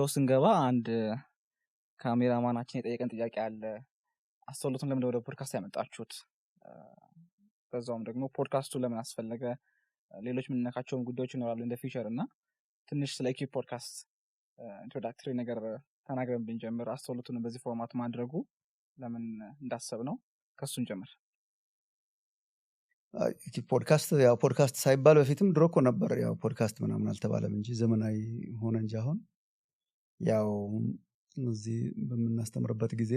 ስቱዲዮ ስንገባ አንድ ካሜራማናችን የጠየቀን ጥያቄ አለ። አስተውሎቱን ለምን ወደ ፖድካስት ያመጣችሁት? በዛውም ደግሞ ፖድካስቱ ለምን አስፈለገ? ሌሎች የምንነካቸውን ጉዳዮች ይኖራሉ እንደ ፊቸር እና ትንሽ ስለ ኢኪፕ ፖድካስት ኢንትሮዳክተሪ ነገር ተናግረን ብንጀምር አስተውሎቱን በዚህ ፎርማት ማድረጉ ለምን እንዳሰብ ነው ከሱን ጀምር። ኢኪፕ ፖድካስት ያው ፖድካስት ሳይባል በፊትም ድሮ እኮ ነበር። ያው ፖድካስት ምናምን አልተባለም እንጂ ዘመናዊ ሆነ እንጂ አሁን ያው እዚህ በምናስተምርበት ጊዜ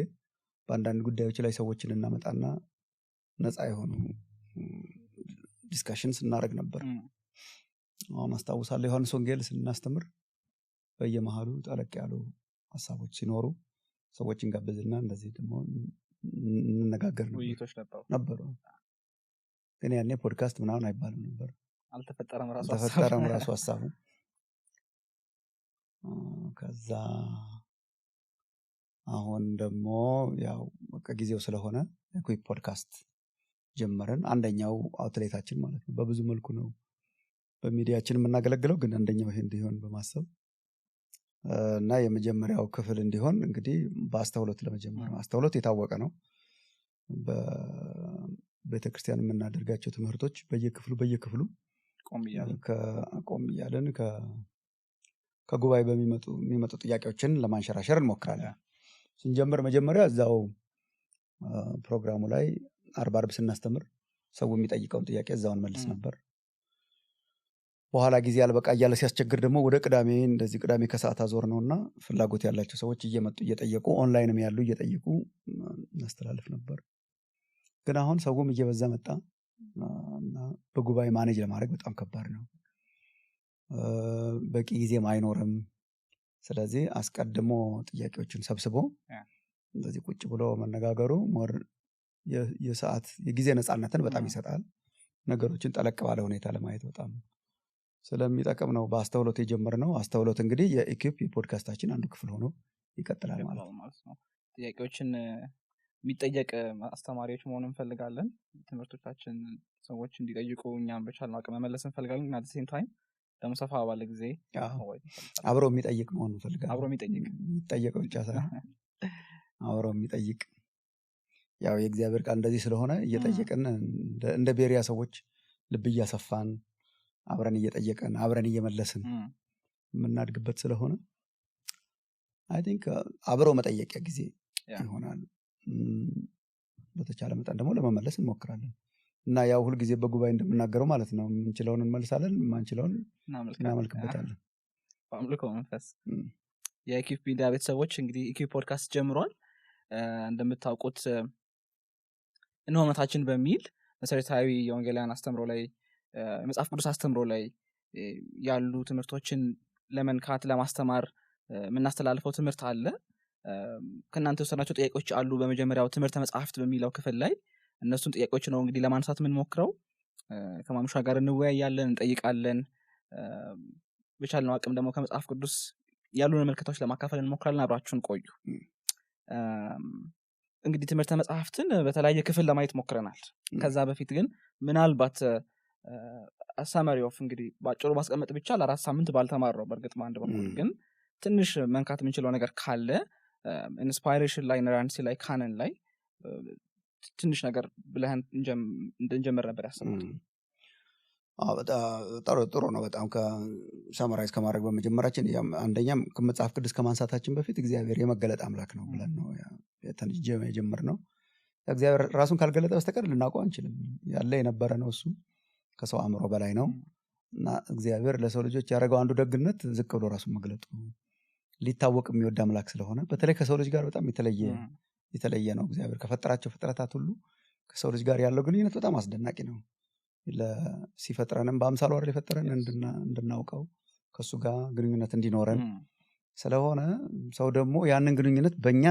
በአንዳንድ ጉዳዮች ላይ ሰዎችን እናመጣና ነፃ የሆኑ ዲስካሽንስ እናደርግ ነበር። አሁን አስታውሳለሁ ዮሐንስ ወንጌል ስናስተምር በየመሃሉ ጠለቅ ያሉ ሀሳቦች ሲኖሩ ሰዎችን ጋብዝና እንደዚህ ደግሞ እንነጋገር ነበሩ። ግን ያኔ ፖድካስት ምናምን አይባልም ነበር። አልተፈጠረም ራሱ ሀሳቡ። ከዛ አሁን ደግሞ ያው ጊዜው ስለሆነ ኢኪፕ ፖድካስት ጀመረን። አንደኛው አውትሌታችን ማለት ነው። በብዙ መልኩ ነው በሚዲያችን የምናገለግለው፣ ግን አንደኛው ይሄ እንዲሆን በማሰብ እና የመጀመሪያው ክፍል እንዲሆን እንግዲህ በአስተውሎት ለመጀመር ነው። አስተውሎት የታወቀ ነው። በቤተክርስቲያን የምናደርጋቸው ትምህርቶች በየክፍሉ ቆም እያለን ከጉባኤ የሚመጡ ጥያቄዎችን ለማንሸራሸር እንሞክራለን። ስንጀምር መጀመሪያ እዛው ፕሮግራሙ ላይ አርብ ስናስተምር ሰው የሚጠይቀውን ጥያቄ እዛውን መልስ ነበር። በኋላ ጊዜ አልበቃ እያለ ሲያስቸግር ደግሞ ወደ ቅዳሜ እንደዚህ ቅዳሜ ከሰዓት አዞር ነውና ፍላጎት ያላቸው ሰዎች እየመጡ እየጠየቁ ኦንላይንም ያሉ እየጠየቁ እናስተላልፍ ነበር። ግን አሁን ሰውም እየበዛ መጣ እና በጉባኤ ማኔጅ ለማድረግ በጣም ከባድ ነው። በቂ ጊዜም አይኖርም። ስለዚህ አስቀድሞ ጥያቄዎችን ሰብስቦ እንደዚህ ቁጭ ብሎ መነጋገሩ ሞር የጊዜ ነፃነትን በጣም ይሰጣል። ነገሮችን ጠለቅ ባለ ሁኔታ ለማየት በጣም ስለሚጠቅም ነው በአስተውሎት የጀመርነው። አስተውሎት እንግዲህ የኢኪፕ የፖድካስታችን አንዱ ክፍል ሆኖ ይቀጥላል ማለት ነው። ጥያቄዎችን የሚጠየቅ አስተማሪዎች መሆን እንፈልጋለን። ትምህርቶቻችን ሰዎች እንዲጠይቁ እኛም በቻልነው አቅም መመለስ እንፈልጋለን። እና ሴም ታይም ደግሞ ሰፋ ባለ ጊዜ አብሮ የሚጠይቅ መሆን እንፈልጋለን። አብሮ የሚጠየቀው ብቻ ሳይሆን አብሮ የሚጠይቅ ያው የእግዚአብሔር ቃል እንደዚህ ስለሆነ እየጠየቅን እንደ ቤሪያ ሰዎች ልብ እያሰፋን አብረን እየጠየቅን አብረን እየመለስን የምናድግበት ስለሆነ አይ ቲንክ አብሮ መጠየቂያ ጊዜ ይሆናል። በተቻለ መጠን ደግሞ ለመመለስ እንሞክራለን እና ያው ሁል ጊዜ በጉባኤ እንደምናገረው ማለት ነው የምንችለውን እንመልሳለን፣ የማንችለውን እናመልክበታለን። በአምልኮ መንፈስ የኢኪፕ ሚዲያ ቤተሰቦች እንግዲህ ኢኪፕ ፖድካስት ጀምሯል። እንደምታውቁት እነሆነታችን በሚል መሰረታዊ የወንጌላውያን አስተምሮ ላይ የመጽሐፍ ቅዱስ አስተምሮ ላይ ያሉ ትምህርቶችን ለመንካት ለማስተማር የምናስተላልፈው ትምህርት አለ። ከእናንተ የወሰናቸው ጥያቄዎች አሉ። በመጀመሪያው ትምህርተ መጽሐፍት በሚለው ክፍል ላይ እነሱን ጥያቄዎች ነው እንግዲህ ለማንሳት የምንሞክረው። ከማኑሻ ጋር እንወያያለን፣ እንጠይቃለን። በቻልነው አቅም ደግሞ ከመጽሐፍ ቅዱስ ያሉን መልከታዎች ለማካፈል እንሞክራለን። አብራችሁን ቆዩ። እንግዲህ ትምህርተ መጽሐፍትን በተለያየ ክፍል ለማየት ሞክረናል። ከዛ በፊት ግን ምናልባት ሳመሪ ኦፍ እንግዲህ ባጭሩ ማስቀመጥ ብቻ ለ4 ሳምንት ባልተማረው በእርግጥ አንድ በኩል ግን ትንሽ መንካት የምንችለው ነገር ካለ ኢንስፓይሬሽን ላይ ነራንሲ ላይ ካነን ላይ ትንሽ ነገር ብለህን እንጀምር ነበር ያሰብኩት። ጥሩ ነው በጣም ከሰመራይዝ ከማድረግ በመጀመራችን አንደኛም ከመጽሐፍ ቅዱስ ከማንሳታችን በፊት እግዚአብሔር የመገለጥ አምላክ ነው ብለን ነው የጀመርነው። እግዚአብሔር ራሱን ካልገለጠ በስተቀር ልናውቀው አንችልም። ያለ የነበረ ነው፣ እሱ ከሰው አእምሮ በላይ ነው እና እግዚአብሔር ለሰው ልጆች ያደረገው አንዱ ደግነት ዝቅ ብሎ ራሱን መግለጡ ሊታወቅ የሚወድ አምላክ ስለሆነ በተለይ ከሰው ልጅ ጋር በጣም የተለየ ነው። እግዚአብሔር ከፈጠራቸው ፍጥረታት ሁሉ ከሰው ልጅ ጋር ያለው ግንኙነት በጣም አስደናቂ ነው። ሲፈጥረንም በአምሳሉ አይደል የፈጠረን እንድናውቀው ከሱ ጋር ግንኙነት እንዲኖረን ስለሆነ ሰው ደግሞ ያንን ግንኙነት በእኛ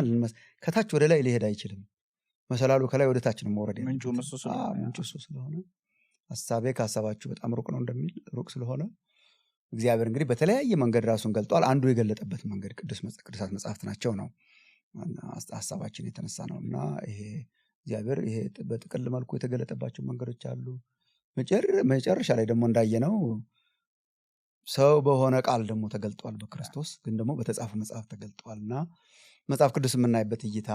ከታች ወደ ላይ ሊሄድ አይችልም። መሰላሉ ከላይ ወደ ታች ነው መውረድ ምንጩ እሱ ስለሆነ ሐሳቤ ከሐሳባችሁ በጣም ሩቅ ነው እንደሚል ሩቅ ስለሆነ እግዚአብሔር እንግዲህ በተለያየ መንገድ ራሱን ገልጧል። አንዱ የገለጠበት መንገድ ቅዱሳት መጽሐፍት ናቸው ነው ሐሳባችን የተነሳ ነው እና ይሄ እግዚአብሔር ይሄ በጥቅል መልኩ የተገለጠባቸው መንገዶች አሉ። መጨረሻ ላይ ደግሞ እንዳየነው ሰው በሆነ ቃል ደግሞ ተገልጧል በክርስቶስ ግን ደግሞ በተጻፈ መጽሐፍ ተገልጧልና መጽሐፍ ቅዱስ የምናይበት እይታ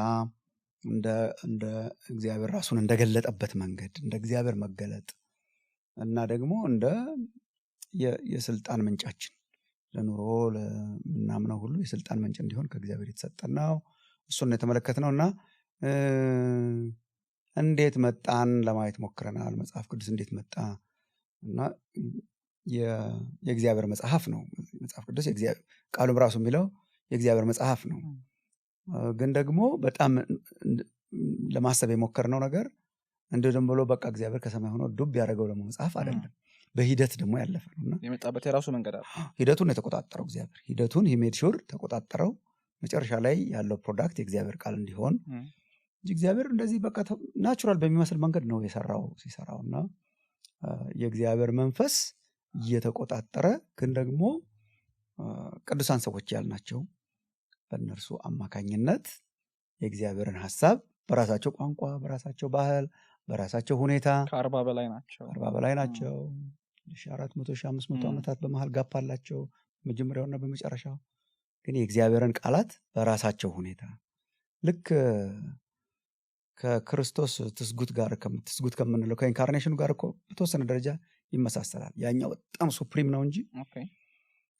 እንደ እግዚአብሔር ራሱን እንደገለጠበት መንገድ እንደ እግዚአብሔር መገለጥ እና ደግሞ እንደ የስልጣን ምንጫችን ለኑሮ ለምናምነው ሁሉ የስልጣን ምንጭ እንዲሆን ከእግዚአብሔር የተሰጠን ነው። እሱን የተመለከትነውና እንዴት መጣን ለማየት ሞክረናል። መጽሐፍ ቅዱስ እንዴት መጣ እና የእግዚአብሔር መጽሐፍ ነው። መጽሐፍ ቅዱስ የእግዚአብሔር ቃሉም ራሱ የሚለው የእግዚአብሔር መጽሐፍ ነው። ግን ደግሞ በጣም ለማሰብ የሞከርነው ነገር እንደው ዝም ብሎ በቃ እግዚአብሔር ከሰማይ ሆኖ ዱብ ያደረገው ደግሞ መጽሐፍ አይደለም። በሂደት ደግሞ ያለፈ ነውና የመጣበት የራሱ መንገድ አለ። ሂደቱን የተቆጣጠረው እግዚአብሔር ሂደቱን ሂሜድ ሹር ተቆጣጠረው መጨረሻ ላይ ያለው ፕሮዳክት የእግዚአብሔር ቃል እንዲሆን እግዚአብሔር እንደዚህ በቃ ናቹራል በሚመስል መንገድ ነው ሲሰራውና የእግዚአብሔር መንፈስ እየተቆጣጠረ ግን ደግሞ ቅዱሳን ሰዎች ያልናቸው በእነርሱ አማካኝነት የእግዚአብሔርን ሐሳብ በራሳቸው ቋንቋ በራሳቸው ባህል በራሳቸው ሁኔታ ከ40 በላይ ናቸው 1400-1500 ዓመታት በመሃል ጋፕ አላቸው መጀመሪያውና በመጨረሻው ግን የእግዚአብሔርን ቃላት በራሳቸው ሁኔታ ልክ ከክርስቶስ ትስጉት ከምንለው ከኢንካርኔሽኑ ጋር እኮ በተወሰነ ደረጃ ይመሳሰላል። ያኛው በጣም ሱፕሪም ነው እንጂ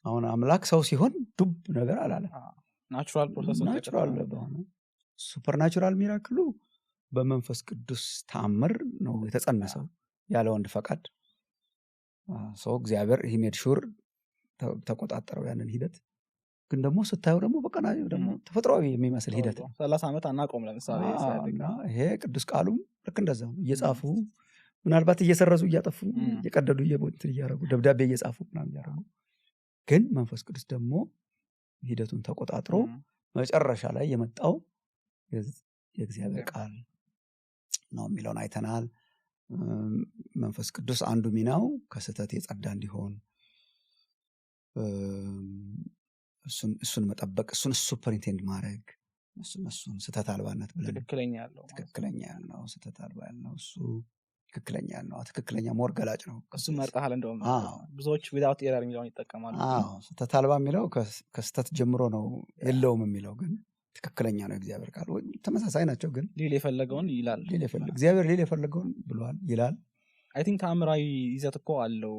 አሁን አምላክ ሰው ሲሆን ዱብ ነገር አላለም። ናቹራል ፕሮሰስ ናቹራል በሆነ ሱፐርናቹራል ሚራክሉ በመንፈስ ቅዱስ ተአምር ነው የተጸነሰው ያለ ወንድ ፈቃድ። ሰው እግዚአብሔር ሂሜድ ሹር ተቆጣጠረው ያንን ሂደት። ግን ደግሞ ስታየው ደግሞ በቀና ደግሞ ተፈጥሯዊ የሚመስል ሂደት 30 ዓመት አናቆም ለምሳሌ ይሄ ቅዱስ ቃሉም ልክ እንደዛው ነው። እየጻፉ ምናልባት እየሰረዙ እያጠፉ እየቀደዱ እያረጉ ደብዳቤ እየጻፉ ምናምን እያረጉ ግን መንፈስ ቅዱስ ደግሞ ሂደቱን ተቆጣጥሮ መጨረሻ ላይ የመጣው የእግዚአብሔር ቃል ነው የሚለውን አይተናል። መንፈስ ቅዱስ አንዱ ሚናው ከስህተት የጸዳ እንዲሆን እሱን መጠበቅ እሱን ሱፐርኢንቴንድ ማድረግ እሱን ስህተት አልባነት ብለን ትክክለኛ ያልነው ስህተት አልባ ያልነው እሱ ትክክለኛ ያልነው ትክክለኛ ሞር ገላጭ ነው። እሱን መርጠሃል። እንደውም ብዙዎች ዊዛውት ኤረር የሚለውን ይጠቀማሉ። ስህተት አልባ የሚለው ከስህተት ጀምሮ ነው የለውም የሚለው ግን ትክክለኛ ነው። እግዚአብሔር ቃል ተመሳሳይ ናቸው ግን ሊል የፈለገውን ይላል። እግዚአብሔር ሊል የፈለገውን ብሏል ይላል። አይ ቲንክ ተአምራዊ ይዘት እኮ አለው።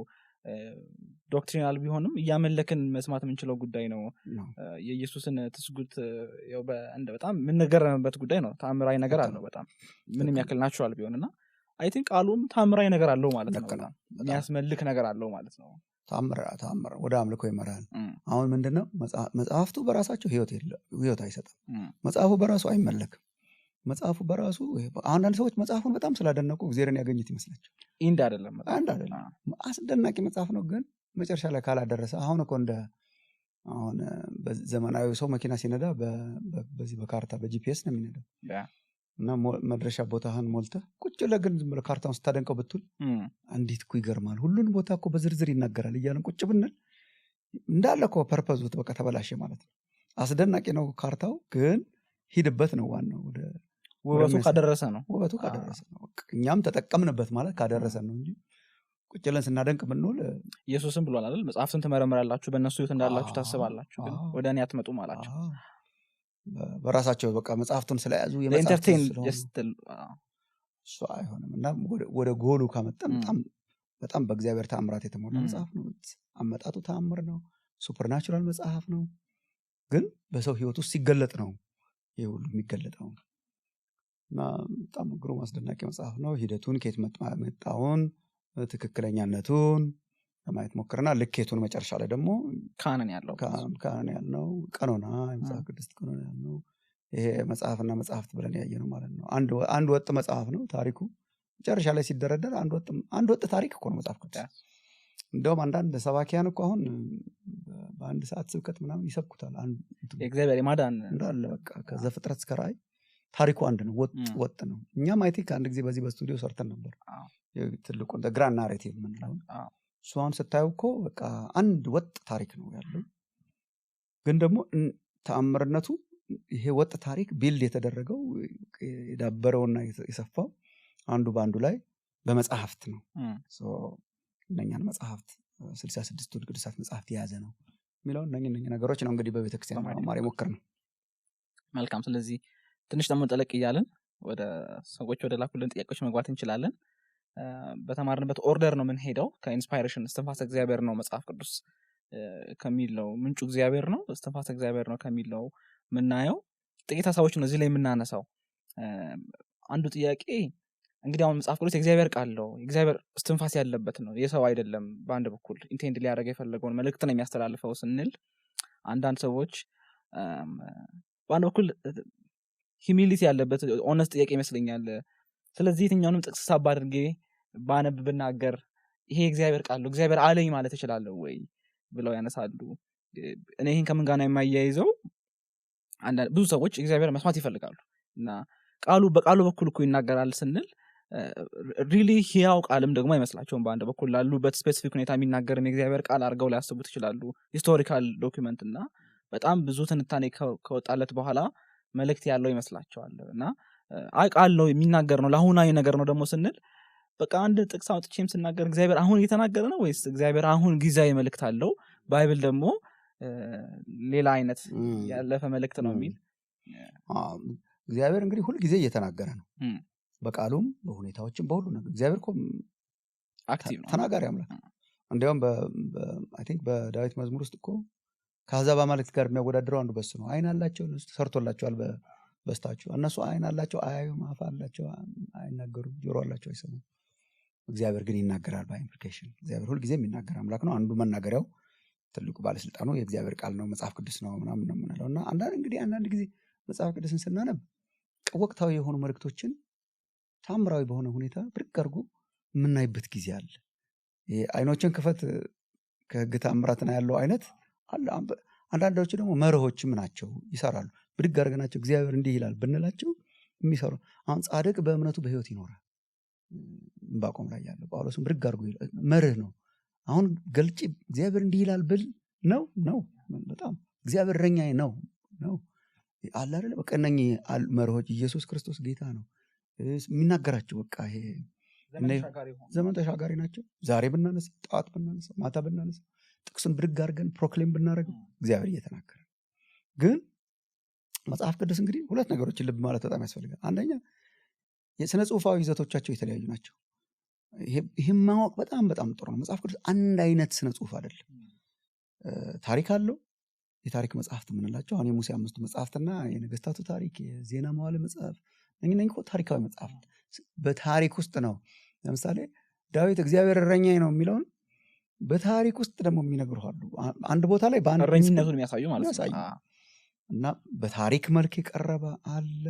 ዶክትሪናል ቢሆንም እያመለክን መስማት የምንችለው ጉዳይ ነው። የኢየሱስን ትስጉት ያው በጣም የምንገረምበት ጉዳይ ነው። ተአምራዊ ነገር አለው በጣም ምንም ያክል ናቹራል ቢሆንና አይ ቲንክ ቃሉም ተአምራዊ ነገር አለው ማለት ነው። የሚያስመልክ ነገር አለው ማለት ነው። ተአምር ወደ አምልኮ ይመራል። አሁን ምንድነው መጽሐፍቱ በራሳቸው ህይወት አይሰጥም። መጽሐፉ በራሱ አይመለክም። መጽሐፉ በራሱ አንዳንድ ሰዎች መጽሐፉን በጣም ስላደነቁ እግዚአብሔርን ያገኙት ይመስላቸው። ኢንድ አይደለም። አስደናቂ መጽሐፍ ነው ግን መጨረሻ ላይ ካላደረሰ አሁን እኮ አሁን በዘመናዊ ሰው መኪና ሲነዳ በዚህ በካርታ በጂፒኤስ ነው የሚነዳው እና መድረሻ ቦታህን ሞልተህ ቁጭ ለግን ዝም ብለህ ካርታውን ስታደንቀው ብትል እንዴት እኮ ይገርማል። ሁሉን ቦታ እኮ በዝርዝር ይናገራል እያለን ቁጭ ብንል እንዳለ እኮ ፐርፐዙ በቃ ተበላሸ ማለት ነው። አስደናቂ ነው ካርታው ግን ሂድበት ነው ዋናው። ውበቱ ካደረሰ ነው። እኛም ተጠቀምንበት ማለት ካደረሰ ነው እንጂ ቁጭ ብለን ስናደንቅ ብንውል ኢየሱስም ብሏል አይደል? መጽሐፍትን ትመረምራላችሁ በእነሱ ህይወት እንዳላችሁ ታስባላችሁ ግን ወደ እኔ አትመጡም አላቸው። በራሳቸው በቃ መጽሐፍቱን ስለያዙ የመጽሐፍትን እሱ አይሆንም እና ወደ ጎሉ ካመጣን በጣም በእግዚአብሔር ተአምራት የተሞላ መጽሐፍ ነው። አመጣጡ ተአምር ነው። ሱፐርናቹራል መጽሐፍ ነው ግን በሰው ህይወት ውስጥ ሲገለጥ ነው ይሄ ሁሉ የሚገለጠው እና በጣም ግሩም አስደናቂ መጽሐፍ ነው። ሂደቱን ከየት መጣውን ትክክለኛነቱን ለማየት ሞክረናል። ልኬቱን መጨረሻ ላይ ደግሞ ካህን ያልነው ቀኖና የመጽሐፍ ቅዱስ ቀኖና ያልነው ይሄ መጽሐፍና መጽሐፍት ብለን ያየነው ማለት ነው። አንድ ወጥ መጽሐፍ ነው ታሪኩ መጨረሻ ላይ ሲደረደር አንድ ወጥ ታሪክ እኮ ነው መጽሐፍ ቅዱስ። እንደውም አንዳንድ ሰባኪያን እኮ አሁን በአንድ ሰዓት ስብከት ምናምን ይሰብኩታል። የእግዚአብሔር የማዳን እንዳለ በቃ ከዘፍጥረት እስከ ራእይ ታሪኩ አንድ ነው፣ ወጥ ነው። እኛም አይ ቲንክ አንድ ጊዜ በዚህ በስቱዲዮ ሰርተን ነበር ትልቁን ግራንድ ናሬቲቭ የምንለው እሷን ስታዩ እኮ በቃ አንድ ወጥ ታሪክ ነው ያለው። ግን ደግሞ ተአምርነቱ ይሄ ወጥ ታሪክ ቢልድ የተደረገው የዳበረውና የሰፋው አንዱ በአንዱ ላይ በመጽሐፍት ነው። እነኛን መጽሐፍት 66 ቅዱሳት መጽሐፍት የያዘ ነው የሚለው እነኚህ ነገሮች ነው እንግዲህ በቤተክርስቲያን ማማር የሞከርነው። መልካም። ስለዚህ ትንሽ ደግሞ ጠለቅ እያለን ወደ ሰዎች ወደ ላኩልን ጥያቄዎች መግባት እንችላለን። በተማርንበት ኦርደር ነው የምንሄደው። ከኢንስፓይሬሽን እስትንፋሰ እግዚአብሔር ነው መጽሐፍ ቅዱስ ከሚለው ምንጩ እግዚአብሔር ነው እስትንፋሰ እግዚአብሔር ነው ከሚለው ምናየው ጥቂት ሀሳቦች ነው እዚህ ላይ የምናነሳው። አንዱ ጥያቄ እንግዲህ አሁን መጽሐፍ ቅዱስ የእግዚአብሔር ቃል ነው፣ የእግዚአብሔር እስትንፋስ ያለበት ነው፣ የሰው አይደለም። በአንድ በኩል ኢንቴንድ ሊያደርግ የፈለገውን መልእክት ነው የሚያስተላልፈው ስንል አንዳንድ ሰዎች በአንድ በኩል ሂሚሊቲ ያለበት ኦነስት ጥያቄ ይመስለኛል። ስለዚህ የትኛውንም ጥቅስ ሳብ አድርጌ ባነብ ብናገር ይሄ የእግዚአብሔር ቃል ነው እግዚአብሔር አለኝ ማለት እችላለሁ ወይ ብለው ያነሳሉ። እኔ ይህን ከምን ጋር ነው የማያይዘው? ብዙ ሰዎች እግዚአብሔር መስማት ይፈልጋሉ እና በቃሉ በኩል እኮ ይናገራል ስንል ሪሊ ህያው ቃልም ደግሞ አይመስላቸውም። በአንድ በኩል ላሉበት ስፔሲፊክ ሁኔታ የሚናገርን የእግዚአብሔር ቃል አድርገው ሊያስቡት ይችላሉ። ሂስቶሪካል ዶክመንት እና በጣም ብዙ ትንታኔ ከወጣለት በኋላ መልእክት ያለው ይመስላቸዋል እና ቃል ነው የሚናገር ነው ለአሁናዊ ነገር ነው ደግሞ ስንል በቃ አንድ ጥቅስ አውጥቼም ስናገር እግዚአብሔር አሁን እየተናገረ ነው ወይስ እግዚአብሔር አሁን ጊዜያዊ መልእክት አለው? ባይብል ደግሞ ሌላ አይነት ያለፈ መልእክት ነው የሚል። እግዚአብሔር እንግዲህ ሁል ጊዜ እየተናገረ ነው በቃሉም በሁኔታዎችም በሁሉ ነገር። እግዚአብሔር እኮ አክቲቭ ነው፣ ተናጋሪ አምላክ። እንዲያውም አይ ቲንክ በዳዊት መዝሙር ውስጥ እኮ ከአሕዛብ አማልክት ጋር የሚያወዳድረው አንዱ በሱ ነው። አይን አላቸው ሰርቶላቸዋል በስታቸው፣ እነሱ አይን አላቸው አያዩም፣ አፍ አላቸው አይናገሩም፣ ጆሮ አላቸው አይሰሙም። እግዚአብሔር ግን ይናገራል በኢምፕሊኬሽን። እግዚአብሔር ሁልጊዜ የሚናገር አምላክ ነው። አንዱ መናገሪያው ትልቁ ባለስልጣኑ የእግዚአብሔር ቃል ነው፣ መጽሐፍ ቅዱስ ነው ምናምን ነው የምንለው እና አንዳንድ ጊዜ መጽሐፍ ቅዱስን ስናነብ ወቅታዊ የሆኑ መልእክቶችን ታምራዊ በሆነ ሁኔታ ብድግ አድርጎ የምናይበት ጊዜ አለ። አይኖችን ክፈት ከህግ ታምራትና ያለው አይነት አለ። አንዳንዶቹ ደግሞ መርሆችም ናቸው፣ ይሰራሉ። ብድግ አድርገናቸው እግዚአብሔር እንዲህ ይላል ብንላቸው የሚሰሩ። አሁን ጻድቅ በእምነቱ በህይወት ይኖራል ዕንባቆም ላይ ያለው ጳውሎስም ብድግ አድርጎ መርህ ነው። አሁን ገልጭ እግዚአብሔር እንዲህ ይላል ብል ነው በጣም እግዚአብሔር እረኛዬ ነው አለ አይደለ? በቃ እነኚህ መርሆች ኢየሱስ ክርስቶስ ጌታ ነው የሚናገራቸው። በቃ ይሄ ዘመን ተሻጋሪ ናቸው። ዛሬ ብናነሳ፣ ጠዋት ብናነሳ፣ ማታ ብናነሳ፣ ጥቅሱን ብድግ አድርገን ፕሮክሌም ብናደርገው እግዚአብሔር እየተናገረ። ግን መጽሐፍ ቅዱስ እንግዲህ ሁለት ነገሮችን ልብ ማለት በጣም ያስፈልጋል። አንደኛ የስነ ጽሁፋዊ ይዘቶቻቸው የተለያዩ ናቸው። ይህም ማወቅ በጣም በጣም ጥሩ ነው። መጽሐፍ ቅዱስ አንድ አይነት ስነ ጽሁፍ አይደለም። ታሪክ አለው። የታሪክ መጽሐፍት የምንላቸው አሁን የሙሴ 5ቱ መጽሐፍትና የነገስታቱ ታሪክ፣ የዜና መዋዕል መጽሐፍ እነኚህ እኮ ታሪካዊ መጽሐፍት በታሪክ ውስጥ ነው። ለምሳሌ ዳዊት እግዚአብሔር እረኛዬ ነው የሚለውን በታሪክ ውስጥ ደግሞ የሚነግሩ አሉ። አንድ ቦታ ላይ እረኝነቱን የሚያሳዩ ማለት ነው እና በታሪክ መልክ የቀረበ አለ።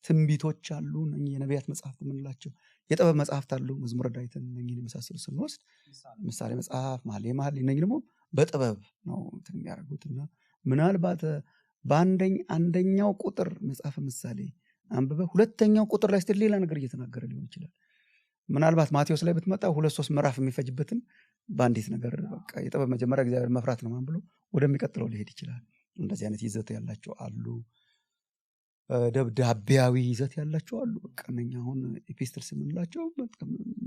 ትንቢቶች አሉ፣ እነኚህ የነቢያት መጽሐፍት የምንላቸው። የጥበብ መጽሐፍት አሉ፣ መዝሙረ ዳዊትን እነኚህን የመሳሰሉ ስንወስድ ምሳሌ መጽሐፍ፣ መኃልየ መኃልይ እነኚህ ደግሞ በጥበብ ነው እንትን የሚያደርጉት እና ምናልባት አንደኛው ቁጥር መጽሐፈ ምሳሌ አንብበህ ሁለተኛው ቁጥር ላይ ስትል ሌላ ነገር እየተናገረ ሊሆን ይችላል። ምናልባት ማቴዎስ ላይ ብትመጣ 2-3 ምዕራፍ የሚፈጅበትን በአንዲት ነገር በቃ የጥበብ መጀመሪያ እግዚአብሔር መፍራት ነው ማን ብሎ ወደሚቀጥለው ሊሄድ ይችላል። እንደዚህ አይነት ይዘት ያላቸው አሉ። ደብዳቤያዊ ይዘት ያላቸው አሉ። በቃ እነኛ አሁን ኤፒስትልስ የምንላቸው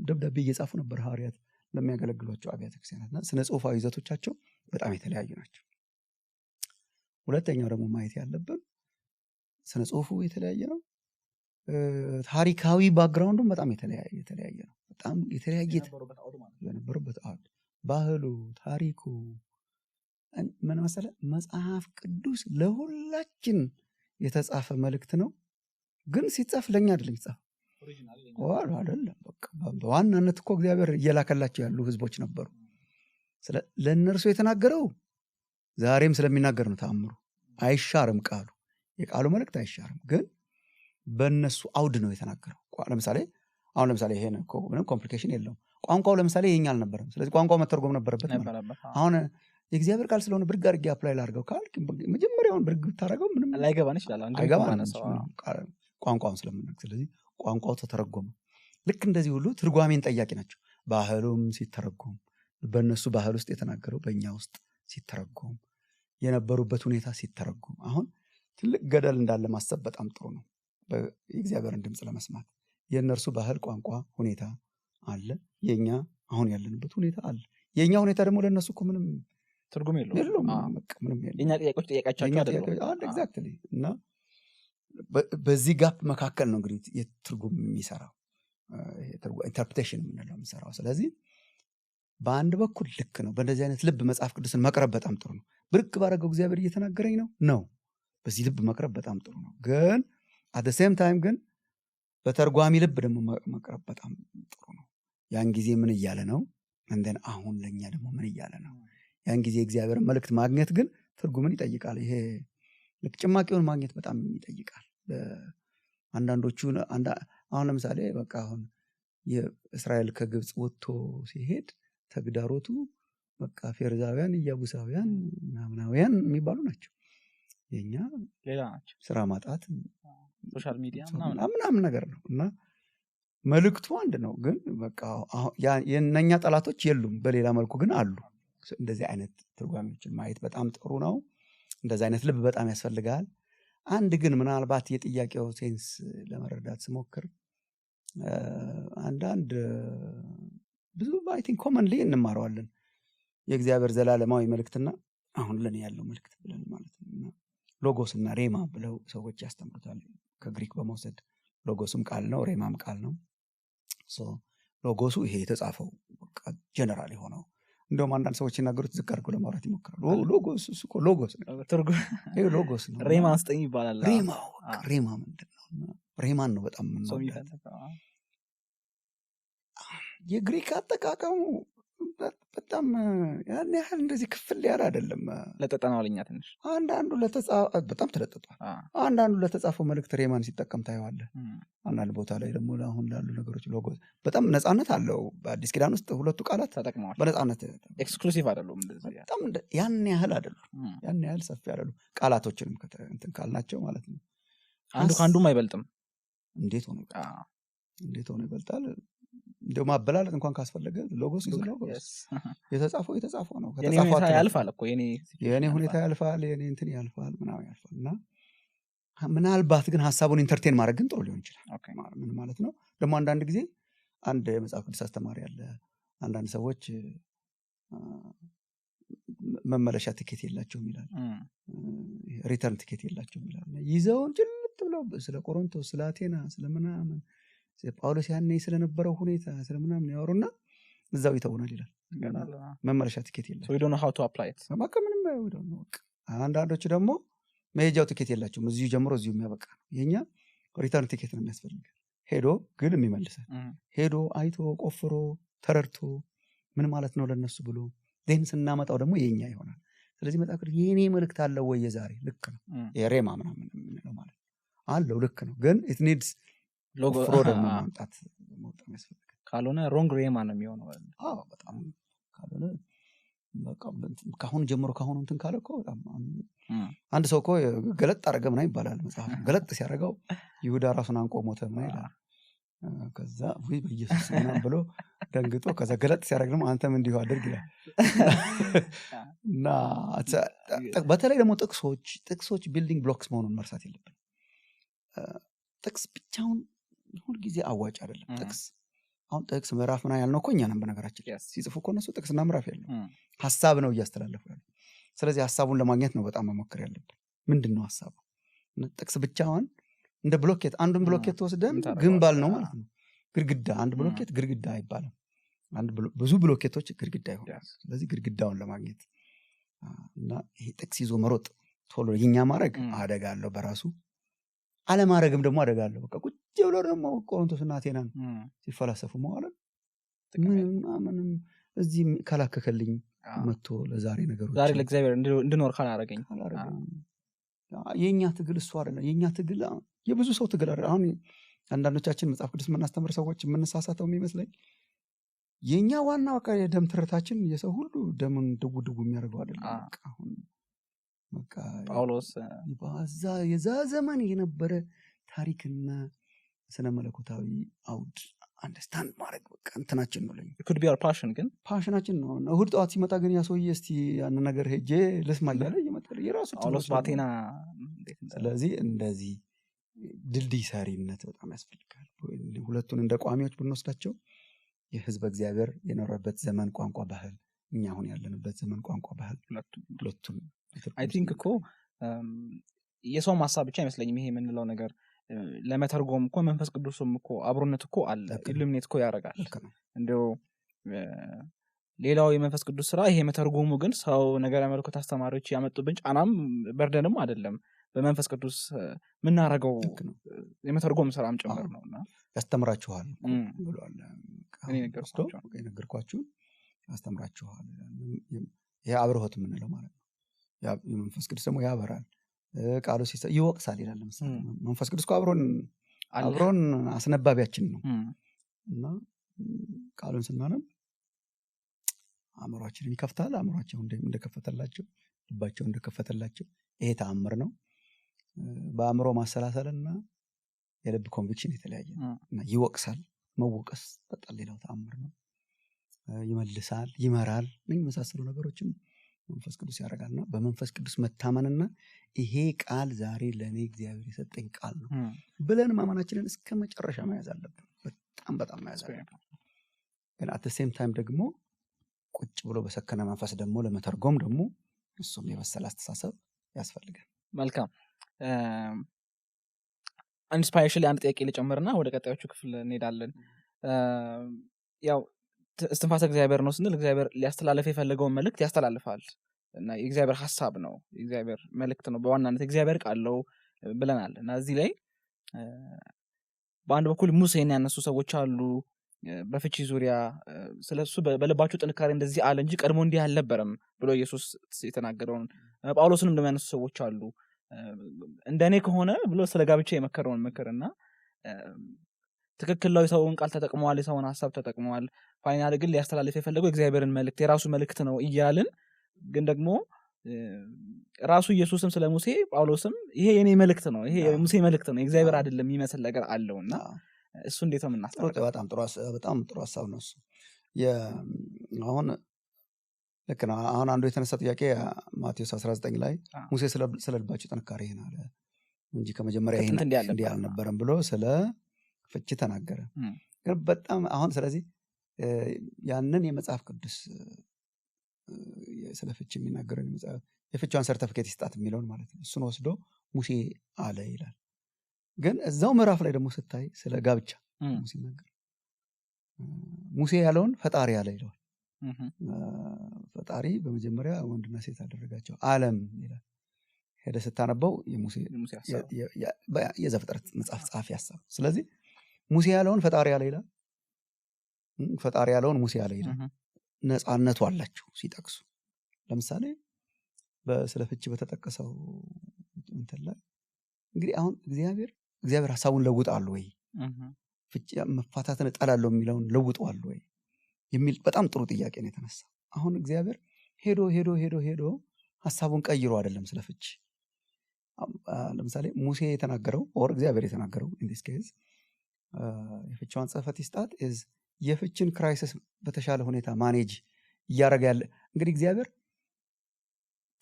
ደብዳቤ እየጻፉ ነበር ሐዋርያት ለሚያገለግሏቸው አብያተ ክርስቲያናትና ስነ ጽሁፋዊ ይዘቶቻቸው በጣም የተለያዩ ናቸው። ሁለተኛው ደግሞ ማየት ያለብን ስነ ጽሁፉ የተለያየ ነው። ታሪካዊ ባክግራውንዱም በጣም የተለያየ ነው። በጣም የተለያየ የነበሩበት አውድ፣ ባህሉ፣ ታሪኩ ምን መሰለ መጽሐፍ ቅዱስ ለሁላችን የተጻፈ መልእክት ነው። ግን ሲጻፍ ለኛ አይደለም ይጻፍ አይደለም። በቃ በዋናነት እኮ እግዚአብሔር እየላከላቸው ያሉ ህዝቦች ነበሩ። ለእነርሱ የተናገረው ዛሬም ስለሚናገር ነው። ተአምሩ አይሻርም። የቃሉ መልእክት አይሻርም። ግን በእነሱ አውድ ነው የተናገረው። ለምሳሌ ይሄ ነው እኮ ምንም ኮምፕሊኬሽን የለውም። ቋንቋው ለምሳሌ የኛ አልነበረም። ስለዚህ ቋንቋው መተርጎም ነበረበት ማለት። አሁን የእግዚአብሔር ቃል ስለሆነ ብድግ አድርጌ አፕላይ ላድርገው ካልክ መጀመሪያውን ብድግ ብታደርገው ምንም ላይገባን ይችላል። ቋንቋውን ስለምናውቅ፣ ስለዚህ ቋንቋው ተተረጎመ። ልክ እንደዚህ ሁሉ ትርጓሜን ጠያቂ ናቸው። ባህሉም ሲተረጎም፣ በእነሱ ባህል ውስጥ የተናገረው በእኛ ውስጥ ሲተረጎም፣ የነበሩበት ሁኔታ ሲተረጎም፣ አሁን ትልቅ ገደል እንዳለ ማሰብ በጣም ጥሩ ነው። የእግዚአብሔርን ድምፅ ለመስማት የእነርሱ ባህል፣ ቋንቋ፣ ሁኔታ አለ። የኛ አሁን ያለንበት ሁኔታ አለ። የኛ ሁኔታ ደግሞ ለነሱ እኮ ምንም ትርጉም የለውም። በቃ ምንም የለም። የኛ ጥያቄዎች ጥያቄያቸው አይደለም። ኤግዛክትሊ። እና በዚህ ጋፕ መካከል ነው እንግዲህ የትርጉም የሚሰራው ኢንተርፕሬቴሽን የምንለው የሚሰራው። ስለዚህ በአንድ በኩል ልክ ነው። በእንደዚህ አይነት ልብ መጽሐፍ ቅዱስን መቅረብ በጣም ጥሩ ነው። ብርቅ ባደረገው እግዚአብሔር እየተናገረኝ ነው። በዚህ ልብ መቅረብ በጣም ጥሩ ነው። ግን አት ሴም ታይም ግን በተርጓሚ ልብ ደግሞ መቅረብ በጣም ጥሩ ነው። ያን ጊዜ ምን እያለ ነው? እንደን አሁን ለኛ ደግሞ ምን እያለ ነው? ያን ጊዜ እግዚአብሔር መልእክት ማግኘት ግን ትርጉምን ይጠይቃል። ይሄ ልክ ጭማቂውን ማግኘት በጣም ይጠይቃል። አንዳንዶቹ አሁን ለምሳሌ በቃ አሁን የእስራኤል ከግብፅ ወጥቶ ሲሄድ ተግዳሮቱ በቃ ፌርዛውያን፣ ኢያቡሳውያን፣ ምናምናውያን የሚባሉ ናቸው። የኛ ሌላ ናቸው። ስራ ማጣት፣ ሶሻል ሚዲያ ምናምን ነገር ነው። እና መልእክቱ አንድ ነው። ግን በቃ የእነኛ ጠላቶች የሉም፣ በሌላ መልኩ ግን አሉ። እንደዚህ አይነት ትርጓሜዎችን ማየት በጣም ጥሩ ነው። እንደዚህ አይነት ልብ በጣም ያስፈልጋል። አንድ ግን ምናልባት የጥያቄው ሴንስ ለመረዳት ስሞክር አንዳንድ ብዙ አይ ቲንክ ኮመንሊ እንማረዋለን የእግዚአብሔር ዘላለማዊ መልእክትና አሁን ለኔ ያለው መልእክት ብለን ማለት ነው። ሎጎስ እና ሬማ ብለው ሰዎች ያስተምሩታል። ከግሪክ በመውሰድ ሎጎስም ቃል ነው፣ ሬማም ቃል ነው። ሎጎሱ ይሄ የተጻፈው በቃ ጀነራል የሆነው እንደውም አንዳንድ ሰዎች ሲናገሩት ዝቅ አድርገው ለማውራት ይሞክራሉ። ሎጎስ እሱ እኮ ሎጎስ ነው፣ ይሄ ሎጎስ ነው። ሬማ አስጠኝ ይባላል። ሬማ ምንድን ነው? ሬማን ነው በጣም የግሪክ አጠቃቀሙ በጣም ያን ያህል እንደዚህ ክፍል ያለ አይደለም። ለጠጠናው ለኛ ትንሽ አንዳንዱ በጣም ተለጥጧል። አንዳንዱ ለተጻፈው መልእክት ሬማን ሲጠቀም ታየዋለህ። አንዳንድ ቦታ ላይ ደግሞ አሁን ላሉ ነገሮች ሎጎስ በጣም ነፃነት አለው። በአዲስ ኪዳን ውስጥ ሁለቱ ቃላት ተጠቅመዋል በነፃነት ኤክስክሉሲቭ አይደሉም። በጣም ያን ያህል አይደሉም፣ ያን ያህል ሰፊ አይደሉም። ቃላቶችንም እንትን ካልናቸው ማለት ነው አንዱ ከአንዱም አይበልጥም። እንዴት ሆኖ ይበልጣል? እንደው ማበላለጥ እንኳን ካስፈለገ ሎጎስ የተጻፈው ነው። የኔ ሁኔታ ያልፋል እኮ የኔ ሁኔታ ያልፋል፣ የኔ እንትን ያልፋል፣ ምናምን ያልፋል። እና ምናልባት ግን ሀሳቡን ኢንተርቴን ማድረግ ግን ጥሩ ሊሆን ይችላል። ምን ማለት ነው? ደግሞ አንዳንድ ጊዜ አንድ የመጽሐፍ ቅዱስ አስተማሪ አለ። አንዳንድ ሰዎች መመለሻ ቲኬት የላቸውም ይላል፣ ሪተርን ቲኬት የላቸውም ይላል። ይዘውን ጭልጥ ብለው ስለ ቆሮንቶስ፣ ስለ አቴና፣ ስለምናምን ጳውሎስ ያኔ ስለነበረው ሁኔታ ስለምናምን ያወሩና እዛው ይተውናል ይላል። መመለሻ ቲኬት የለም። we don't know how to apply it። አንዳንዶቹ ደግሞ መሄጃው ቲኬት የላቸውም፣ እዚሁ ጀምሮ እዚሁ የሚያበቃ ነው። የኛ ሪተርን ቲኬት ነው የሚያስፈልገው። ሄዶ ግን የሚመልሰን ሄዶ አይቶ ቆፍሮ ተረድቶ ምን ማለት ነው ለነሱ ብሎ ዜን ስናመጣው ደግሞ የኛ ይሆናል። ስለዚህ መጽሐፍ ቅዱስ የኔ መልእክት አለው ወይ? የዛሬ ልክ ነው የሬማ ምናምን የምንለው ማለት አለው ልክ ነው። ግን it needs ሎጎ ደግሞ ማምጣት መውጣት ያስፈልጋል። ካልሆነ ሮንግ ሬማ ነው የሚሆነው። በጣም ካልሆነ በቃ ካሁን ጀምሮ ካሁን እንትን ካለ እኮ በጣም አንድ ሰው እኮ ገለጥ አደረገ ምናምን ይባላል። መጽሐፍ ገለጥ ሲያደርገው ይሁዳ ራሱን አንቆ ሞተ ምናምን ይላል። ከዛ በኢየሱስ ምናምን ብሎ ደንግጦ ከዛ ገለጥ ሲያደርግ ደግሞ አንተም እንዲሁ አድርግ ይላል። እና በተለይ ደግሞ ጥቅሶች ቢልዲንግ ብሎክስ መሆኑን መርሳት የለብን። ጥቅስ ብቻውን ሁልጊዜ አዋጭ አይደለም። አሁን ጥቅስ ምዕራፍ ምናምን ያልነው እኮ እኛ ነን። በነገራችን ሲጽፉ እኮ እነሱ ጥቅስና ምዕራፍ ያለው ሀሳብ ነው እያስተላለፉ ያለው። ስለዚህ ሀሳቡን ለማግኘት ነው በጣም መሞከር ያለብን። ምንድን ነው ሀሳቡ? ጥቅስ ብቻውን እንደ ብሎኬት አንዱን ብሎኬት ወስደን ግንባል ነው ማለት ነው። ግድግዳ አንድ ብሎኬት ግድግዳ አይባልም። ብዙ ብሎኬቶች ግድግዳ ይሆናል። ስለዚህ ግድግዳውን ለማግኘት እና ይሄ ጥቅስ ይዞ መሮጥ ቶሎ የኛ ማድረግ አደጋ አለው በራሱ። አለማድረግም ደግሞ አደጋ አለው። በቃ ቁጭ ብሎ ደግሞ ቆሮንቶስና አቴናን ሲፈላሰፉ መዋል ምንም እዚህ ካላከከልኝ መጥቶ ለዛሬ ነገሮች ዛሬ ለእግዚአብሔር እንድኖር ካላረገኝ የኛ ትግል እሱ አይደለም። የኛ ትግል የብዙ ሰው ትግል አይደለም። አሁን አንዳንዶቻችን መጽሐፍ ቅዱስ የምናስተምር ሰዎች የምንሳሳተው የሚመስለኝ የኛ ዋና በቃ የደም ትርታችን የሰው ሁሉ ደምን ድው የሚያደርገው አይደለም። አሁን በቃ ጳውሎስ የዛ ዘመን የነበረ ታሪክና ስነ መለኮታዊ አውድ አንደርስታንድ ማድረግ በቃ እንትናችን ነው። ለኛ could be our passion ግን ፓሽናችን ነው። እሑድ ጠዋት ሲመጣ ግን ያ ሰውዬ እስቲ ያን ነገር ሄጄ ልስማ እያለ ይመጣል የራሱ ጳውሎስ ባቴና። ስለዚህ እንደዚህ ድልድይ ሰሪነት በጣም ያስፈልጋል። ሁለቱን እንደ ቋሚዎች ብንወስዳቸው የሕዝበ እግዚአብሔር የኖረበት ዘመን ቋንቋ፣ ባህል እኛ አሁን ያለንበት ዘመን ቋንቋ ባህል ሁለቱን አይ ቲንክ እኮ የሰው ሐሳብ ብቻ አይመስለኝም ይሄ የምንለው ነገር ለመተርጎም እኮ መንፈስ ቅዱስም እኮ አብሮነት እኮ አለ ኢሉሚኔት እኮ ያደርጋል እንደው ሌላው የመንፈስ ቅዱስ ስራ ይሄ መተርጎሙ ግን ሰው ነገር ያመልኩት አስተማሪዎች ያመጡብን ጫናም በርደንም አይደለም በመንፈስ ቅዱስ ምናረጋው የመተርጎም ስራም ጭምር ነውና ያስተምራችኋል ብሏል እኔ ነገርኳችሁ ያስተምራችኋል ይሄ አብሮት ምንለው ማለት ነው ያ የመንፈስ ቅዱስ ደግሞ ያበራል ቃሉ ይወቅሳል ይላል ለምሳሌ መንፈስ ቅዱስ አብሮን አስነባቢያችን ነው እና ቃሉን ስናነብ አእምሮአችንን ይከፍታል አእምሮአቸው እንደከፈተላቸው ልባቸው እንደከፈተላቸው ይሄ ተአምር ነው በአእምሮ ማሰላሰልና የልብ ኮንቪክሽን የተለያየ እና ይወቅሳል መወቀስ በጣም ሌላው ተአምር ነው ይመልሳል ይመራል ምን መሳሰሉ ነገሮችን መንፈስ ቅዱስ ያደርጋልና በመንፈስ ቅዱስ መታመንና ይሄ ቃል ዛሬ ለኔ እግዚአብሔር የሰጠኝ ቃል ነው ብለን ማመናችንን እስከ መጨረሻ መያዝ አለብን በጣም መያዝ አለብን ግን at the same time ደግሞ ቁጭ ብሎ በሰከነ መንፈስ ደግሞ ለመተርጎም ደግሞ እሱም የበሰለ አስተሳሰብ ያስፈልጋል መልካም ኢንስፓይሬሽን አንድ ጥያቄ ልጨምርና ወደ ቀጣዮቹ ክፍል እንሄዳለን ያው እስትንፋሰ እግዚአብሔር ነው ስንል እግዚአብሔር ሊያስተላልፍ የፈለገውን መልእክት ያስተላልፋል እና የእግዚአብሔር ሐሳብ ነው የእግዚአብሔር መልእክት ነው በዋናነት እግዚአብሔር ቃል ነው ብለናል እና እዚህ ላይ በአንድ በኩል ሙሴን ያነሱ ሰዎች አሉ በፍቺ ዙሪያ ስለሱ በልባቸው ጥንካሬ እንደዚህ አለ እንጂ ቀድሞ እንዲህ አልነበረም ብሎ ኢየሱስ የተናገረውን ጳውሎስንም እንደሚያነሱ ሰዎች አሉ እንደኔ ከሆነ ብሎ ስለ ጋብቻ የመከረውን ምክርና ትክክለኛው ሰውን ቃል ተጠቅመዋል የሰውን ሐሳብ ተጠቅመዋል ፋይናል ግን ሊያስተላልፍ የፈለገው እግዚአብሔርን መልእክት የራሱ መልእክት ነው እያልን ግን ደግሞ ራሱ ኢየሱስም ስለ ሙሴ ጳውሎስም ይሄ የኔ መልእክት ነው ይሄ የሙሴ መልእክት ነው እግዚአብሔር አይደለም የሚመስል ነገር አለውና እሱ እንዴት ነው እናስተካክለው በጣም ጥሩ ሐሳብ ነው እሱ አሁን ልክ ነው አሁን አንዱ የተነሳ ጥያቄ ማቴዎስ 19 ላይ ሙሴ ስለ ልባቸው ጥንካሬ ይናለ እንጂ ከመጀመሪያ ይሄን እንዲህ አልነበረም ብሎ ስለ ፍቺ ተናገረ ግን በጣም አሁን ስለዚህ ያንን የመጽሐፍ ቅዱስ ስለ ፍቺ የሚናገረው የፍቺዋን ሰርቲፊኬት ይስጣት የሚለውን ማለት ነው እሱን ወስዶ ሙሴ አለ ይላል ግን እዛው ምዕራፍ ላይ ደግሞ ስታይ ስለ ጋብቻ ሙሴ ነገር ሙሴ ያለውን ፈጣሪ ያለ ይላል ፈጣሪ በመጀመሪያ ወንድና ሴት አደረጋቸው ዓለም ይላል ሄደ ስታነበው የሙሴ የዘፍጥረት መጽሐፍ ጻፊ ሐሳብ ስለዚህ ሙሴ ያለውን ፈጣሪ ያለ ይላል ፈጣሪ ያለውን ሙሴ ያለ ይላል ነፃነቱ አላቸው ሲጠቅሱ ለምሳሌ በስለ ፍቺ በተጠቀሰው እንትን ላይ እንግዲህ አሁን እግዚአብሔር ሐሳቡን ለውጣል ወይ ፍቺ መፋታትን እጠላለሁ የሚለውን ለውጧል ወይ የሚል በጣም ጥሩ ጥያቄ ነው የተነሳ አሁን እግዚአብሔር ሄዶ ሐሳቡን ቀይሮ አይደለም ስለ ፍቺ ለምሳሌ ሙሴ የተናገረው or እግዚአብሔር የተናገረው in this case የፍቺዋን ጽሕፈት ይስጣት is የፍቺን ክራይሲስ በተሻለ ሁኔታ ማኔጅ ያደርጋል ያለ እንግዲህ እግዚአብሔር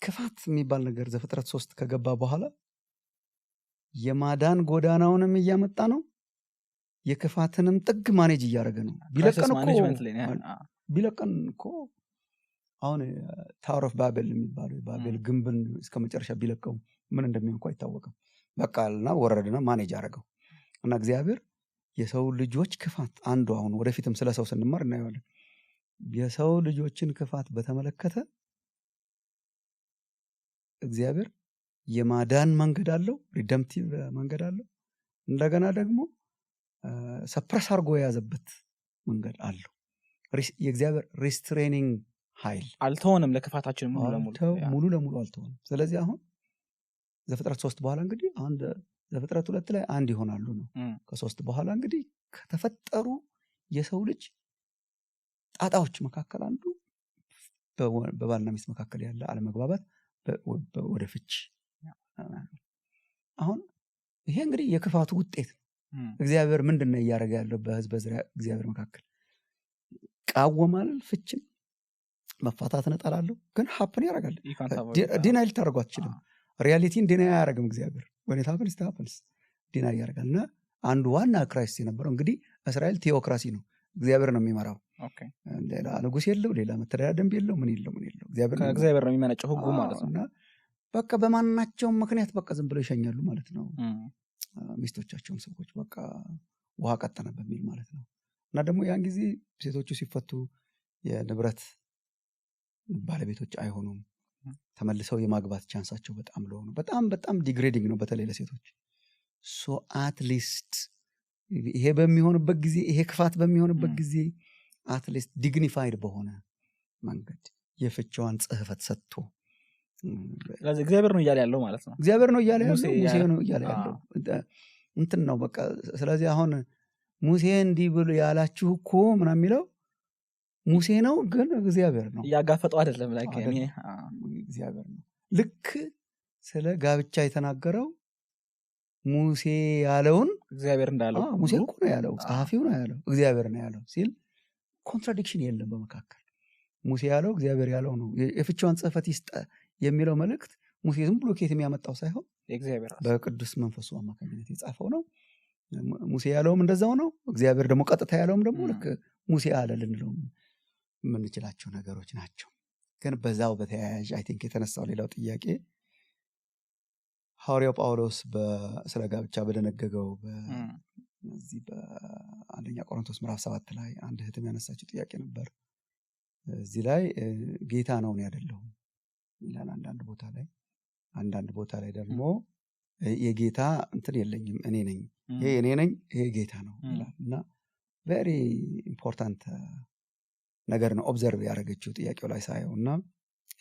ክፋት የሚባል ነገር ዘፍጥረት 3 ከገባ በኋላ የማዳን ጎዳናውንም እያመጣ ነው የክፋትንም ጥግ ማኔጅ እያደረገ ነው ቢለቀን እኮ አሁን ታወር ኦፍ ባቤል የሚባለው ባቤል ግንብን እስከ መጨረሻ ቢለቀው ምን እንደሚሆን እንኳን አይታወቅም በቃልና ወረደና ማኔጅ አደረገው እና እግዚአብሔር የሰው ልጆች ክፋት አንዱ አሁን ወደፊትም ስለ ሰው ስንማር እናየዋለን የሰው ልጆችን ክፋት በተመለከተ እግዚአብሔር የማዳን መንገድ አለው ሪደምፕቲቭ መንገድ አለው እንደገና ደግሞ ሰፕረስ አድርጎ የያዘበት መንገድ አለው የእግዚአብሔር ሪስትሬኒንግ ኃይል አልተሆነም ለክፋታችን ሙሉ ለሙሉ አልተሆነም ስለዚህ አሁን ዘፍጥረት 3 በኋላ እንግዲህ አንድ ዘፍጥረት 2 ላይ አንድ ይሆናሉ ነው ከ3 በኋላ እንግዲህ ከተፈጠሩ የሰው ልጅ ጣጣዎች መካከል አንዱ በባልና ሚስት መካከል ያለ አለመግባባት ወደ ፍቺ አሁን ይሄ እንግዲህ የክፋቱ ውጤት እግዚአብሔር ምንድነው ያደረገ ያለው በህዝብ እግዚአብሔር መካከል ቃወማል ፍቺን መፋታትን እጠላለሁ ግን ሀፕን ያደርጋል ዲናይል ታደርጉ አትችልም ሪያሊቲን ዲናይ አያደርግም እግዚአብሔር when it happens ዲናይ ያደርጋልና አንዱ ዋና ክራይስት የነበረው እንግዲህ እስራኤል ቴዎክራሲ ነው እግዚአብሔር ነው የሚመራው ኦኬ ሌላ ንጉስ የለው፣ ሌላ መተዳደሪያ ደንብ የለው፣ ምን የለው እግዚአብሔር ነው። ከእግዚአብሔር ነው የሚመነጨው ህጉ ማለት ነው። እና በቃ በማናቸውም ምክንያት በቃ ዝም ብለው ይሸኛሉ ማለት ነው ሚስቶቻቸውን ሰዎች በቃ ውሃ ቀጠነ በሚል ማለት ነው። እና ደግሞ ያን ጊዜ ሴቶቹ ሲፈቱ የንብረት ባለቤቶች አይሆኑም። ተመልሰው የማግባት ቻንሳቸው በጣም ሎው ነው። በጣም ዲግሬዲንግ ነው በተለይ ለሴቶች። ሶ አትሊስት ይሄ በሚሆንበት ጊዜ ይሄ ክፋት በሚሆንበት ጊዜ አትሊስት ዲግኒፋይድ በሆነ መንገድ የፍቻዋን ጽሕፈት ሰጥቶ ስለዚህ እግዚአብሔር ነው እያለ ያለው ማለት ነው። እግዚአብሔር ነው እያለ ያለው፣ ሙሴ ነው እያለ ያለው እንትን ነው በቃ። ስለዚህ አሁን ሙሴ እንዲህ ብሎ ያላችሁ እኮ ምናምን የሚለው ሙሴ ነው፣ ግን እግዚአብሔር ነው እያጋፈጠው አይደለም። ላይክ እግዚአብሔር ነው። ልክ ስለ ጋብቻ የተናገረው ሙሴ ያለውን እግዚአብሔር እንዳለው ሙሴ እኮ ነው ያለው፣ ጸሐፊው ነው ያለው፣ እግዚአብሔር ነው ያለው ሲል ኮንትራዲክሽን የለም በመካከል። ሙሴ ያለው እግዚአብሔር ያለው ነው። የፍቻዋን ጽሕፈት ይስጥ የሚለው መልእክት ሙሴ ዝም ብሎ ከየት የሚያመጣው ሳይሆን በቅዱስ መንፈሱ አማካኝነት የጻፈው ነው። ሙሴ ያለውም እንደዛው ነው። እግዚአብሔር ደግሞ ቀጥታ ያለውም ደግሞ ልክ ሙሴ አለ ልንለው የምንችላቸው ነገሮች ናቸው። ግን በዛው በተያያዥ አይ ቲንክ የተነሳው ሌላው ጥያቄ ሐዋርያው ጳውሎስ ስለ ጋብቻ በደነገገው በዚህ በአንደኛ ቆሮንቶስ ምዕራፍ 7 ላይ አንድ እህትም ያነሳችው ጥያቄ ነበር። እዚህ ላይ ጌታ ነው እኔ አይደለሁም ይላል አንዳንድ ቦታ ላይ ደግሞ የጌታ እንትን የለኝም እኔ ነኝ፣ ይሄ እኔ ነኝ፣ ይሄ ጌታ ነው ይላል። እና ቬሪ ኢምፖርታንት ነገር ነው ኦብዘርቭ ያደረገችው ጥያቄው ላይ ሳየው። እና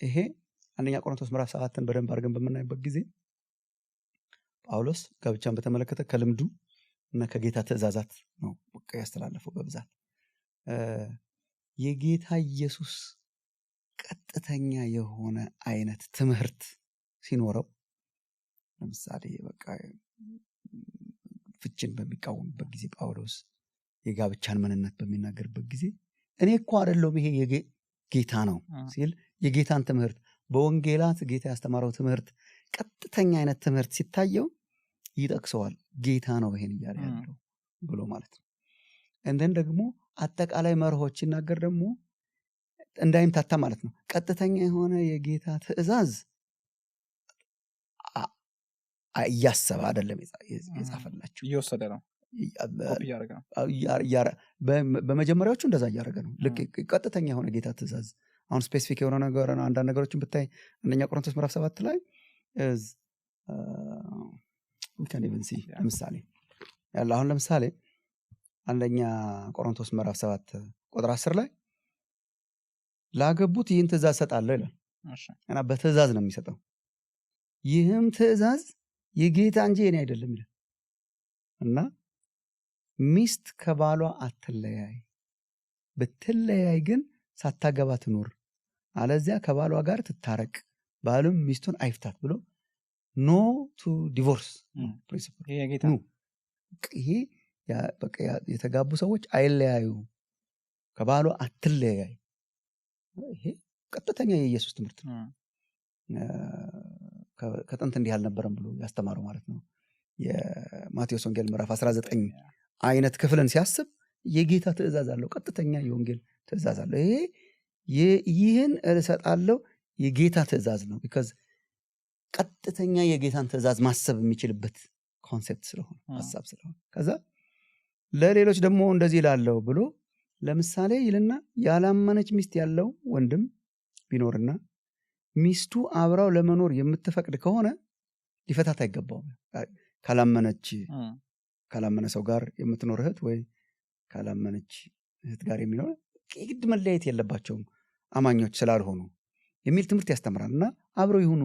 ይሄ አንደኛ ቆሮንቶስ ምዕራፍ 7ን በደንብ አድርገን በምናይበት ጊዜ ጳውሎስ ጋብቻን በተመለከተ ከልምዱ እና ከጌታ ትእዛዛት ነው በቃ ያስተላለፈው በብዛት። የጌታ ኢየሱስ ቀጥተኛ የሆነ አይነት ትምህርት ሲኖረው፣ ለምሳሌ በቃ ፍችን በሚቃወምበት ጊዜ ጳውሎስ የጋብቻን ምንነት በሚናገርበት ጊዜ እኔ እኮ አይደለሁም ይሄ ጌታ ነው ሲል የጌታን ትምህርት በወንጌላት ጌታ ያስተማረው ትምህርት ቀጥተኛ አይነት ትምህርት ሲታየው ይጠቅሰዋል። ጌታ ነው ይሄን እያለ ያለው ብሎ ማለት ነው። እንደን ደግሞ አጠቃላይ መርሆች ሲናገር ደግሞ እንዳይምታታ ማለት ነው። ቀጥተኛ የሆነ የጌታ ትእዛዝ እያሰበ አይደለም የጻፈላቸው፣ እየወሰደ ነው። በመጀመሪያዎቹ እንደዛ እያደረገ ነው። ልክ ቀጥተኛ የሆነ ጌታ ትእዛዝ አሁን ስፔሲፊክ የሆነ ነገር አንዳንድ ነገሮችን ብታይ አንደኛ ቆሮንቶስ ምዕራፍ 7 ላይ ለምሳሌ ያለ አሁን ለምሳሌ አንደኛ ቆሮንቶስ ምዕራፍ 7 ቁጥር 10 ላይ ላገቡት ይህን ትእዛዝ ሰጣለሁ ይላል። እና በትእዛዝ ነው የሚሰጠው። ይህም ትእዛዝ የጌታ እንጂ የኔ አይደለም ይላል። እና ሚስት ከባሏ አትለያይ፣ ብትለያይ ግን ሳታገባ ትኑር፣ አለዚያ ከባሏ ጋር ትታረቅ፣ ባልም ሚስቱን አይፍታት ብሎ ኖ ቱ ዲቮርስ ፕሪንሲፕል። ይሄ በቃ የተጋቡ ሰዎች አይለያዩ፣ ከባሏ አትለያይ። ይሄ ቀጥተኛ የኢየሱስ ትምህርት ነው። ከጥንት እንዲህ አልነበረም ብሎ ያስተማረው ማለት ነው። የማቴዎስ ወንጌል ምዕራፍ 19 አይነት ክፍልን ሲያስብ የጌታ ትእዛዝ አለው፣ ቀጥተኛ የወንጌል ትእዛዝ አለው። ይህን እሰጣለሁ የጌታ ትእዛዝ ነው። ቢካዝ ቀጥተኛ የጌታን ትእዛዝ ማሰብ የሚችልበት ኮንሴፕት ስለሆነ ሀሳብ ስለሆነ ከዛ ለሌሎች ደግሞ እንደዚህ ላለው ብሎ ለምሳሌ ይልና ያላመነች ሚስት ያለው ወንድም ቢኖርና ሚስቱ አብራው ለመኖር የምትፈቅድ ከሆነ ሊፈታት አይገባውም። ካላመነ ሰው ጋር የምትኖር እህት ወይ ካላመነች እህት ጋር የሚኖር ግድ መለያየት የለባቸውም አማኞች ስላልሆኑ የሚል ትምህርት ያስተምራል። እና አብረው ይሁኑ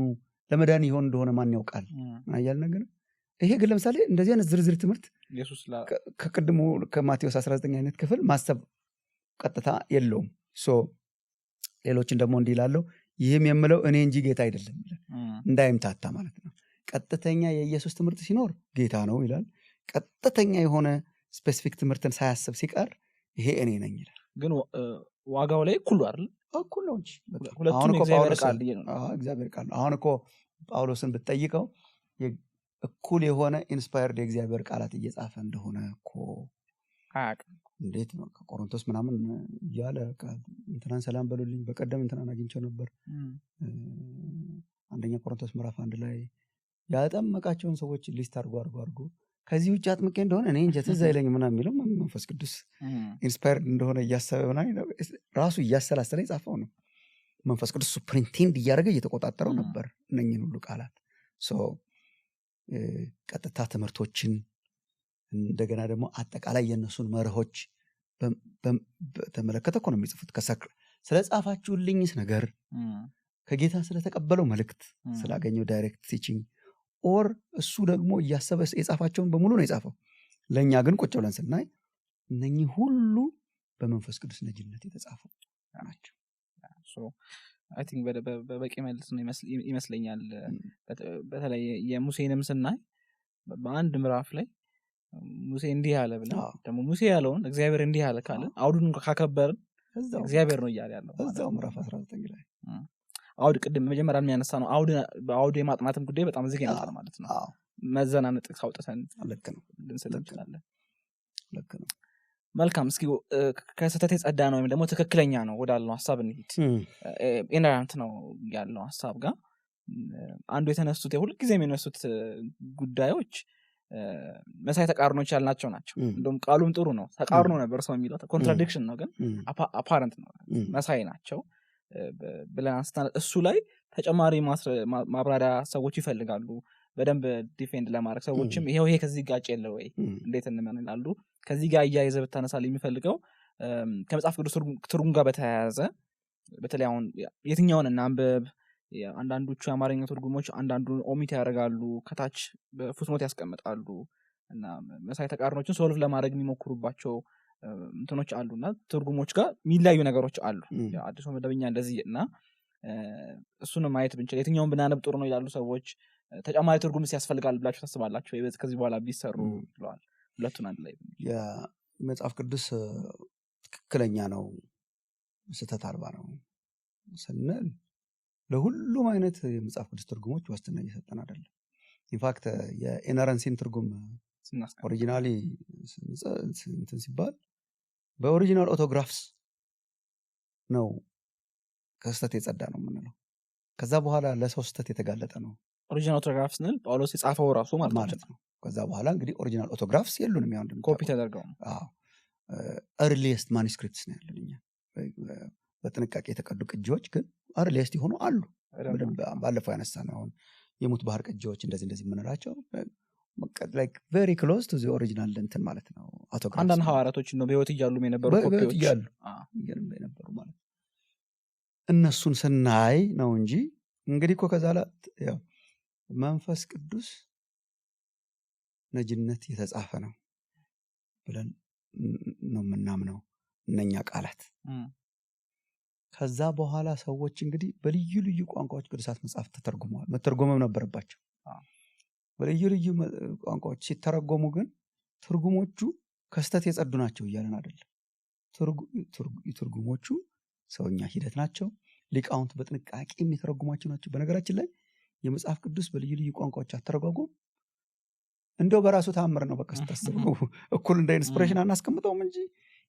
ለመዳን ይሆን እንደሆነ ማን ያውቃል አያል ነገር። ይሄ ግን ለምሳሌ እንደዚህ አይነት ዝርዝር ትምህርት ከቅድሙ ከማቴዎስ 19 አይነት ክፍል ማሰብ ቀጥታ የለውም። ሌሎችን ደግሞ እንዲህ ይላለው ይህም የምለው እኔ እንጂ ጌታ አይደለም ይላል፣ እንዳይምታታ ማለት ነው። ቀጥተኛ የኢየሱስ ትምህርት ሲኖር ጌታ ነው ይላል። ቀጥተኛ የሆነ ስፔሲፊክ ትምህርትን ሳያስብ ሲቀር ይሄ እኔ ነኝ ይላል። ግን ዋጋው ላይ እኩል አይደል? እኩል ነው እንጂ ሁለቱም እግዚአብሔር ቃል እግዚአብሔር ቃል። አሁን እኮ ጳውሎስን ብትጠይቀው እኩል የሆነ ኢንስፓየርድ የእግዚአብሔር ቃላት እየጻፈ እንደሆነ እኮ እንዴት ነው ከቆሮንቶስ ምናምን እያለ እንትናን ሰላም በሉልኝ በቀደም እንትናን አግኝቸው ነበር አንደኛ ቆሮንቶስ ምዕራፍ 1 ላይ ያጠመቃቸውን ሰዎች ሊስት አድርጎ ከዚህ ውጭ አጥምቄ እንደሆነ እኔ እንጃ ትዝ አይለኝም ምናምን የሚለው መንፈስ ቅዱስ ኢንስፓየርድ እንደሆነ እያሰበ ምናምን ራሱ እያሰላሰለ የጻፈው ነው። መንፈስ ቅዱስ ሱፕሪንቴንድ እያደረገ እየተቆጣጠረው ነበር እነኝህን ሁሉ ቃላት። ቀጥታ ትምህርቶችን እንደገና ደግሞ አጠቃላይ የነሱን መርሆች በተመለከተ እኮ ነው የሚጽፉት። ስለ ጻፋችሁልኝስ ነገር ከጌታ ስለተቀበለው መልእክት ስላገኘው ዳይሬክት ቲቺንግ ኦር እሱ ደግሞ እያሰበ የጻፋቸውን በሙሉ ነው የጻፈው። ለእኛ ግን ቁጭ ብለን ስናይ እነኚህ ሁሉ በመንፈስ ቅዱስ ነጅነት የተጻፉ ናቸው። አይ ቲንክ በበቂ መልስ ነው ይመስለኛል። በተለይ የሙሴንም ስናይ በአንድ ምዕራፍ ላይ ሙሴ እንዲህ ያለ ብለን ደግሞ ሙሴ ያለውን እግዚአብሔር እንዲህ ያለ ካለ አውዱን ካከበርን እግዚአብሔር ነው እያለ ያለው እዛው ምዕራፍ 19 ላይ አውድ ቅድም መጀመሪያ የሚያነሳ ነው። አውድ የማጥናትም ጉዳይ በጣም ዝግ ያነሳል ማለት ነው። መዘናነጥ ካውጥተን ልክ ነው ልንሰጥ እንችላለን። ልክ ነው። መልካም። እስኪ ከስህተት የጸዳ ነው ወይም ደግሞ ትክክለኛ ነው ወዳለው ሐሳብ እንሂድ። ኢነራንት ነው ያለው ሐሳብ ጋር አንዱ የተነሱት የሁሉ ጊዜ የሚነሱት ጉዳዮች መሳይ ተቃርኖች ያልናቸው ናቸው። እንደውም ቃሉም ጥሩ ነው። ተቃርኖ ነበር ሰው የሚለው ኮንትራዲክሽን ነው፣ ግን አፓረንት ነው መሳይ ናቸው ብለን አንስተናል። እሱ ላይ ተጨማሪ ማብራሪያ ሰዎች ይፈልጋሉ በደንብ ዲፌንድ ለማድረግ። ሰዎችም ይሄ ከዚህ ጋር ጨለ ወይ እንዴት እንመን ይላሉ። ከዚህ ጋር እያይዘ ብታነሳል የሚፈልገው ከመጽሐፍ ቅዱስ ትርጉም ጋር በተያያዘ በተለይ አሁን የትኛውን እናንብብ፣ አንዳንዶቹ የአማርኛ ትርጉሞች አንዳንዱን ኦሚት ያደርጋሉ፣ ከታች በፉትኖት ያስቀምጣሉ እና መሳይ ተቃርኖችን ሶልቭ ለማድረግ የሚሞክሩባቸው እንትኖች አሉና ትርጉሞች ጋር የሚለያዩ ነገሮች አሉ። አዲሱ መደበኛ እንደዚህ እና እሱንም ማየት ብንችል የትኛውን ብናነብ ጥሩ ነው ይላሉ ሰዎች። ተጨማሪ ትርጉምስ ያስፈልጋል ብላችሁ ታስባላችሁ ወይ ከዚህ በኋላ ቢሰሩ ብለዋል? ሁለቱን አንድ ላይ የመጽሐፍ ቅዱስ ትክክለኛ ነው ስህተት አልባ ነው ስንል ለሁሉም አይነት የመጽሐፍ ቅዱስ ትርጉሞች ዋስትና እየሰጠን አይደለም። ኢንፋክት የኢነረንሲን ትርጉም ኦሪጂናሊ እንትን ሲባል በኦሪጂናል ኦቶግራፍስ ነው ከስህተት የጸዳ ነው የምንለው። ከዛ በኋላ ለሰው ስህተት የተጋለጠ ነው ኦሪጂናል ኦቶግራፍስ ስንል ጳውሎስ የጻፈው ራሱ ማለት ነው። ከዛ በኋላ እንግዲህ ኦሪጂናል ኦቶግራፍስ የሉንም፣ ያው ኮፒ ተደርገው ነው። ኤርሊየስት ማኑስክሪፕትስ ነው ያለን እኛ። በጥንቃቄ የተቀዱ ቅጂዎች ግን ኤርሊየስት የሆኑ አሉ። ባለፈው ያነሳነው አሁን የሙት ባህር ቅጂዎች እንደዚህ የምንላቸው like very close to the original እንትን ማለት ነው። አውቶግራፍስ አንዳንድ ሐዋርያቶች ነው በህይወት እያሉ የነበሩ ኮፒዎች እያሉ የነበሩ ማለት እነሱን ስናይ ነው እንጂ እንግዲህ እኮ ከዛ ላይ ያው መንፈስ ቅዱስ ነጅነት የተጻፈ ነው ብለን ነው የምናምነው እነኛ ቃላት። ከዛ በኋላ ሰዎች እንግዲህ በልዩ ልዩ ቋንቋዎች ቅዱሳት መጽሐፍ ተተርጉመዋል። መተርጎምም ነበረባቸው። በልዩ ልዩ ቋንቋዎች ሲተረጎሙ ግን ትርጉሞቹ ከስተት የጸዱ ናቸው እያለን አይደለም። ትርጉሞቹ ሰውኛ ሂደት ናቸው። ሊቃውንት በጥንቃቄ የሚተረጉሟቸው ናቸው። በነገራችን ላይ የመጽሐፍ ቅዱስ በልዩ ልዩ ቋንቋዎች አተረጓጎም እንደው በራሱ ተአምር ነው። በቃ ስታስበው እኩል እንደ ኢንስፒሬሽን አናስቀምጠውም እንጂ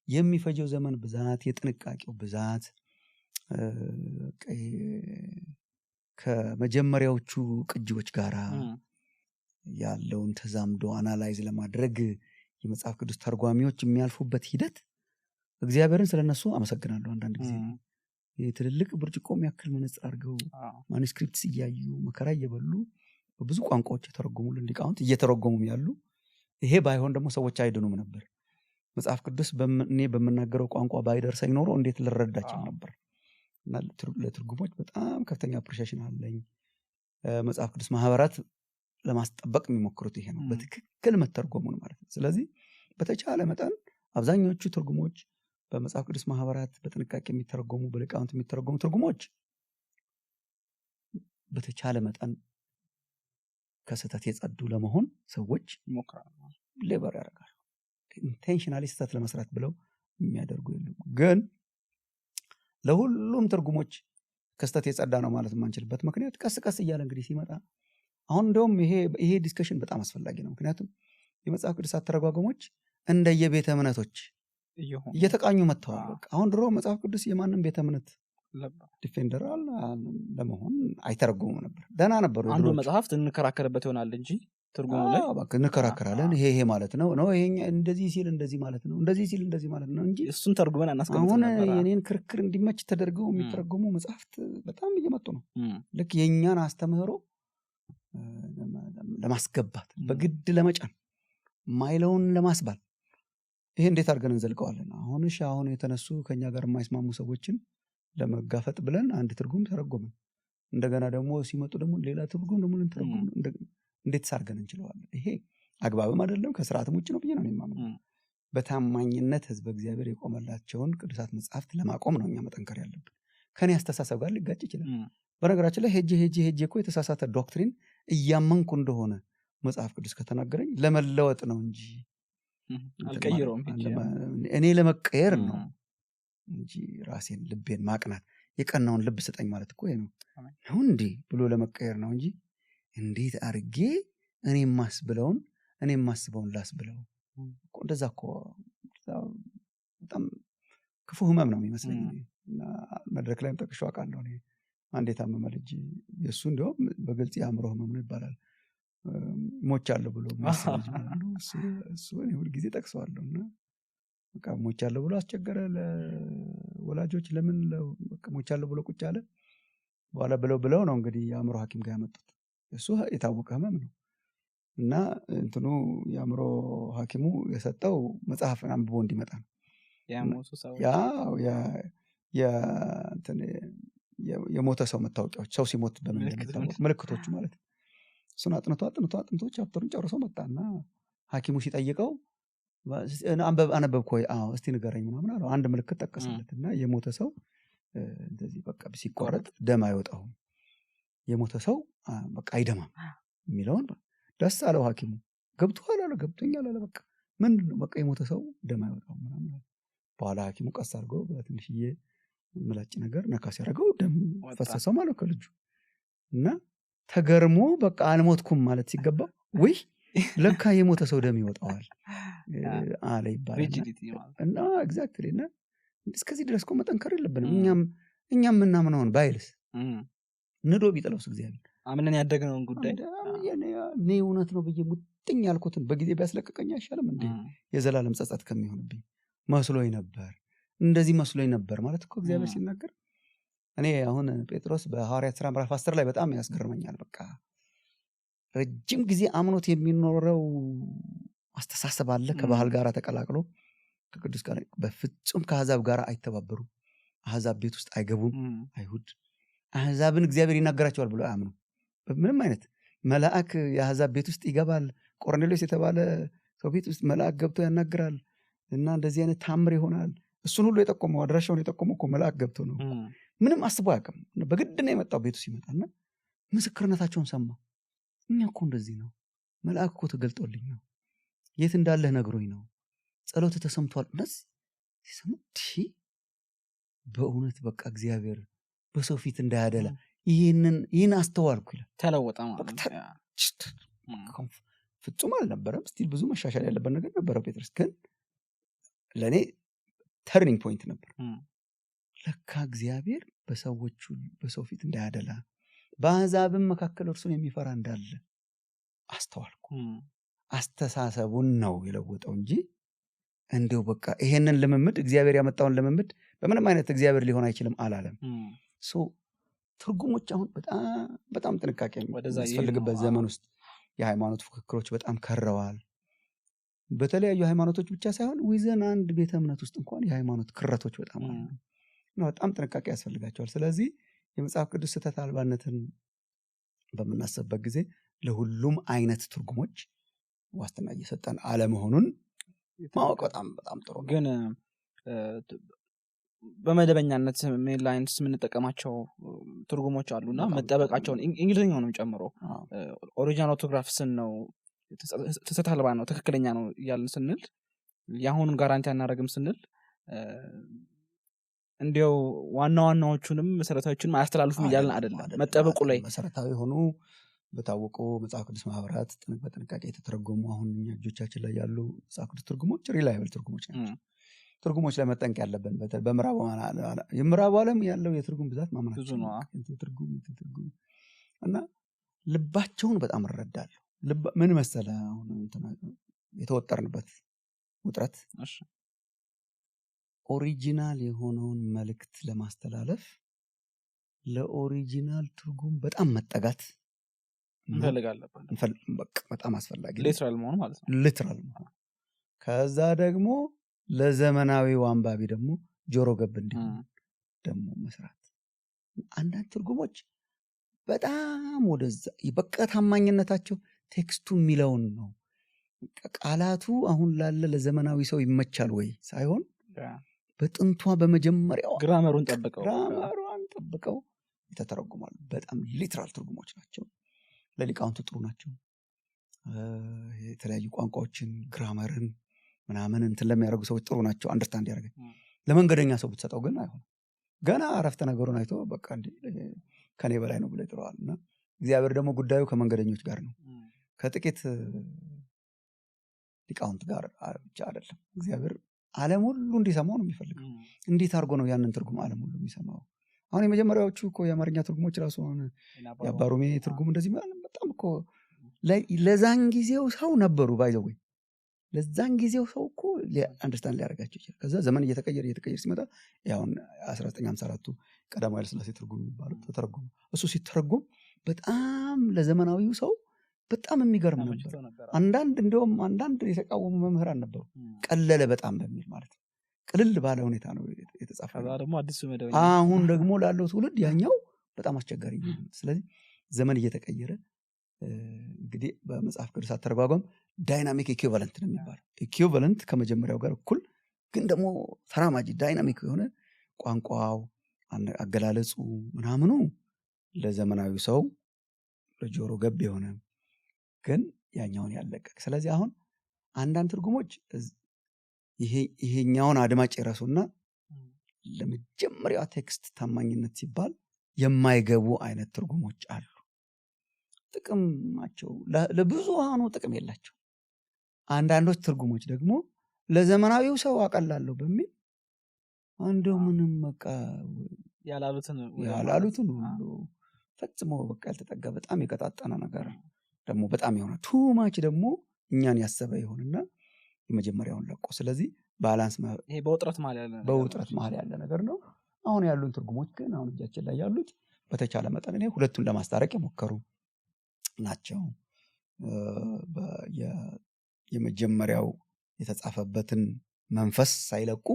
የሚፈጀው ዘመን ብዛት፣ የጥንቃቄው ብዛት ከመጀመሪያዎቹ ቅጂዎች ጋራ ያለውን ተዛምዶ አናላይዝ ለማድረግ የመጽሐፍ ቅዱስ ተርጓሚዎች የሚያልፉበት ሂደት እግዚአብሔርን ስለነሱ አመሰግናለሁ። አንዳንድ ጊዜ የትልልቅ ብርጭቆ የሚያክል መነጽር አድርገው ማኑስክሪፕትስ እያዩ መከራ እየበሉ በብዙ ቋንቋዎች የተረጎሙልን ሊቃውንት እየተረጎሙም ያሉ። ይሄ ባይሆን ደግሞ ሰዎች አይድኑም ነበር። መጽሐፍ ቅዱስ እኔ በምናገረው ቋንቋ ባይደርሰኝ ኖሮ እንዴት ልረዳቸው ነበር? እና ለትርጉሞች በጣም ከፍተኛ አፕሪሺዬሽን አለኝ። መጽሐፍ ቅዱስ ማህበራት ለማስጠበቅ የሚሞክሩት ይሄ ነው፣ በትክክል መተርጎሙን ማለት ነው። ስለዚህ በተቻለ መጠን አብዛኞቹ ትርጉሞች በመጽሐፍ ቅዱስ ማህበራት በጥንቃቄ የሚተረጎሙ በሊቃውንት የሚተረጎሙ ትርጉሞች በተቻለ መጠን ከስህተት የጸዱ ለመሆን ሰዎች ይሞክራሉ፣ ሌበር ያደርጋሉ። ኢንቴንሽናሊ ስህተት ለመስራት ብለው የሚያደርጉ የሉም። ግን ለሁሉም ትርጉሞች ከስህተት የጸዳ ነው ማለት የማንችልበት ምክንያት ቀስ ቀስ እያለ እንግዲህ ሲመጣ አሁን እንደውም ይሄ ዲስከሽን በጣም አስፈላጊ ነው። ምክንያቱም የመጽሐፍ ቅዱስ አተረጓጎሞች እንደየቤተ እምነቶች እየተቃኙ መጥተዋል። በቃ አሁን ድሮ መጽሐፍ ቅዱስ የማንም ቤተ እምነት ዲፌንደር ለመሆን አይተረጉሙም ነበር። ደህና ነበሩ። አንዱ መጽሐፍት እንከራከርበት ይሆናል እንጂ ትርጉሙ ላይ እንከራከራለን። ይሄ ማለት ነው ነው ይሄ እንደዚህ ሲል እንደዚህ ማለት ነው፣ እንደዚህ ሲል እንደዚህ ማለት ነው እንጂ እሱን ተርጉመን አናስቀምጥም አሁን ነበር። የኔን ክርክር እንዲመች ተደርገው የሚተረጉሙ መጽሐፍት በጣም እየመጡ ነው። ልክ የኛን አስተምህሮ ለማስገባት በግድ ለመጫን ማይለውን ለማስባል ይሄ እንዴት አድርገን እንዘልቀዋለን? አሁን የተነሱ ከኛ ጋር የማይስማሙ ሰዎችን ለመጋፈጥ ብለን አንድ ትርጉም ተረጎምን። እንደገና ደግሞ ሲመጡ ደግሞ ሌላ ትርጉም ደግሞ ልንተረጉም እንዴት ሳርገን እንችለዋለን? ይሄ አግባብም አይደለም፣ ከስርዓትም ውጭ ነው ብዬ ነው የማምነው። በታማኝነት ህዝበ እግዚአብሔር የቆመላቸውን ቅዱሳት መጽሐፍት ለማቆም ነው እኛ መጠንከር ያለብን። ከኔ አስተሳሰብ ጋር ሊጋጭ ይችላል። በነገራችን ላይ ሄጄ እኮ የተሳሳተ ዶክትሪን እያመንኩ እንደሆነ መጽሐፍ ቅዱስ ከተናገረኝ ለመለወጥ ነው እንጂ አልቀይረውም። እኔ ለመቀየር ነው እንጂ ራሴን ልቤን ማቅናት የቀናውን ልብ ስጠኝ ማለት እኮ ነው እንዴ ብሎ ለመቀየር ነው እንጂ እንዴት አርጌ እኔ የማስበውን ላስብለው እንደዛ እኮ በጣም ክፉ ህመም ነው የሚመስለኝ። እና መድረክ ላይም ጠቅሼው አውቃለሁ። እኔ አንድ የታመመ ልጅ የእሱ እንዲያውም በግልጽ የአእምሮ ህመም ነው ይባላል ሞቻለሁ ብሎ የሚያስብ ልጅ ማለት ነው። እሱ እኔ ሁልጊዜ ጠቅሰዋለሁ። እና በቃ ሞቻለሁ ብሎ አስቸገረ ለወላጆች። ለምን በቃ ሞቻለሁ ብሎ ቁጭ አለ። በኋላ ብለው ነው እንግዲህ የአእምሮ ሐኪም ጋር ያመጡት። እሱ የታወቀ ህመም ነው። እና እንትኑ የአእምሮ ሐኪሙ የሰጠው መጽሐፍ አንብቦ እንዲመጣ ነው። የሞተ ሰው መታወቂያዎች፣ ሰው ሲሞት በምን እንደሚታወቅ ምልክቶቹ ማለት ነው። እሱን አጥንቶ ቻፕተሩን ጨርሶ መጣና ሐኪሙ ሲጠይቀው አነበብክ ወይ? አዎ። እስቲ ንገረኝ ምናምን አለው። አንድ ምልክት ጠቀሰለት እና የሞተ ሰው እንደዚህ በቃ ሲቆረጥ ደም አይወጣውም፣ የሞተ ሰው በቃ አይደማም የሚለውን ደስ አለው ሐኪሙ። ገብቶሃል አለ። ገብቶኛል አለ። በቃ ምንድን ነው? በቃ የሞተ ሰው ደም አይወጣውም ምናምን አለ። በኋላ ሐኪሙ ቀስ አድርጎ በትንሽዬ ምላጭ ነገር ነካ ሲያደርገው ደም ፈሰሰው ማለት ከልጁ። እና ተገርሞ በቃ አልሞትኩም ማለት ሲገባው ወይ ለካ የሞተ ሰው ደም ይወጣዋል አለ ይባላል። እና ኤግዛክትሊ። እና እስከዚህ ድረስ እኮ መጠንከር የለብንም። እኛም ምናምነውን ባይልስ ንዶ ቢጥለውስ እግዚአብሔር አምነን ያደግነውን ጉዳይ እኔ እውነት ነው ብዬ ሙጥኝ ያልኩትን በጊዜ ቢያስለቅቀኝ አይሻልም እንዴ? የዘላለም ጸጸት ከሚሆንብኝ መስሎኝ ነበር፣ እንደዚህ መስሎኝ ነበር ማለት እኮ እግዚአብሔር ሲናገር። እኔ አሁን ጴጥሮስ በሐዋርያት ሥራ ምዕራፍ 10 ላይ በጣም ያስገርመኛል። በቃ ረጅም ጊዜ አምኖት የሚኖረው አስተሳሰብ አለ ከባህል ጋር ተቀላቅሎ ከቅዱስ ጋር በፍጹም ከአሕዛብ ጋር አይተባበሩም፣ አሕዛብ ቤት ውስጥ አይገቡም። አይሁድ አሕዛብን እግዚአብሔር ይናገራቸዋል ብሎ አያምኑ። ምንም አይነት መልአክ የአሕዛብ ቤት ውስጥ ይገባል። ቆርኔሌዎስ የተባለ ሰው ቤት ውስጥ መልአክ ገብቶ ያናግራል እና እንደዚህ አይነት ታምር ይሆናል። እሱን ሁሉ የጠቆመው አድራሻውን የጠቆመው እኮ መልአክ ገብቶ ነው። ምንም አስቦ አያውቅም። በግድ ነው የመጣው ቤቱ ሲመጣና ምስክርነታቸውን ሰማ። እኛ እኮ እንደዚህ ነው፣ መልአክ እኮ ተገልጦልኝ ነው፣ የት እንዳለህ ነግሮኝ ነው፣ ጸሎት ተሰምቷል። እንደዚህ ሲሰማ በእውነት በቃ እግዚአብሔር በሰው ፊት እንዳያደላ ይህን አስተዋልኩ ይላል። ተለወጠ ማለት ፍጹም አልነበረም። ስቲል ብዙ መሻሻል ያለበት ነገር ነበረው። ጴጥሮስ ግን ለእኔ ተርኒንግ ፖይንት ነበር። ለካ እግዚአብሔር በሰው ፊት እንዳያደላ በአሕዛብም መካከል እርሱን የሚፈራ እንዳለ አስተዋልኩ። አስተሳሰቡን ነው የለወጠው እንጂ እንዲሁ በቃ ይሄንን ልምምድ እግዚአብሔር ያመጣውን ልምምድ በምንም አይነት እግዚአብሔር ሊሆን አይችልም አላለም። ትርጉሞች አሁን በጣም ጥንቃቄ የሚያስፈልግበት ዘመን ውስጥ የሃይማኖት ፉክክሮች በጣም ከረዋል። በተለያዩ ሃይማኖቶች ብቻ ሳይሆን ዊዘን አንድ ቤተ እምነት ውስጥ እንኳን የሃይማኖት ክረቶች በጣም አሉ። በጣም ጥንቃቄ ያስፈልጋቸዋል። ስለዚህ የመጽሐፍ ቅዱስ ስህተት አልባነትን በምናስብበት ጊዜ ለሁሉም አይነት ትርጉሞች ዋስትና እየሰጠን አለመሆኑን ማወቅ በጣም ጥሩ ነው። ግን በመደበኛነት ሜን ላይንስ የምንጠቀማቸው ትርጉሞች አሉና መጠበቃቸውን እንግሊዝኛውንም ጨምሮ ኦሪጂናል ኦቶግራፍስን ነው ስህተት አልባ ነው ትክክለኛ ነው እያልን ስንል የአሁኑን ጋራንቲ አናደርግም ስንል እንዲያው ዋናዎቹንም መሰረታዊዎቹንም አያስተላልፉም እያልን አይደለም። መጠበቁ ላይ መሰረታዊ ሆኑ በታወቁ መጽሐፍ ቅዱስ ማህበራት በጥንቃቄ የተተረጎሙ አሁን እኛ እጆቻችን ላይ ያሉ መጽሐፍ ቅዱስ ትርጉሞች ሪላይብል ትርጉሞች ናቸው። ትርጉሞች ላይ መጠንቀቅ ያለብን በምዕራቡ ዓለም ያለው የትርጉም ብዛት ብዙ ማመናችን ነው። ትርጉም እና ልባቸውን በጣም እረዳለሁ። ምን መሰለ አሁን የተወጠርንበት ውጥረት እሺ ኦሪጂናል የሆነውን መልእክት ለማስተላለፍ ለኦሪጂናል ትርጉም በጣም መጠጋት እንፈልጋለን። በጣም አስፈላጊ ሊትራል መሆን ማለት ነው። ሊትራል መሆን ከዛ ደግሞ ለዘመናዊው አንባቢ ደግሞ ጆሮ ገብ እንዲሆን ደግሞ መስራት። አንዳንድ ትርጉሞች በጣም ወደዛ በቃ ታማኝነታቸው ቴክስቱ የሚለውን ነው። ቃላቱ አሁን ላለ ለዘመናዊ ሰው ይመቻል ወይ ሳይሆን በጥንቷ በመጀመሪያው ግራመሩን ጠብቀው የተተረጉማሉ። በጣም ሊትራል ትርጉሞች ናቸው። ለሊቃውንቱ ጥሩ ናቸው። የተለያዩ ቋንቋዎችን ግራመርን ምናምን እንትን ለሚያደርጉ ሰዎች ጥሩ ናቸው። አንደርስታንድ ያደርጋል። ለመንገደኛ ሰው ብትሰጠው ግን አይሆንም። ገና አረፍተ ነገሩን አይቶ በቃ እንዴ ከኔ በላይ ነው ብሎ ይጥለዋል። እና እግዚአብሔር ደግሞ ጉዳዩ ከመንገደኞች ጋር ነው፣ ከጥቂት ሊቃውንት ጋር ብቻ አይደለም። እግዚአብሔር ዓለም ሁሉ እንዲሰማው ነው የሚፈልገው። እንዴት አድርጎ ነው ያንን ትርጉም ዓለም ሁሉ የሚሰማው? አሁን የመጀመሪያዎቹ እኮ የአማርኛ ትርጉሞች ራሱ አሁን የአባሮሜ ትርጉም እንደዚህ በጣም እኮ ለዛን ጊዜው ሰው ነበሩ ባይዘው ለዛን ጊዜው ሰው እኮ አንደርስታንድ ሊያደርጋቸው ይችላል። ከዛ ዘመን እየተቀየረ ሲመጣ ያውን 1954ቱ ቀዳማዊ ኃይለ ሥላሴ ትርጉም የሚባለው ተተረጎመ። እሱ ሲተረጎም በጣም ለዘመናዊው ሰው በጣም የሚገርም ነበር። አንዳንድ የተቃወሙ መምህራን ነበሩ። ቀለለ በጣም በሚል ማለት ነው። ቅልል ባለ ሁኔታ ነው የተጻፈው። አሁን ደግሞ ላለው ትውልድ ያኛው በጣም አስቸጋሪ ነው። ስለዚህ ዘመን እየተቀየረ እንግዲህ በመጽሐፍ ቅዱስ አተረጓጓም ዳይናሚክ ኢኩቫለንት ነው የሚባለው። ኢኩቫለንት ከመጀመሪያው ጋር እኩል ግን ደግሞ ተራማጅ ዳይናሚክ የሆነ ቋንቋው አገላለጹ ምናምኑ ለዘመናዊ ሰው ለጆሮ ገብ የሆነ ግን ያኛውን ያለቀቅ። ስለዚህ አሁን አንዳንድ ትርጉሞች ይሄኛውን አድማጭ የራሱና ለመጀመሪያው ቴክስት ታማኝነት ሲባል የማይገቡ አይነት ትርጉሞች አሉ። ጥቅማቸው ለብዙሃኑ ጥቅም የላቸው። አንዳንዶች ትርጉሞች ደግሞ ለዘመናዊው ሰው አቀላለሁ በሚል አንደው ምንም በቃ ያላሉትን ሁሉ ፈጽሞ በቃ ያልተጠጋ በጣም የቀጣጠነ ነገር ደግሞ በጣም የሆነ ቱማች ደግሞ እኛን ያሰበ ይሆንና የመጀመሪያውን ለቆ። ስለዚህ ባላንስ ይሄ በውጥረት መሀል ያለ ነገር ነው። አሁን ያሉን ትርጉሞች ግን አሁን እጃችን ላይ ያሉት በተቻለ መጠን እኔ ሁለቱን ለማስታረቅ የሞከሩ ናቸው። የመጀመሪያው የተጻፈበትን መንፈስ ሳይለቁ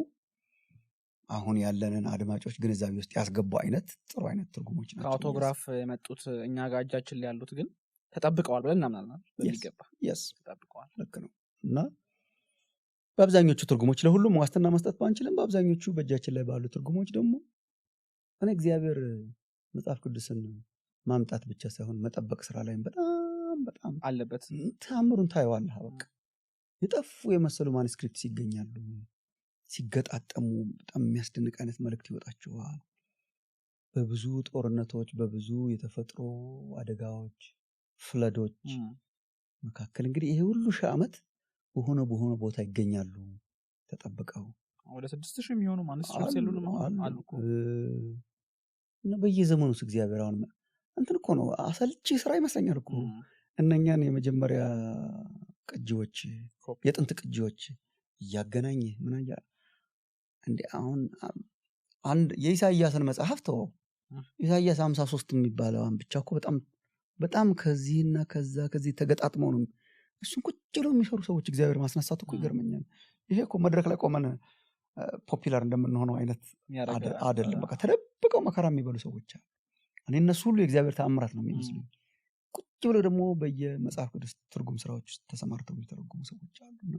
አሁን ያለንን አድማጮች ግንዛቤ ውስጥ ያስገቡ አይነት ጥሩ አይነት ትርጉሞች ናቸው። ከአውቶግራፍ የመጡት እኛ ጋር እጃችን ላይ ያሉት ግን ተጠብቀዋል ብለን እናምናለን። በሚገባ ተጠብቀዋል። ልክ ነው። እና በአብዛኞቹ ትርጉሞች ለሁሉም ዋስትና መስጠት ባንችልም በአብዛኞቹ በእጃችን ላይ ባሉ ትርጉሞች ደግሞ እኔ እግዚአብሔር መጽሐፍ ቅዱስን ማምጣት ብቻ ሳይሆን መጠበቅ ስራ ላይ በጣም አለበት። ተአምሩን ታየዋለህ። በቃ የጠፉ የመሰሉ ማኑስክሪፕት ሲገኛሉ፣ ሲገጣጠሙ በጣም የሚያስደንቅ አይነት መልእክት ይወጣቸዋል። በብዙ ጦርነቶች፣ በብዙ የተፈጥሮ አደጋዎች፣ ፍለዶች መካከል እንግዲህ ይሄ ሁሉ ሺህ ዓመት በሆነ ቦታ ይገኛሉ ተጠብቀው። ወደ 6000 የሚሆኑ ማኑስክሪፕት የሉንም አሉ እኮ እና በየዘመኑ እግዚአብሔር አሁን እንትን እኮ ነው አሰልቺ ስራ ይመስለኛል እኮ እነኛን የመጀመሪያ ቅጂዎች የጥንት ቅጂዎች እያገናኘ ምን አያ እንዴ አሁን አንድ የኢሳይያስን መጽሐፍ ተወው። ኢሳይያስ 53 የሚባለው ብቻ እኮ በጣም ከዚህና ከዚህ ተገጣጥመው ነው እሱን ቁጭ ብለው የሚሰሩ ሰዎች እግዚአብሔር ማስነሳቱ እኮ ይገርመኛል። ይሄ እኮ መድረክ ላይ ቆመን ፖፒላር እንደምንሆነው አይነት አይደለም። በቃ ተደብቀው መከራ የሚበሉ ሰዎች አሉ። እኔ እነሱ ሁሉ የእግዚአብሔር ተአምራት ነው የሚመስሉኝ። ቁጭ ብለው ደግሞ በየመጽሐፍ ቅዱስ ትርጉም ስራዎች ውስጥ ተሰማርተው የሚተረጉሙ ሰዎች አሉ።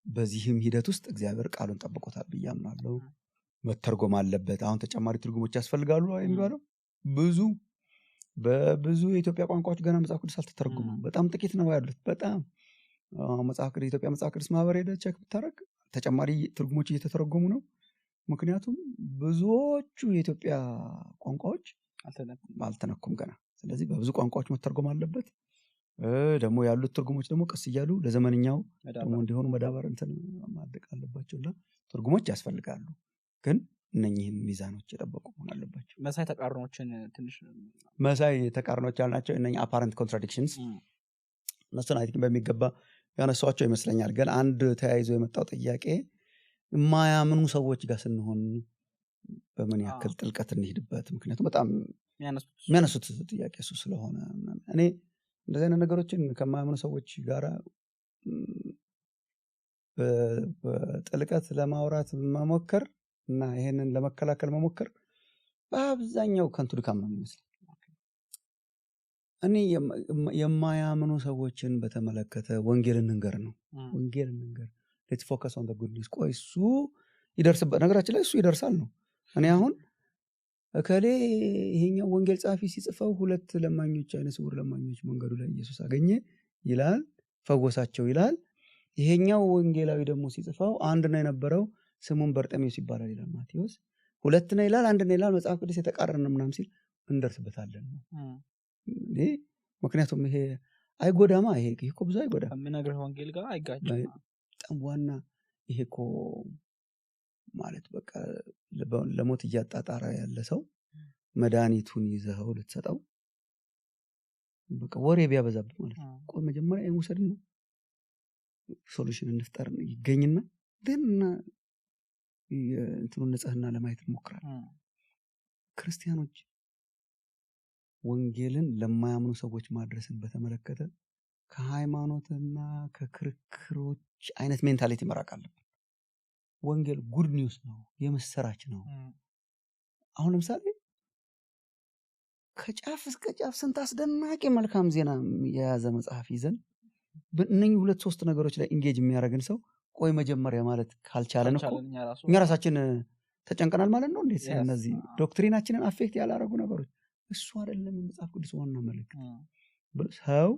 በዚህም ሂደት ውስጥ እግዚአብሔር ቃሉን ጠብቆታል ብዬ አምናለሁ። መተርጎም አለበት። አሁን ተጨማሪ ትርጉሞች ያስፈልጋሉ የሚባለው በብዙ የኢትዮጵያ ቋንቋዎች ገና መጽሐፍ ቅዱስ አልተተረጎመም። በጣም ጥቂት ነው ያሉት። በጣም የኢትዮጵያ መጽሐፍ ቅዱስ ማህበር ሄደህ ቼክ ብታደርግ ተጨማሪ ትርጉሞች እየተተረጎሙ ነው። ምክንያቱም ብዙዎቹ የኢትዮጵያ ቋንቋዎች አልተነኩም ገና። ስለዚህ በብዙ ቋንቋዎች መተርጎም አለበት። ደግሞ ያሉት ትርጉሞች ደግሞ ቀስ እያሉ ለዘመንኛው ደግሞ መዳበር እንዲሆኑ መዳበር እንትን ማድረግ አለባቸውና ትርጉሞች ያስፈልጋሉ። ግን እነኚህን ሚዛኖች የጠበቁ መሆን አለባቸው። መሳይ ተቃርኖችን ትንሽ መሳይ ተቃርኖች ያልናቸው እነኚህ አፓረንት ኮንትራዲክሽንስ እነሱን አይ ቲንክ በሚገባ ያነሷቸው ይመስለኛል። ግን አንድ ተያይዞ የመጣው ጥያቄ የማያምኑ ሰዎች ጋር ስንሆን በምን ያክል ጥልቀት እንሄድበት? ምክንያቱም በጣም የሚያነሱት ጥያቄ እሱ ስለሆነ እኔ እንደዚህ አይነት ነገሮችን ከማያምኑ ሰዎች ጋር በጥልቀት ለማውራት መሞከር እና ይሄንን ለመከላከል መሞከር በአብዛኛው ከንቱ ድካም ነው የሚመስለው። እኔ የማያምኑ ሰዎችን በተመለከተ ወንጌልን እንንገር ነው። ወንጌልን እንንገር። ሌትስ ፎከስ ኦን ዘ ጉድ ኒውስ። ቆይ እሱ ይደርስበት፣ ነገራችን ላይ እሱ ይደርሳል ነው። እኔ አሁን እከሌ ይሄኛው ወንጌል ጻፊ ሲጽፈው 2 ለማኞች አይነ ስውር ለማኞች መንገዱ ላይ ኢየሱስ አገኘ ይላል፣ ፈወሳቸው ይላል። ይሄኛው ወንጌላዊ ደግሞ ሲጽፈው 1 ነው የነበረው ስሙን በርጤሜዎስ ይባላል ይላል ማቴዎስ። 2 ነው ይላል፣ 1 ነው ይላል። መጽሐፍ ቅዱስ የተቃረነ ምናምን ሲል እንደርስበታለን ነው። ምክንያቱም ይሄ አይጎዳማ። ይሄ እኮ ብዙ አይጎዳም። ምንነግርህ ወንጌል ጋር አይጋጭም። በጣም ዋና ይሄ እኮ ማለት በቃ ለሞት እያጣጣረ ያለ ሰው መድኃኒቱን ይዘኸው ልትሰጠው በቃ ወሬ ቢያበዛብህ ማለት ነው። ቆይ መጀመሪያ የሙሰድና ሶሉሽን እንፍጠር ይገኝና ደና እንትኑን ንጽህና ለማየት እንሞክራለን። ክርስቲያኖች ወንጌልን ለማያምኑ ሰዎች ማድረስን በተመለከተ ከሃይማኖትና ከክርክሮች አይነት ሜንታሊቲ መራቅ አለብን። ወንጌል ጉድ ኒውስ ነው፣ የምስራች ነው። አሁን ለምሳሌ ከጫፍ እስከ ጫፍ ስንት አስደናቂ መልካም ዜና የያዘ መጽሐፍ ይዘን እነኚህ 2-3 ነገሮች ላይ ኢንጌጅ የሚያደርግን ሰው ቆይ መጀመሪያ ማለት ካልቻለን እኮ እኛ ራሳችን ተጨንቀናል ማለት ነው። እንዴት እነዚህ ዶክትሪናችንን አፌክት ያላረጉ ነገሮች እሱ አይደለም የመጽሐፍ ቅዱስ ዋና መልእክት። ሰው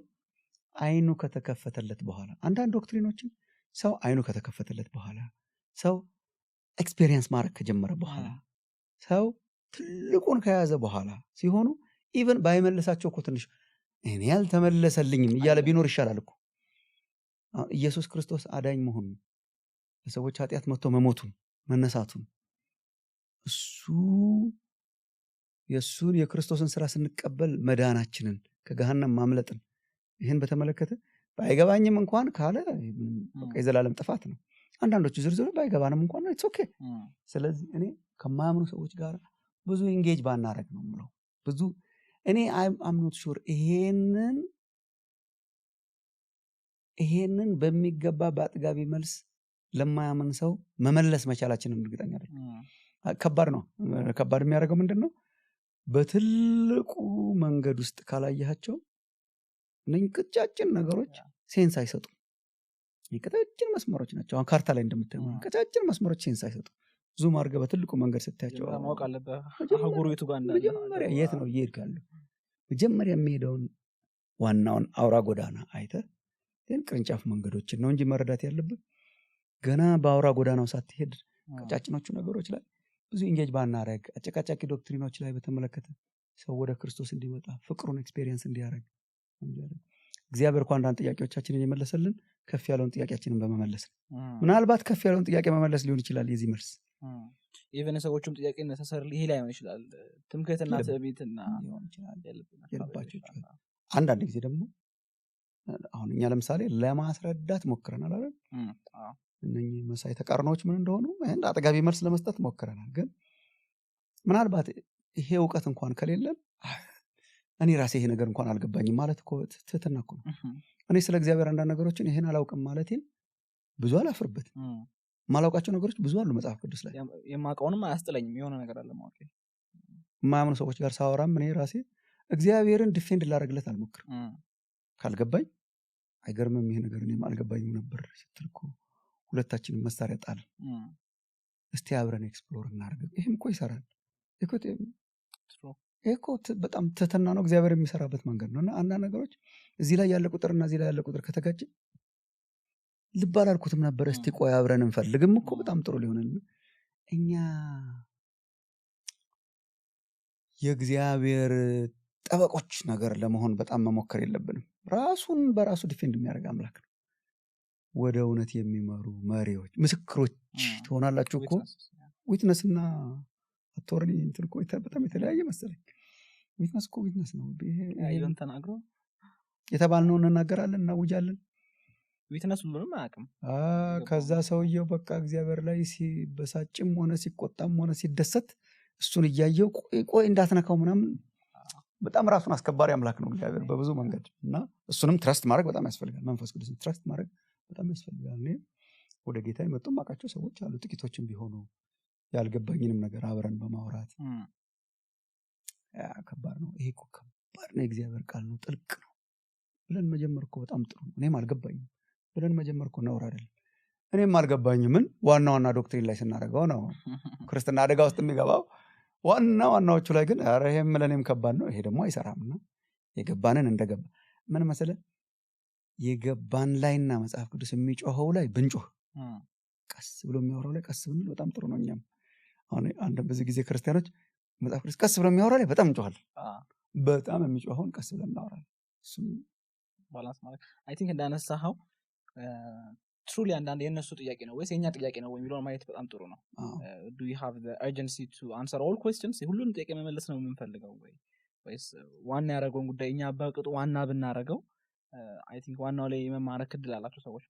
አይኑ ከተከፈተለት በኋላ አንዳንድ ዶክትሪኖችን ሰው አይኑ ከተከፈተለት በኋላ ሰው ኤክስፔሪየንስ ማድረግ ከጀመረ በኋላ ሰው ትልቁን ከያዘ በኋላ ሲሆኑ ኢቨን ባይመለሳቸው እኮ ትንሽ እኔ ያልተመለሰልኝም እያለ ቢኖር ይሻላል እኮ። ኢየሱስ ክርስቶስ አዳኝ መሆኑን ለሰዎች ኃጢአት መጥቶ መሞቱን መነሳቱን እሱ የእሱን የክርስቶስን ስራ ስንቀበል መዳናችንን ከገሃነም ማምለጥን ይህን በተመለከተ ባይገባኝም እንኳን ካለ የዘላለም ጥፋት ነው። አንዳንዶቹ ዝርዝሩ ባይገባንም እንኳን ነው ኢትስ ኦኬ። ስለዚህ እኔ ከማያምኑ ሰዎች ጋር ብዙ ኢንጌጅ ባናረግ ነው የምለው። ብዙ እኔ አም ኖት ሹር ይሄንን በሚገባ በአጥጋቢ መልስ ለማያምን ሰው መመለስ መቻላችንን እርግጠኛ አይደለም። ከባድ ነው። ከባድ የሚያደርገው ምንድነው? በትልቁ መንገድ ውስጥ ካላያቸው እነኚህ ቀጫጭን ነገሮች ሴንስ አይሰጡም። ቀጫጭን መስመሮች ናቸው። አሁን ካርታ ላይ እንደምታየው ቀጫጭን መስመሮች ሴንስ አይሰጡም። ዙም አድርገህ በትልቁ መንገድ ስታያቸው ማወቅ አለብህ አህጉሪቱ ጋር እንዳለ መጀመሪያ የት ነው እየሄድክ ያለው። መጀመሪያ የሚሄደውን ዋናውን አውራ ጎዳና አይተህ ግን ቅርንጫፍ መንገዶችን ነው እንጂ መረዳት ያለብህ። ገና በአውራ ጎዳናው ሳትሄድ ቀጫጭኖቹ ነገሮች ላይ ብዙ ኢንጌጅ ባናረግ፣ አጨቃጫቂ ዶክትሪኖች ላይ በተመለከተ ሰው ወደ ክርስቶስ እንዲመጣ ፍቅሩን ኤክስፔሪየንስ እንዲያደርግ እግዚአብሔር እኮ አንዳንድ ጥያቄዎቻችንን የመለሰልን ከፍ ያለውን ጥያቄያችንን በመመለስ ነው። ምናልባት ከፍ ያለውን ጥያቄ መመለስ ሊሆን ይችላል የዚህ መልስ። ኢቨን ሰዎችም ጥያቄ ነሰሰርሊ ይሄ ላይ ሆን ይችላል። ትምክህትና ትዕቢትና ሊሆን ይችላል የልባቸው ይችላል። አንዳንድ ጊዜ ደግሞ አሁን እኛ ለምሳሌ ለማስረዳት ሞክረናል አይደል? እነኚህ መሳይ ተቃርኖዎች ምን እንደሆኑ እንደ አጠጋቢ መልስ ለመስጠት ሞክረናል። ግን ምናልባት ይሄ እውቀት እንኳን ከሌለን እኔ ራሴ ይሄ ነገር እንኳን አልገባኝም ማለት እኮ ትህትና እኮ ነው። እኔ ስለ እግዚአብሔር አንዳንድ ነገሮችን ይሄን አላውቅም ማለቴን ብዙ አላፍርበትም። ማላውቃቸው ነገሮች ብዙ አሉ መጽሐፍ ቅዱስ ላይ። የማውቀውንም አያስጥለኝም። የሆነ ነገር አለ ማወቅ። የማያምኑ ሰዎች ጋር ሳወራም እኔ ራሴ እግዚአብሔርን ዲፌንድ ላደርግለት አልሞክርም። ካልገባኝ አይገርምም ይሄ ነገር እኔም አልገባኝም ነበር ስትል እኮ ሁለታችንም መሳሪያ ጣልን። እስቲ አብረን ኤክስፕሎር እናደርግ። ይሄም እኮ ይሰራል እኮ በጣም ትህትና ነው። እግዚአብሔር የሚሰራበት መንገድ ነው። እና አንዳንድ ነገሮች እዚህ ላይ ያለ ቁጥርና እዚህ ላይ ያለ ቁጥር ከተጋጨ ልብ አላልኩትም ነበር። እስቲ ቆይ አብረን እንፈልግም እኮ በጣም ጥሩ ሊሆንልን። እኛ የእግዚአብሔር ጠበቆች ነገር ለመሆን በጣም መሞከር የለብንም። ራሱን በራሱ ዲፌንድ የሚያደርግ አምላክ ነው። ወደ እውነት የሚመሩ መሪዎች ምስክሮች ትሆናላችሁ እኮ። ዊትነስ እና አቶርኒ እንትን እኮ በጣም የተለያየ መሰለኝ። ዊትነስ እኮ ዊትነስ ነው። ይሄን ተናግሮ የተባልነውን እናገራለን እናውጃለን። ዊትነስ ሁሉንም አያውቅም። ከዛ ሰውየው በቃ እግዚአብሔር ላይ ሲበሳጭም ሆነ ሲቆጣም ሆነ ሲደሰት እሱን እያየው ቆይ እንዳትነካው ምናምን። በጣም ራሱን አስከባሪ አምላክ ነው እግዚአብሔር በብዙ መንገድ እና እሱንም ትረስት ማድረግ በጣም ያስፈልጋል። መንፈስ ቅዱስን ትረስት ማድረግ በጣም ያስፈልጋል። እኔ ወደ ጌታ የመጡ ማቃቸው ሰዎች አሉ፣ ጥቂቶችም ቢሆኑ ያልገባኝንም ነገር አብረን በማውራት ከባድ ነው። ይሄ እኮ ከባድ ነው፣ የእግዚአብሔር ቃል ነው፣ ጥልቅ ነው ብለን መጀመር እኮ በጣም ጥሩ ነው። እኔም አልገባኝም ብለን መጀመር እኮ ነውር አይደለም። እኔም አልገባኝምን ዋና ዋና ዶክትሪን ላይ ስናደርገው ነው ክርስትና አደጋ ውስጥ የሚገባው። ዋና ዋናዎቹ ላይ ግን ኧረ ይሄም ለእኔም ከባድ ነው፣ ይሄ ደግሞ አይሰራምና የገባንን እንደገባ ምን መሰለህ የገባን ላይና መጽሐፍ ቅዱስ የሚጮኸው ላይ ብንጮህ ቀስ ብሎ የሚያወራው ላይ ቀስ ብንል በጣም ጥሩ ነው። እኛም አሁን አንድ ብዙ ጊዜ ክርስቲያኖች መጽሐፍ ቅዱስ ቀስ ብሎ የሚያወራው ላይ በጣም እንጮሃለን። በጣም የሚጮኸውን ቀስ ብለን እናወራለን። እሱም ባላንስ ማለት አይ ቲንክ እንዳነሳኸው ትሩሊ አንዳንድ የእነሱ ጥያቄ ነው ወይስ የኛ ጥያቄ ነው የሚለውን ማየት በጣም ጥሩ ነው። do you have the urgency to answer all questions? ሁሉንም ጥያቄ መመለስ ነው የምንፈልገው ወይስ ዋና ያደረገውን ጉዳይ እኛ በቅጡ ዋና ብናረገው አይ ቲንክ ዋናው ላይ የመማረክ እድል አላቸው ሰዎች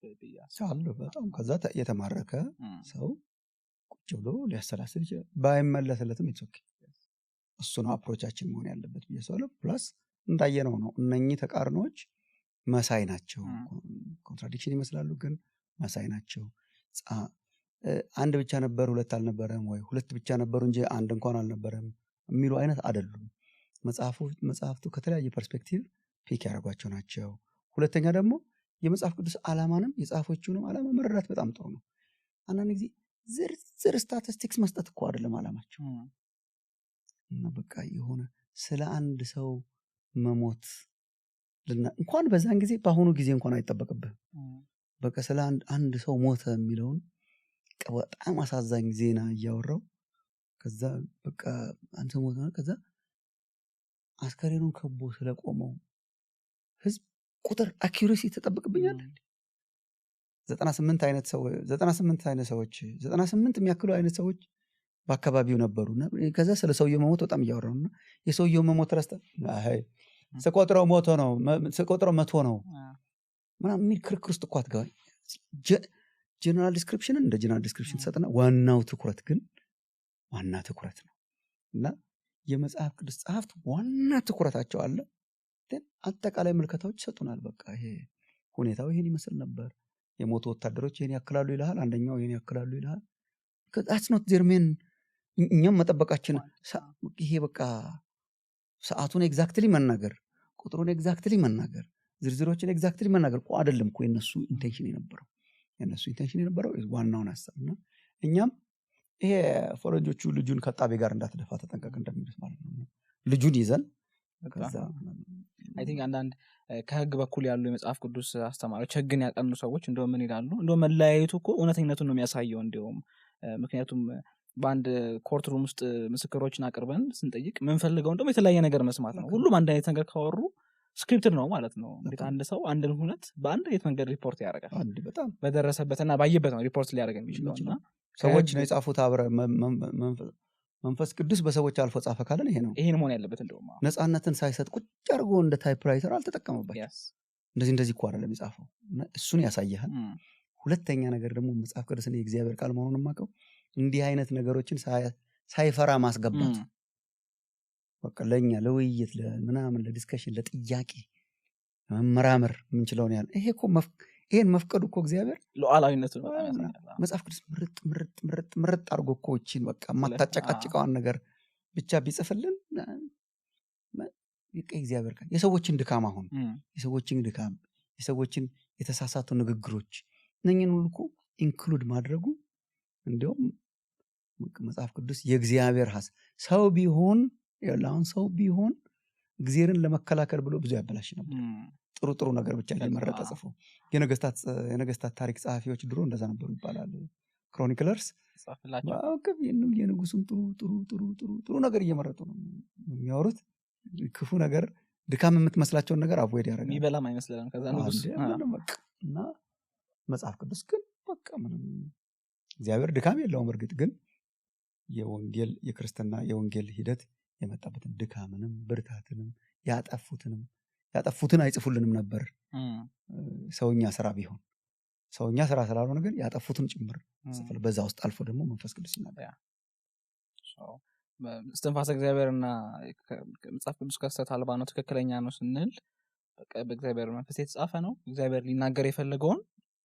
አሉ በጣም። ከዛ የተማረከ ሰው ቁጭ ብሎ ሊያሰላስል ይችላል። ባይመለስለትም ኢትስ እሱ ነው አፕሮቻችን መሆን ያለበት ብዬ ሰው ፕላስ እንዳየነው ነው። እነኚህ ተቃርኖዎች መሳይ ናቸው። ኮንትራዲክሽን ይመስላሉ ግን መሳይ ናቸው። አንድ ብቻ ነበር ሁለት አልነበረም፣ ወይ ሁለት ብቻ ነበሩ እንጂ አንድ እንኳን አልነበረም የሚሉ አይነት አይደሉም። መጽሐፍቱ ከተለያየ ፐርስፔክቲቭ ፒክ ያደርጓቸው ናቸው። ሁለተኛ ደግሞ የመጽሐፍ ቅዱስ ዓላማንም የጻፎቹንም ዓላማ መረዳት በጣም ጥሩ ነው። አንዳንድ ጊዜ ዝርዝር ስታቲስቲክስ መስጠት እኮ አይደለም ዓላማቸው እና በቃ የሆነ ስለ አንድ ሰው መሞት እንኳን በዛን ጊዜ በአሁኑ ጊዜ እንኳን አይጠበቅብህም። በቃ ስለ አንድ ሰው ሞተ የሚለውን በጣም አሳዛኝ ዜና እያወራው ከዛ በቃ አንተ ሞተ ነው ከዛ አስከሬኑን ከቦ ስለቆመው ህዝብ ቁጥር አኪዩሬሲ ተጠብቅብኛል። 98 አይነት ሰዎች 98 የሚያክሉ አይነት ሰዎች በአካባቢው ነበሩና ከዛ ስለ ሰውየው መሞት በጣም እያወራውና የሰውየው መሞት ረስተ አይ ስቆጥረው ሞቶ ነው ስቆጥረው መቶ ነው ምናምን የሚል ክርክር ውስጥ እኮ አትገባኝ። ጀነራል ዲስክሪፕሽንን እንደ ጀነራል ዲስክሪፕሽን ተሰጠና ዋናው ትኩረት ግን ዋና ትኩረት ነው እና የመጽሐፍ ቅዱስ ጸሐፍት ዋና ትኩረታቸው አለ። አጠቃላይ ምልከታዎች ይሰጡናል። በቃ ይሄ ሁኔታው ይሄን ይመስል ነበር፣ የሞቱ ወታደሮች ይሄን ያክላሉ ይልሃል፣ አንደኛው ይሄን ያክላሉ ይልሃል። that's not their main እኛም መጠበቃችን ይሄ በቃ ሰዓቱን ኤግዛክትሊ መናገር፣ ቁጥሩን ኤግዛክትሊ መናገር፣ ዝርዝሮችን ኤግዛክትሊ መናገር እኮ አይደለም እኮ የነሱ ኢንቴንሽን የነበረው ዋናውን ሐሳብና እኛም ይሄ ፈረንጆቹ ልጁን ከጣቤ ጋር እንዳትደፋ ተጠንቀቅ እንደሚሉት ማለት ነው። ልጁን ይዘን ከዛ አይ ቲንክ አንዳንድ ከህግ በኩል ያሉ የመጽሐፍ ቅዱስ አስተማሪዎች ህግን ያቀኑ ሰዎች እንደው ምን ይላሉ እንደው መለያየቱ እኮ እውነተኝነቱን ነው የሚያሳየው። እንደውም ምክንያቱም በአንድ ኮርት ሩም ውስጥ ምስክሮችን አቅርበን ስንጠይቅ ምን ፈልገው እንደውም የተለያየ ነገር መስማት ነው። ሁሉም አንድ አይነት ነገር ካወሩ ስክሪፕትድ ነው ማለት ነው። እንዴት አንድ ሰው አንድን ሁነት በአንድ አይነት መንገድ ሪፖርት ያደርጋል? አንድ በጣም በደረሰበትና ባየበት ነው ሪፖርት ሊያደርግ የሚችለውና ሰዎች ነው የጻፉት አብረ መንፈስ ቅዱስ በሰዎች አልፎ ጻፈ ካለን ይሄን መሆን ያለበት እንደውም ነፃነትን ሳይሰጥ ቁጭ አድርጎ እንደ ታይፕራይተር አልተጠቀመበት። እንደዚህ እኮ አይደለም የጻፈው። እሱን ያሳያል። ሁለተኛ ነገር ደግሞ መጽሐፍ ቅዱስን የእግዚአብሔር ቃል መሆኑን ማቀው እንዲህ አይነት ነገሮችን ሳይፈራ ማስገባት በቃ ለኛ ለውይይት ለምናምን ለዲስከሽን ለጥያቄ መመራመር የምንችለውን ያህል ይሄን መፍቀዱ እኮ እግዚአብሔር ሉዓላዊነቱ ነው። መጽሐፍ ቅዱስ ምርጥ አድርጎ እኮ እቺን በቃ ማታጨቃጭቀዋን ነገር ብቻ ቢጽፍልን እግዚአብሔር ቃል የሰዎችን ድካም አሁን የሰዎችን የተሳሳቱ ንግግሮች እነኝን ሁሉ እኮ ኢንክሉድ ማድረጉ እንዲያውም መጽሐፍ ቅዱስ የእግዚአብሔር ሰው ቢሆን እግዚአብሔርን ለመከላከል ብሎ ብዙ ያበላሽ ነበር። ጥሩ ነገር ብቻ እየመረጠ ጽፎ የነገስታት ታሪክ ጸሐፊዎች ድሮ እንደዛ ነበሩ ይባላል። ክሮኒክለርስ የንጉሱን ጥሩ ነገር እየመረጡ ነው የሚያወሩት። ክፉ ነገር ድካም የምትመስላቸውን ነገር አቮይድ ያደርጋል። የሚበላም አይመስለንም ከዛ ንጉስ እና መጽሐፍ ቅዱስ ግን በቃ ምንም እግዚአብሔር ድካም የለውም። እርግጥ ግን የወንጌል የክርስትና የወንጌል ሂደት የመጣበትን ድካምንም ብርታትንም ያጠፉትን አይጽፉልንም ነበር ሰውኛ ስራ ቢሆን። ሰውኛ ስራ ስላልሆነ ግን ያጠፉትን ጭምር ጽፏል። በዛ ውስጥ አልፎ ደግሞ መንፈስ ቅዱስ ይናገራል። እስትንፋሰ እግዚአብሔርና መጽሐፍ ቅዱስ ከስተት አልባ ነው ትክክለኛ ነው ስንል በቃ በእግዚአብሔር መንፈስ የተጻፈ ነው። እግዚአብሔር ሊናገር የፈለገውን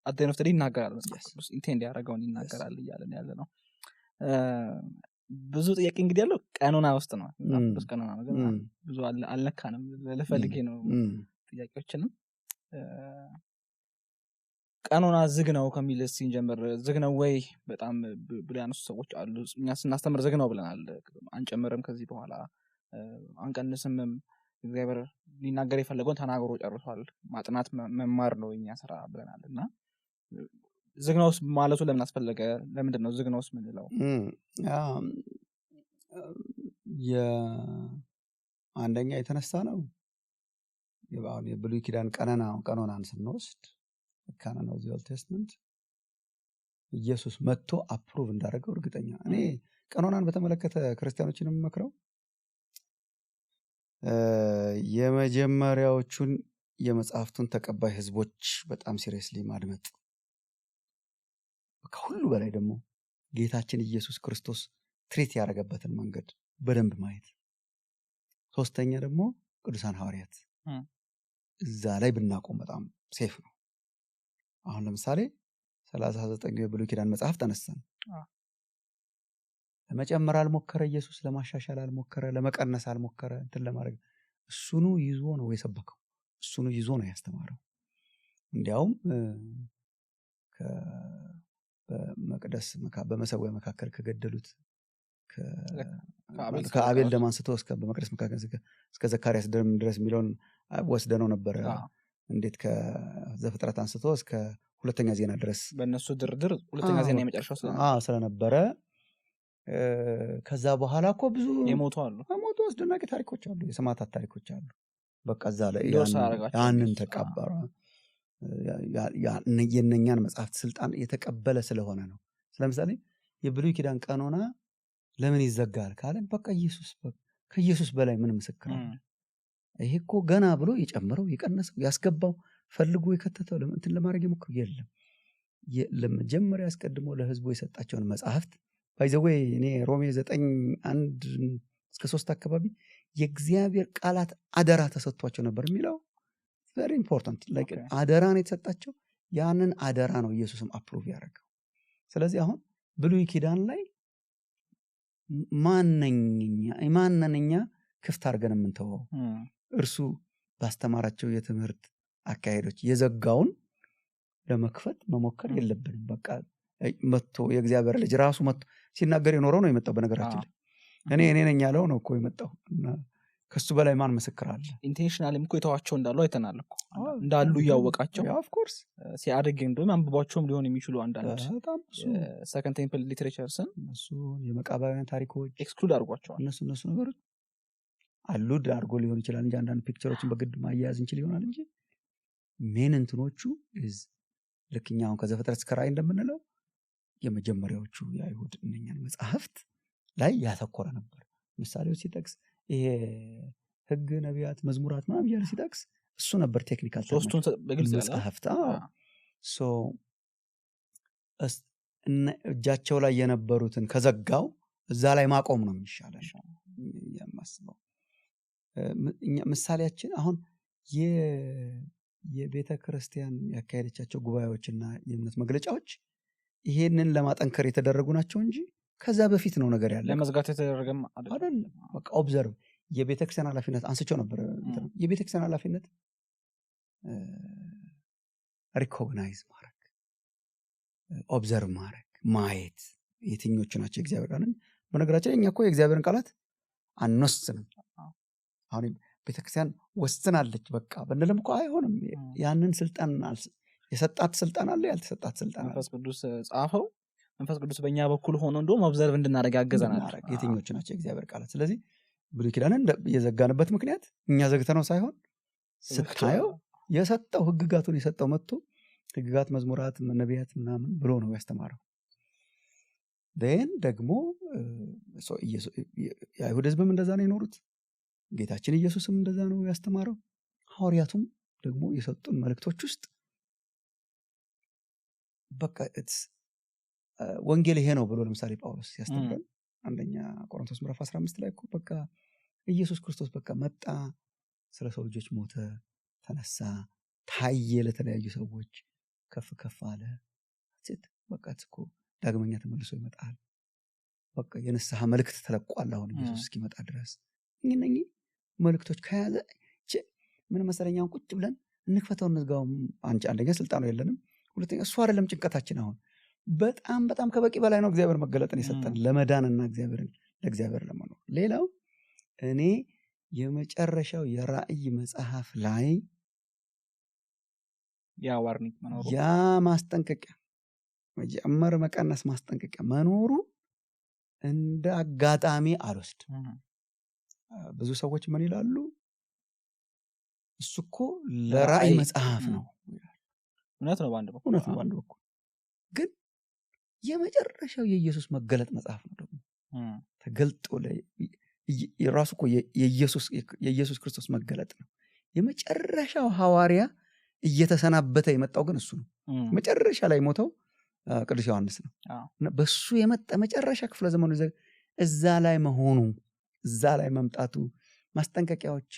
አደነፍ ተዲ ይናገራል። መጽሐፍ ቅዱስ ኢንቴንድ ያደረገውን ይናገራል እያለን ያለ ነው። ብዙ ጥያቄ እንግዲህ ያለው ቀኖና ውስጥ ነው። መጽሐፍ ቅዱስ ቀኖና ነው ግን ብዙ አልነካንም። ለፈልጌ ነው ጥያቄዎችንም ቀኖና ዝግ ነው ከሚል ሲንጀምር ዝግ ነው ወይ በጣም ብሎ ያነሱ ሰዎች አሉ። እኛ ስናስተምር ዝግ ነው ብለናል። አንጨምርም ከዚህ በኋላ አንቀንስምም። እግዚአብሔር ሊናገር የፈለገውን ተናግሮ ጨርሷል። ማጥናት መማር ነው የኛ ስራ ብለናል። እና ዝግ ነው ማለቱ ለምን አስፈለገ? ለምንድን ነው ዝግ ነው ምንለው? አንደኛ የተነሳ ነው የብሉይ ኪዳን ቀኖናን ስንወስድ ካናን ኦፍ ዘ ኦልድ ቴስትመንት ኢየሱስ መጥቶ አፕሩቭ እንዳደረገው እርግጠኛ እኔ ቀኖናን በተመለከተ ክርስቲያኖችንም መክረው የመጀመሪያዎቹን የመጽሐፍቱን ተቀባይ ህዝቦች በጣም ሲሪየስሊ ማድመጥ፣ ከሁሉ በላይ ደግሞ ጌታችን ኢየሱስ ክርስቶስ ትሪት ያደረገበትን መንገድ በደንብ ማየት፣ ሶስተኛ ደግሞ ቅዱሳን ሐዋርያት እዛ ላይ ብናቆም በጣም ሴፍ ነው። አሁን ለምሳሌ 39 የብሉይ ኪዳን መጽሐፍ ተነሳን። ለመጨመር አልሞከረ ኢየሱስ፣ ለማሻሻል አልሞከረ፣ ለመቀነስ አልሞከረ፣ እንትን ለማድረግ እሱኑ ይዞ ነው የሰበከው፣ እሱኑ ይዞ ነው ያስተማረው። እንዲያውም በመቅደስ በመሰዊያ መካከል ከገደሉት ከአቤል ደም አንስቶ በመቅደስ መካከል እስከ ዘካርያስ ደም ድረስ የሚለውን ወስደነው ነበረ። እንዴት ከዘፍጥረት አንስቶ እስከ ሁለተኛ ዜና ድረስ በእነሱ ድርድር ሁለተኛ ዜና የመጨረሻው ስለነበረ ከዛ በኋላ እኮ ብዙ የሞቱ አስደናቂ ታሪኮች አሉ፣ የሰማዕታት ታሪኮች አሉ። በቃ እዛ ላይ ያንን ተቀበረ። የነኛን መጽሐፍት ስልጣን የተቀበለ ስለሆነ ነው። ስለምሳሌ የብሉይ ኪዳን ቀኖና ለምን ይዘጋል ካለን በቃ ከኢየሱስ በላይ ምን ምስክር አለ? ይሄ እኮ ገና ብሎ የጨመረው የቀነሰው ያስገባው ፈልጎ የከተተው እንትን ለማድረግ የሞከረው የለም። ለመጀመሪያ አስቀድሞ ለህዝቡ የሰጣቸውን መጽሐፍት ባይዘዌ እኔ ሮሜ 9:1-3 አካባቢ የእግዚአብሔር ቃላት አደራ ተሰጥቷቸው ነበር የሚለው very important like አደራ ነው የተሰጣቸው። ያንን አደራ ነው ኢየሱስም አፕሩቭ ያደረገው። ስለዚህ አሁን ብሉይ ኪዳን ላይ ማንነኛ ክፍት አድርገን የምንተወው እርሱ ባስተማራቸው የትምህርት አካሄዶች የዘጋውን ለመክፈት መሞከር የለብንም። በቃ መጥቶ የእግዚአብሔር ልጅ ራሱ መጥቶ ሲናገር የኖረው ነው የመጣው። በነገራችን ላይ እኔ ነኝ ያለው ነው እኮ የመጣው እና ከሱ በላይ ማን ምስክር አለ? ኢንቴንሽናልም እኮ የተዋቸው እንዳሉ አይተናል እኮ እንዳሉ እያወቃቸው ኦፍ ኮርስ ሲያድግ እንደውም አንብቧቸውም ሊሆን የሚችሉ አንዳንድ ሰከንድ ቴምፕል ሊትሬቸርስን እሱ የመቃብያን ታሪኮች ኤክስክሉድ አድርጓቸዋል። እነሱ ነገሮች አሉድ አድርጎ ሊሆን ይችላል እንጂ አንዳንድ ፒክቸሮችን በግድ ማያያዝ እንችል ይሆናል እንጂ ሜን እንትኖቹ ልክኛ አሁን ከዘፍጥረት እስከ ራዕይ እንደምንለው የመጀመሪያዎቹ የአይሁድ እነኛን መጽሐፍት ላይ ያተኮረ ነበር። ምሳሌዎች ሲጠቅስ ይሄ ህግ፣ ነቢያት፣ መዝሙራት ምናምን እያለ ሲጠቅስ እሱ ነበር ቴክኒካል ሶስቱን በግልጽ መጽሐፍት። እጃቸው ላይ የነበሩትን ከዘጋው እዛ ላይ ማቆም ነው የሚሻለው የማስበው። ምሳሌያችን አሁን የቤተ ክርስቲያን ያካሄደቻቸው ጉባኤዎችና የእምነት መግለጫዎች ይሄንን ለማጠንከር የተደረጉ ናቸው እንጂ ከዛ በፊት ነው ነገር ያለ ለመዝጋት የተደረገም አይደለም። በቃ ኦብዘርቭ የቤተክርስቲያን ኃላፊነት አንስቸው ነበር። የቤተክርስቲያን ኃላፊነት ሪኮግናይዝ ማድረግ፣ ኦብዘርቭ ማድረግ፣ ማየት የትኞቹ ናቸው እግዚአብሔር ቃልን። በነገራችን እኛ እኮ የእግዚአብሔርን ቃላት አንወስንም። አሁን ቤተክርስቲያን ወስናለች በቃ በእንልም እኮ አይሆንም። ያንን ስልጣን የሰጣት ስልጣን አለ፣ ያልተሰጣት ስልጣን አለ። መንፈስ ቅዱስ ጻፈው። መንፈስ ቅዱስ በእኛ በኩል ሆኖ እንደውም ኦብዘርቭ እንድናደርግ ያገዘናል። የትኞቹ ናቸው የእግዚአብሔር ቃላት። ስለዚህ ብሉይ ኪዳንን የዘጋንበት ምክንያት እኛ ዘግተነው ሳይሆን ስታየው የሰጠው ህግጋቱን የሰጠው መጥቶ ህግጋት፣ መዝሙራት፣ ነቢያት ምናምን ብሎ ነው ያስተማረው። ደን ደግሞ የአይሁድ ህዝብም እንደዛ ነው የኖሩት። ጌታችን ኢየሱስም እንደዛ ነው ያስተማረው። ሐዋርያቱም ደግሞ የሰጡን መልእክቶች ውስጥ በቃ ወንጌል ይሄ ነው ብሎ ለምሳሌ ጳውሎስ ያስተምራል። አንደኛ ቆሮንቶስ ምዕራፍ 15 ላይ እኮ በቃ ኢየሱስ ክርስቶስ በቃ መጣ፣ ስለ ሰው ልጆች ሞተ፣ ተነሳ፣ ታየ ለተለያዩ ሰዎች፣ ከፍ ከፍ አለ። በቃ እኮ ዳግመኛ ተመልሶ ይመጣል። በቃ የንስሐ መልእክት ተለቋል አሁን ኢየሱስ እስኪመጣ ድረስ። እነኚህ መልእክቶች ከያዘ ምን መሰለኛው ቁጭ ብለን እንክፈተው እንዝጋው። አንደኛ ስልጣኑ የለንም፣ ሁለተኛ እሱ አይደለም ጭንቀታችን። አሁን በጣም በጣም ከበቂ በላይ ነው እግዚአብሔር መገለጥን የሰጠን ለመዳንና ለእግዚአብሔር ለመኖር። ሌላው እኔ የመጨረሻው የራእይ መጽሐፍ ላይ ያ ማስጠንቀቂያ መጀመር መቀነስ ማስጠንቀቂያ መኖሩ እንደ አጋጣሚ አልወስድ። ብዙ ሰዎች ምን ይላሉ? እሱ እኮ ለራእይ መጽሐፍ ነው። እውነት ነው በአንድ በኩል ግን የመጨረሻው የኢየሱስ መገለጥ መጽሐፍ ነው። ደግሞ ተገልጦ ራሱ እኮ የኢየሱስ ክርስቶስ መገለጥ ነው። የመጨረሻው ሐዋርያ እየተሰናበተ የመጣው ግን እሱ ነው። መጨረሻ ላይ ሞተው ቅዱስ ዮሐንስ ነው። በሱ የመጣ መጨረሻ ክፍለ ዘመኑ እዛ ላይ መሆኑ፣ እዛ ላይ መምጣቱ ማስጠንቀቂያዎች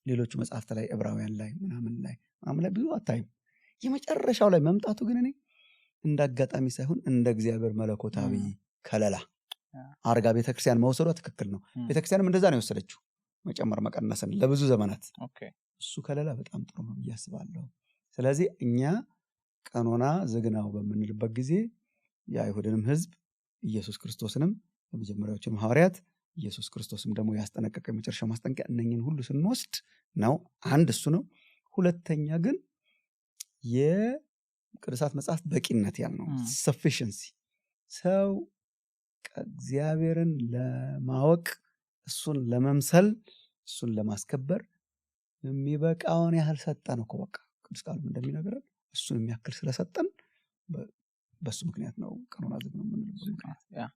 ሌሎቹ መጽሐፍት ላይ ዕብራውያን ላይ ምናምን ላይ ብዙ አታይም። የመጨረሻው ላይ መምጣቱ ግን እኔ እንደ አጋጣሚ ሳይሆን እንደ እግዚአብሔር መለኮታዊ ከለላ አርጋ ቤተክርስቲያን መውሰዷ ትክክል ነው። ቤተክርስቲያንም እንደዛ ነው የወሰደችው፣ መጨመር መቀነስን ለብዙ ዘመናት። እሱ ከለላ በጣም ጥሩ ነው ብዬ አስባለሁ። ስለዚህ እኛ ቀኖና ዝግናው በምንልበት ጊዜ የአይሁድንም ህዝብ ኢየሱስ ክርስቶስንም የመጀመሪያዎቹንም ሐዋርያት ኢየሱስ ክርስቶስም ደግሞ ያስጠነቀቀ የመጨረሻው ማስጠንቀቂያ እነኝን ሁሉ ስንወስድ ነው። አንድ እሱ ነው። ሁለተኛ ግን የቅዱሳት መጽሐፍት በቂነት ያልነው ሰፊሽንሲ፣ ሰው እግዚአብሔርን ለማወቅ እሱን ለመምሰል እሱን ለማስከበር የሚበቃውን ያህል ሰጠን እኮ። በቃ ቅዱስ ቃሉም እንደሚነግረን እሱን የሚያክል ስለሰጠን በሱ ምክንያት ነው ቀኖና ዝግ ነው የምንለው።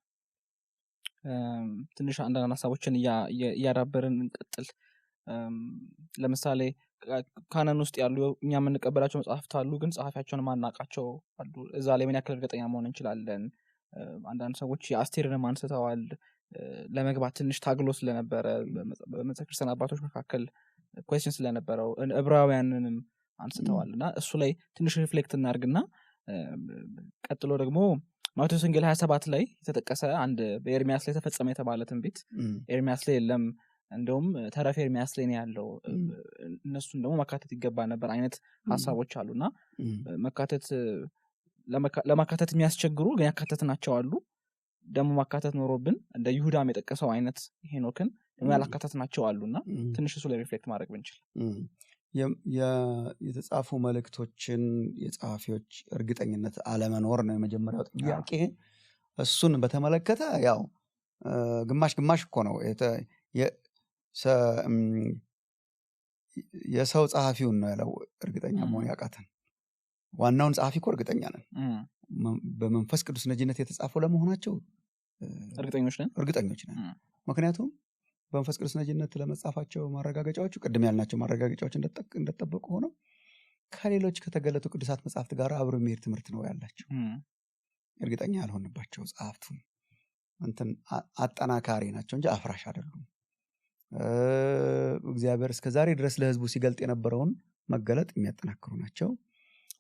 ትንሽ አንዳንድ ሀሳቦችን እያዳበርን እንቀጥል። ለምሳሌ ካነን ውስጥ ያሉ እኛ የምንቀበላቸው መጽሐፍት አሉ፣ ግን ጸሐፊያቸውን ማናቃቸው አሉ። እዛ ላይ ምን ያክል እርግጠኛ መሆን እንችላለን? አንዳንድ ሰዎች የአስቴርንም አንስተዋል። ለመግባት ትንሽ ታግሎ ስለነበረ በቤተክርስቲያን አባቶች መካከል ኩዌስችን ስለነበረው ዕብራውያንንም አንስተዋል። እና እሱ ላይ ትንሽ ሪፍሌክት እናርግና ቀጥሎ ደግሞ ማቴዎስ ወንጌል 27 ላይ የተጠቀሰ አንድ በኤርሚያስ ላይ ተፈጸመ የተባለ ትንቢት ኤርሚያስ ላይ የለም፣ እንደውም ተረፈ ኤርሚያስ ላይ ነው ያለው፣ እነሱን ደግሞ መካተት ይገባ ነበር አይነት ሀሳቦች አሉና ለማካተት የሚያስቸግሩ ግን ያካተትናቸው አሉ። ደግሞ ማካተት ኖሮብን እንደ ይሁዳም የጠቀሰው አይነት ሄኖክን ያላካተትናቸው አሉና ትንሽ እሱ ላይ ሪፍሌክት ማድረግ ብንችል። የተጻፉ መልእክቶችን የጸሐፊዎች እርግጠኝነት አለመኖር ነው የመጀመሪያው ጥያቄ። እሱን በተመለከተ ያው ግማሽ ግማሽ እኮ ነው። የሰው ጸሐፊውን ነው ያለው እርግጠኛ መሆን ያቃተን። ዋናውን ጸሐፊ እኮ እርግጠኛ ነን። በመንፈስ ቅዱስ ነጂነት የተጻፈው ለመሆናቸው እርግጠኞች ነን። ምክንያቱም በመንፈስ ቅዱስ ነጂነት ለመጻፋቸው ማረጋገጫዎቹ ቅድም ያልናቸው ማረጋገጫዎች እንደተጠበቁ ሆነው ከሌሎች ከተገለጡ ቅዱሳት መጽሐፍት ጋር አብሮ የሚሄድ ትምህርት ነው ያላቸው። እርግጠኛ ያልሆንባቸው ጸሐፍቱ አጠናካሪ ናቸው እንጂ አፍራሽ አይደሉም። እግዚአብሔር እስከዛሬ ድረስ ለሕዝቡ ሲገልጥ የነበረውን መገለጥ የሚያጠናክሩ ናቸው።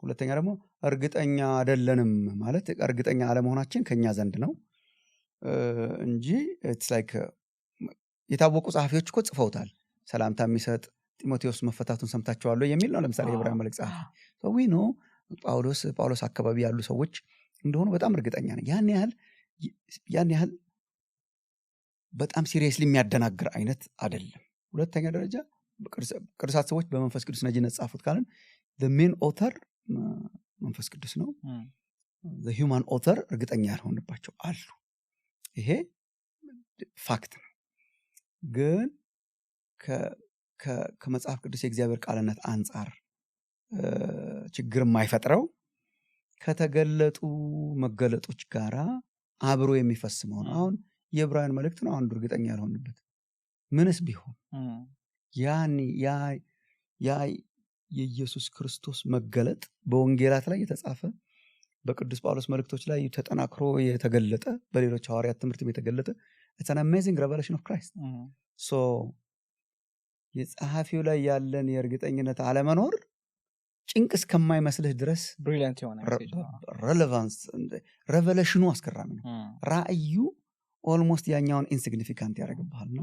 ሁለተኛ ደግሞ እርግጠኛ አይደለንም ማለት እርግጠኛ አለመሆናችን ከኛ ዘንድ ነው እንጂ ኢትስ ላይክ የታወቁ ጸሐፊዎች እኮ ጽፈውታል። ሰላምታ የሚሰጥ ጢሞቴዎስ መፈታቱን ሰምታችኋል የሚል ነው ለምሳሌ የዕብራውያን መልእክት ጸሐፊ ዊ ነው ጳውሎስ አካባቢ ያሉ ሰዎች እንደሆኑ በጣም እርግጠኛ ነኝ። ያን ያህል በጣም ሲሪየስሊ የሚያደናግር አይነት አይደለም። ሁለተኛ ደረጃ ቅዱሳት ሰዎች በመንፈስ ቅዱስ ነጂነት ጻፉት ካልን the main author መንፈስ ቅዱስ ነው። the human author እርግጠኛ ያልሆንባቸው አሉ። ይሄ ፋክት ነው። ግን ከመጽሐፍ ቅዱስ የእግዚአብሔር ቃልነት አንጻር ችግር የማይፈጥረው ከተገለጡ መገለጦች ጋራ አብሮ የሚፈስ መሆኑ። አሁን የዕብራውያን መልእክት ነው አንዱ እርግጠኛ ያልሆንበት ምንስ ቢሆን ያ የኢየሱስ ክርስቶስ መገለጥ በወንጌላት ላይ የተጻፈ በቅዱስ ጳውሎስ መልእክቶች ላይ ተጠናክሮ የተገለጠ በሌሎች ሐዋርያት ትምህርት የተገለጠ it's an amazing revelation of Christ so የጸሐፊው ላይ ያለን የእርግጠኝነት አለመኖር ጭንቅ እስከማይመስልህ ድረስ ብሪሊያንት የሆነ ሬሌቫንስ ሬቨሌሽኑ አስገራሚ ነው። ራእዩ ኦልሞስት ያኛውን ኢንሲግኒፊካንት ያደርግብሃልና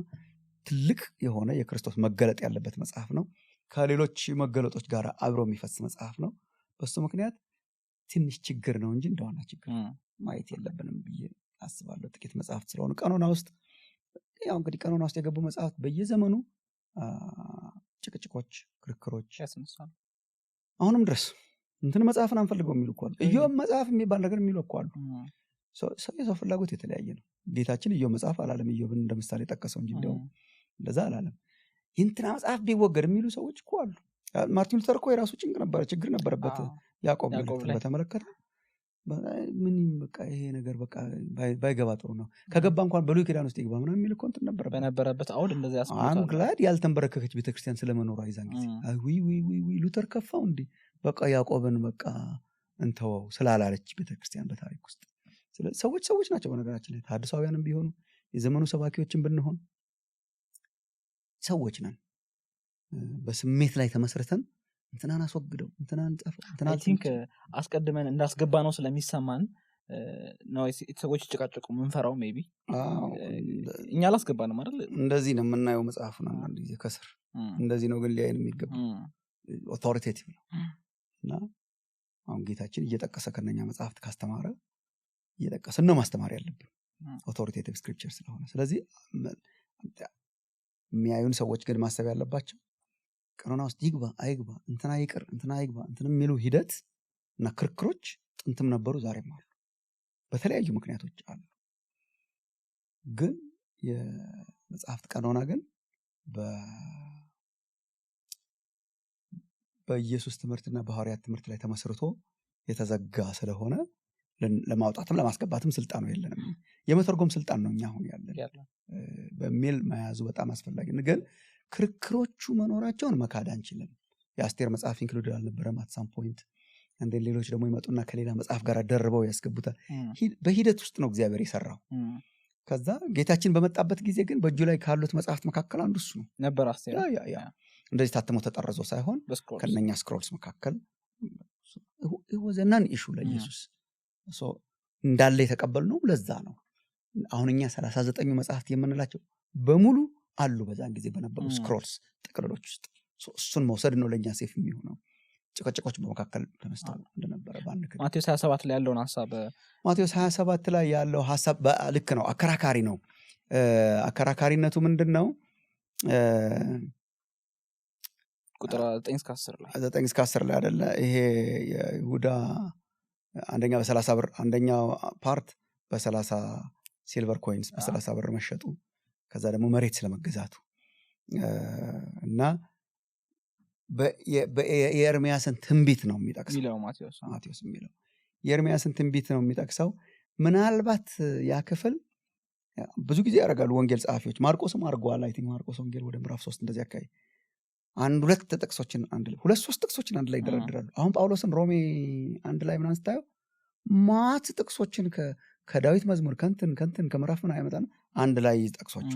ትልቅ የሆነ የክርስቶስ መገለጥ ያለበት መጽሐፍ ነው። ከሌሎች መገለጦች ጋር አብሮ የሚፈስ መጽሐፍ ነው። በሱ ምክንያት ትንሽ ችግር ነው እንጂ እንደሆነ ችግር ማየት የለብንም ብዬ አስባለሁ። ጥቂት መጽሐፍት ስለሆኑ ቀኖና ውስጥ ያው እንግዲህ ቀኖና ውስጥ የገቡ መጽሐፍት በየዘመኑ ጭቅጭቆች፣ ክርክሮች ያስነሳሉ። አሁንም ድረስ እንትን መጽሐፍን አንፈልገው የሚሉ እኮ አሉ። ኢዮብ መጽሐፍ የሚባል ነገር የሚሉ እኮ አሉ። ሰው ፍላጎት የተለያየ ነው። ጌታችን ኢዮብ መጽሐፍ አላለም። ኢዮብን እንደምሳሌ ጠቀሰው እንጂ እንደው እንደዛ አላለም። እንትና መጽሐፍ ቢወገድ የሚሉ ሰዎች እኮ አሉ። ማርቲን ሉተር እኮ የራሱ ችግር ነበረበት ያዕቆብ በተመለከተ ምን በቃ ይሄ ነገር በቃ ባይገባ ጥሩ ነው፣ ከገባ እንኳን በሉይ ኪዳን ውስጥ ይገባ ምናምን የሚል ኮንት በነበረበት አውድ እንደዛ ያስቀምጣል። አም ግላድ ያልተንበረከከች ቤተክርስቲያን ስለመኖር አይዛን ጊዜ ሉተር ከፋው እንዴ በቃ ያዕቆብን በቃ እንተወው ስላላለች ቤተክርስቲያን በታሪክ ውስጥ ሰዎች ናቸው። በነገራችን ላይ ሐዲሳውያንም ቢሆኑ የዘመኑ ሰባኪዎችን ብንሆን ሰዎች ነን። በስሜት ላይ ተመስርተን እንትናን አስወግደው እንትናን ጻፈው እንትናን አይ ቲንክ አስቀድመን እንዳስገባ ነው ስለሚሰማን ነው ሰዎች ይጨቃጨቁ ምንፈራው ሜቢ እኛ አላስገባንም አይደል? እንደዚህ ነው የምናየው መጽሐፉን አንዳንድ ጊዜ ከስር እንደዚህ ነው ግን ሊያይን የሚገባው ኦቶሪቴቲቭ ነው። እና አሁን ጌታችን እየጠቀሰ ከነኛ መጽሐፍት ካስተማረ እየጠቀሰ ነው ማስተማር ያለብን ኦቶሪቴቲቭ ስክሪፕቸር ስለሆነ። ስለዚህ የሚያዩን ሰዎች ግን ማሰብ ያለባቸው ቀኖና ውስጥ ይግባ አይግባ እንትና ይቅር እንትና ይግባ እንትና የሚሉ ሂደት እና ክርክሮች ጥንትም ነበሩ፣ ዛሬም አሉ፣ በተለያዩ ምክንያቶች አሉ። ግን የመጽሐፍት ቀኖና ግን በኢየሱስ ትምህርትና በሐዋርያት ትምህርት ላይ ተመስርቶ የተዘጋ ስለሆነ ለማውጣትም ለማስገባትም ስልጣኑ የለንም። የመተርጎም ስልጣን ነው እኛ አሁን ያለን በሚል መያዙ በጣም አስፈላጊ ነው። ግን ክርክሮቹ መኖራቸውን መካድ አንችልም። የአስቴር መጽሐፍ ኢንክሉድድ አልነበረም አት ሳም ፖይንት። እንደ ሌሎች ደግሞ ይመጡና ከሌላ መጽሐፍ ጋር ደርበው ያስገቡታል። በሂደት ውስጥ ነው እግዚአብሔር የሰራው። ከዛ ጌታችን በመጣበት ጊዜ ግን በእጁ ላይ ካሉት መጽሐፍት መካከል አንዱ እሱ ነው ነበር። አስቴር እንደዚህ ታትሞ ተጠርዞ ሳይሆን ከነኛ ስክሮልስ መካከል ወዘናን ኢሹ ለኢየሱስ እንዳለ የተቀበልነው ለዛ ነው። አሁን እኛ 39 መጽሐፍት የምንላቸው በሙሉ አሉ በዛን ጊዜ በነበሩ ስክሮልስ ጥቅልሎች ውስጥ። እሱን መውሰድ ነው ለኛ ሴፍ የሚሆነው። ጭቅጭቆች በመካከል ተነስተው እንደነበረ ባንከ ማቴዎስ 27 ላይ ያለውን ሐሳብ ማቴዎስ 27 ላይ ያለው ሐሳብ ልክ ነው፣ አከራካሪ ነው። አከራካሪነቱ ምንድነው? ቁጥር 9-10 ላይ 9-10 ላይ አይደለ? ይሄ የይሁዳ አንደኛ በ30 ብር አንደኛው ፓርት በ30 ሲልቨር ኮይንስ በ30 ብር መሸጡ፣ ከዛ ደግሞ መሬት ስለመገዛቱ እና የኤርሚያስን ትንቢት ነው የሚጠቅሰው ማቴዎስ የሚለው የኤርሚያስን ትንቢት ነው የሚጠቅሰው። ምናልባት ያ ክፍል ብዙ ጊዜ ያደርጋሉ ወንጌል ጸሐፊዎች፣ ማርቆስም አድርገዋል። አይ ቲንክ ማርቆስ ወንጌል ወደ ምዕራፍ 3 እንደዚህ አካባቢ ሁለት ጥቅሶችን አንድ ላይ 3 ጥቅሶችን አንድ ላይ ይደረድራሉ። አሁን ጳውሎስን ሮሜ 1 ላይ ምናምን ስታየው ማት ጥቅሶችን ከዳዊት መዝሙር ከንትን ከምዕራፍ ምን አይመጣ ነው አንድ ላይ ጥቅሶች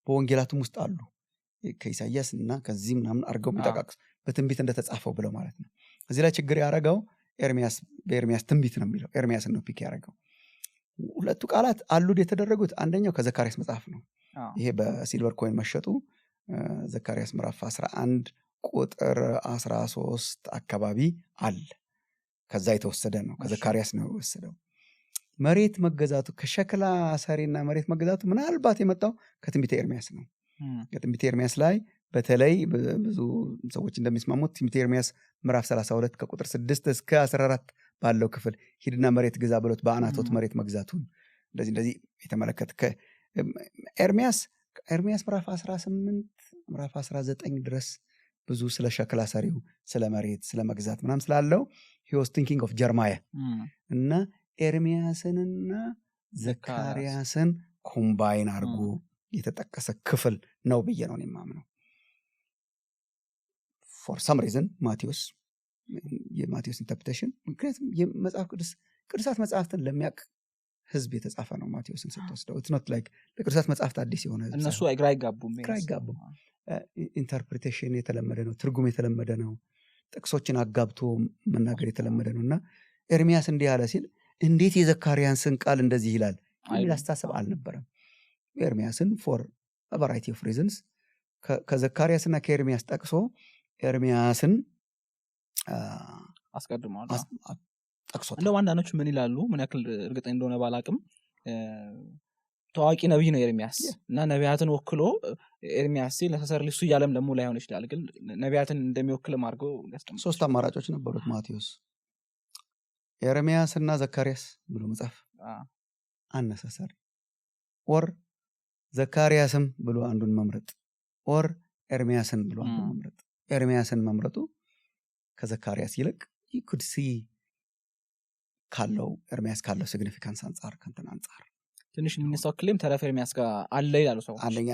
በወንጌላቱም ውስጥ አሉ። ከኢሳይያስ እና ከዚህ ምናምን አድርገው የሚጠቃቅስ በትንቢት እንደተጻፈው ብለው ማለት ነው። እዚህ ላይ ችግር ያደረገው በኤርሚያስ ትንቢት ነው የሚለው ኤርሚያስን ነው ፒክ ያደረገው። ሁለቱ ቃላት አሉድ የተደረጉት አንደኛው ከዘካርያስ መጽሐፍ ነው። ይሄ በሲልቨር ኮይን መሸጡ ዘካርያስ ምዕራፍ 11 ቁጥር 13 አካባቢ አለ። ከዛ የተወሰደ ነው፣ ከዘካርያስ ነው የወሰደው። መሬት መገዛቱ ከሸክላ ሰሪና መሬት መገዛቱ ምናልባት የመጣው ከትንቢተ ኤርሚያስ ነው። ከትንቢተ ኤርሚያስ ላይ በተለይ ብዙ ሰዎች እንደሚስማሙት ትንቢተ ኤርሚያስ ምዕራፍ 32 ከቁጥር 6 እስከ 14 ባለው ክፍል ሂድና መሬት ግዛ ብሎት በአናቶት መሬት መግዛቱን እንደዚህ የተመለከተ ኤርሚያስ ምዕራፍ 18 ምዕራፍ 19 ድረስ ብዙ ስለ ሸክላ ሰሪው ስለ መሬት ስለ መግዛት ምናምን ስላለው he was thinking of Jeremiah እና ኤርሚያስንና ዘካርያስን ኮምባይን አድርጎ የተጠቀሰ ክፍል ነው ብዬ ነው የማምነው። for some reason የማቴዎስ ኢንተርፕሬቴሽን ምክንያቱም የመጽሐፍ ቅዱሳት መጽሐፍትን ለሚያውቅ ህዝብ የተጻፈ ነው። ማቴዎስን ስትወስደው it's not like ለቅዱሳት መጽሐፍት አዲስ የሆነ ህዝብ እነሱ ግራ አይጋቡም። ኢንተርፕሬቴሽን የተለመደ ነው፣ ትርጉም የተለመደ ነው፣ ጥቅሶችን አጋብቶ መናገር የተለመደ ነውና ኤርሚያስ እንዲህ አለ ሲል እንዴት የዘካርያስን ቃል እንደዚህ ይላል የሚል አስተሳሰብ አልነበረም። ኤርሚያስን for a variety of reasons ከዘካርያስና ከኤርሚያስ ጠቅሶ ኤርሚያስን አስቀድሟል ጠቅሶታል። እንደው አንዳንዶቹ ምን ይላሉ ምን ያክል እርግጠኛ እንደሆነ ባላቅም ታዋቂ ነብይ ነው ኤርሚያስ እና ነቢያትን ወክሎ ኤርሚያስ ሲል necessarily እሱ ያለም ደግሞ ላይሆን ይችላል፣ ግን ነቢያትን እንደሚወክልም አድርገው ያስቀምጣል። ሶስት አማራጮች ነበሩት ማቴዎስ፣ ኤርሚያስ እና ዘካርያስ ብሎ መጻፍ unnecessary or ዘካርያስም ብሎ አንዱን መምረጥ or ኤርሚያስን ብሎ አንዱን መምረጥ። ኤርሚያስን መምረጡ ከዘካርያስ ይልቅ you could see ካለው ኤርሚያስ ካለው ሲግኒፊካንስ አንፃር ከንተን አንፃር ትንሽ የሚነሳው ክሌም ተረፈ ኤርሚያስ ጋር አለ ይላሉ ሰዎች። አንደኛ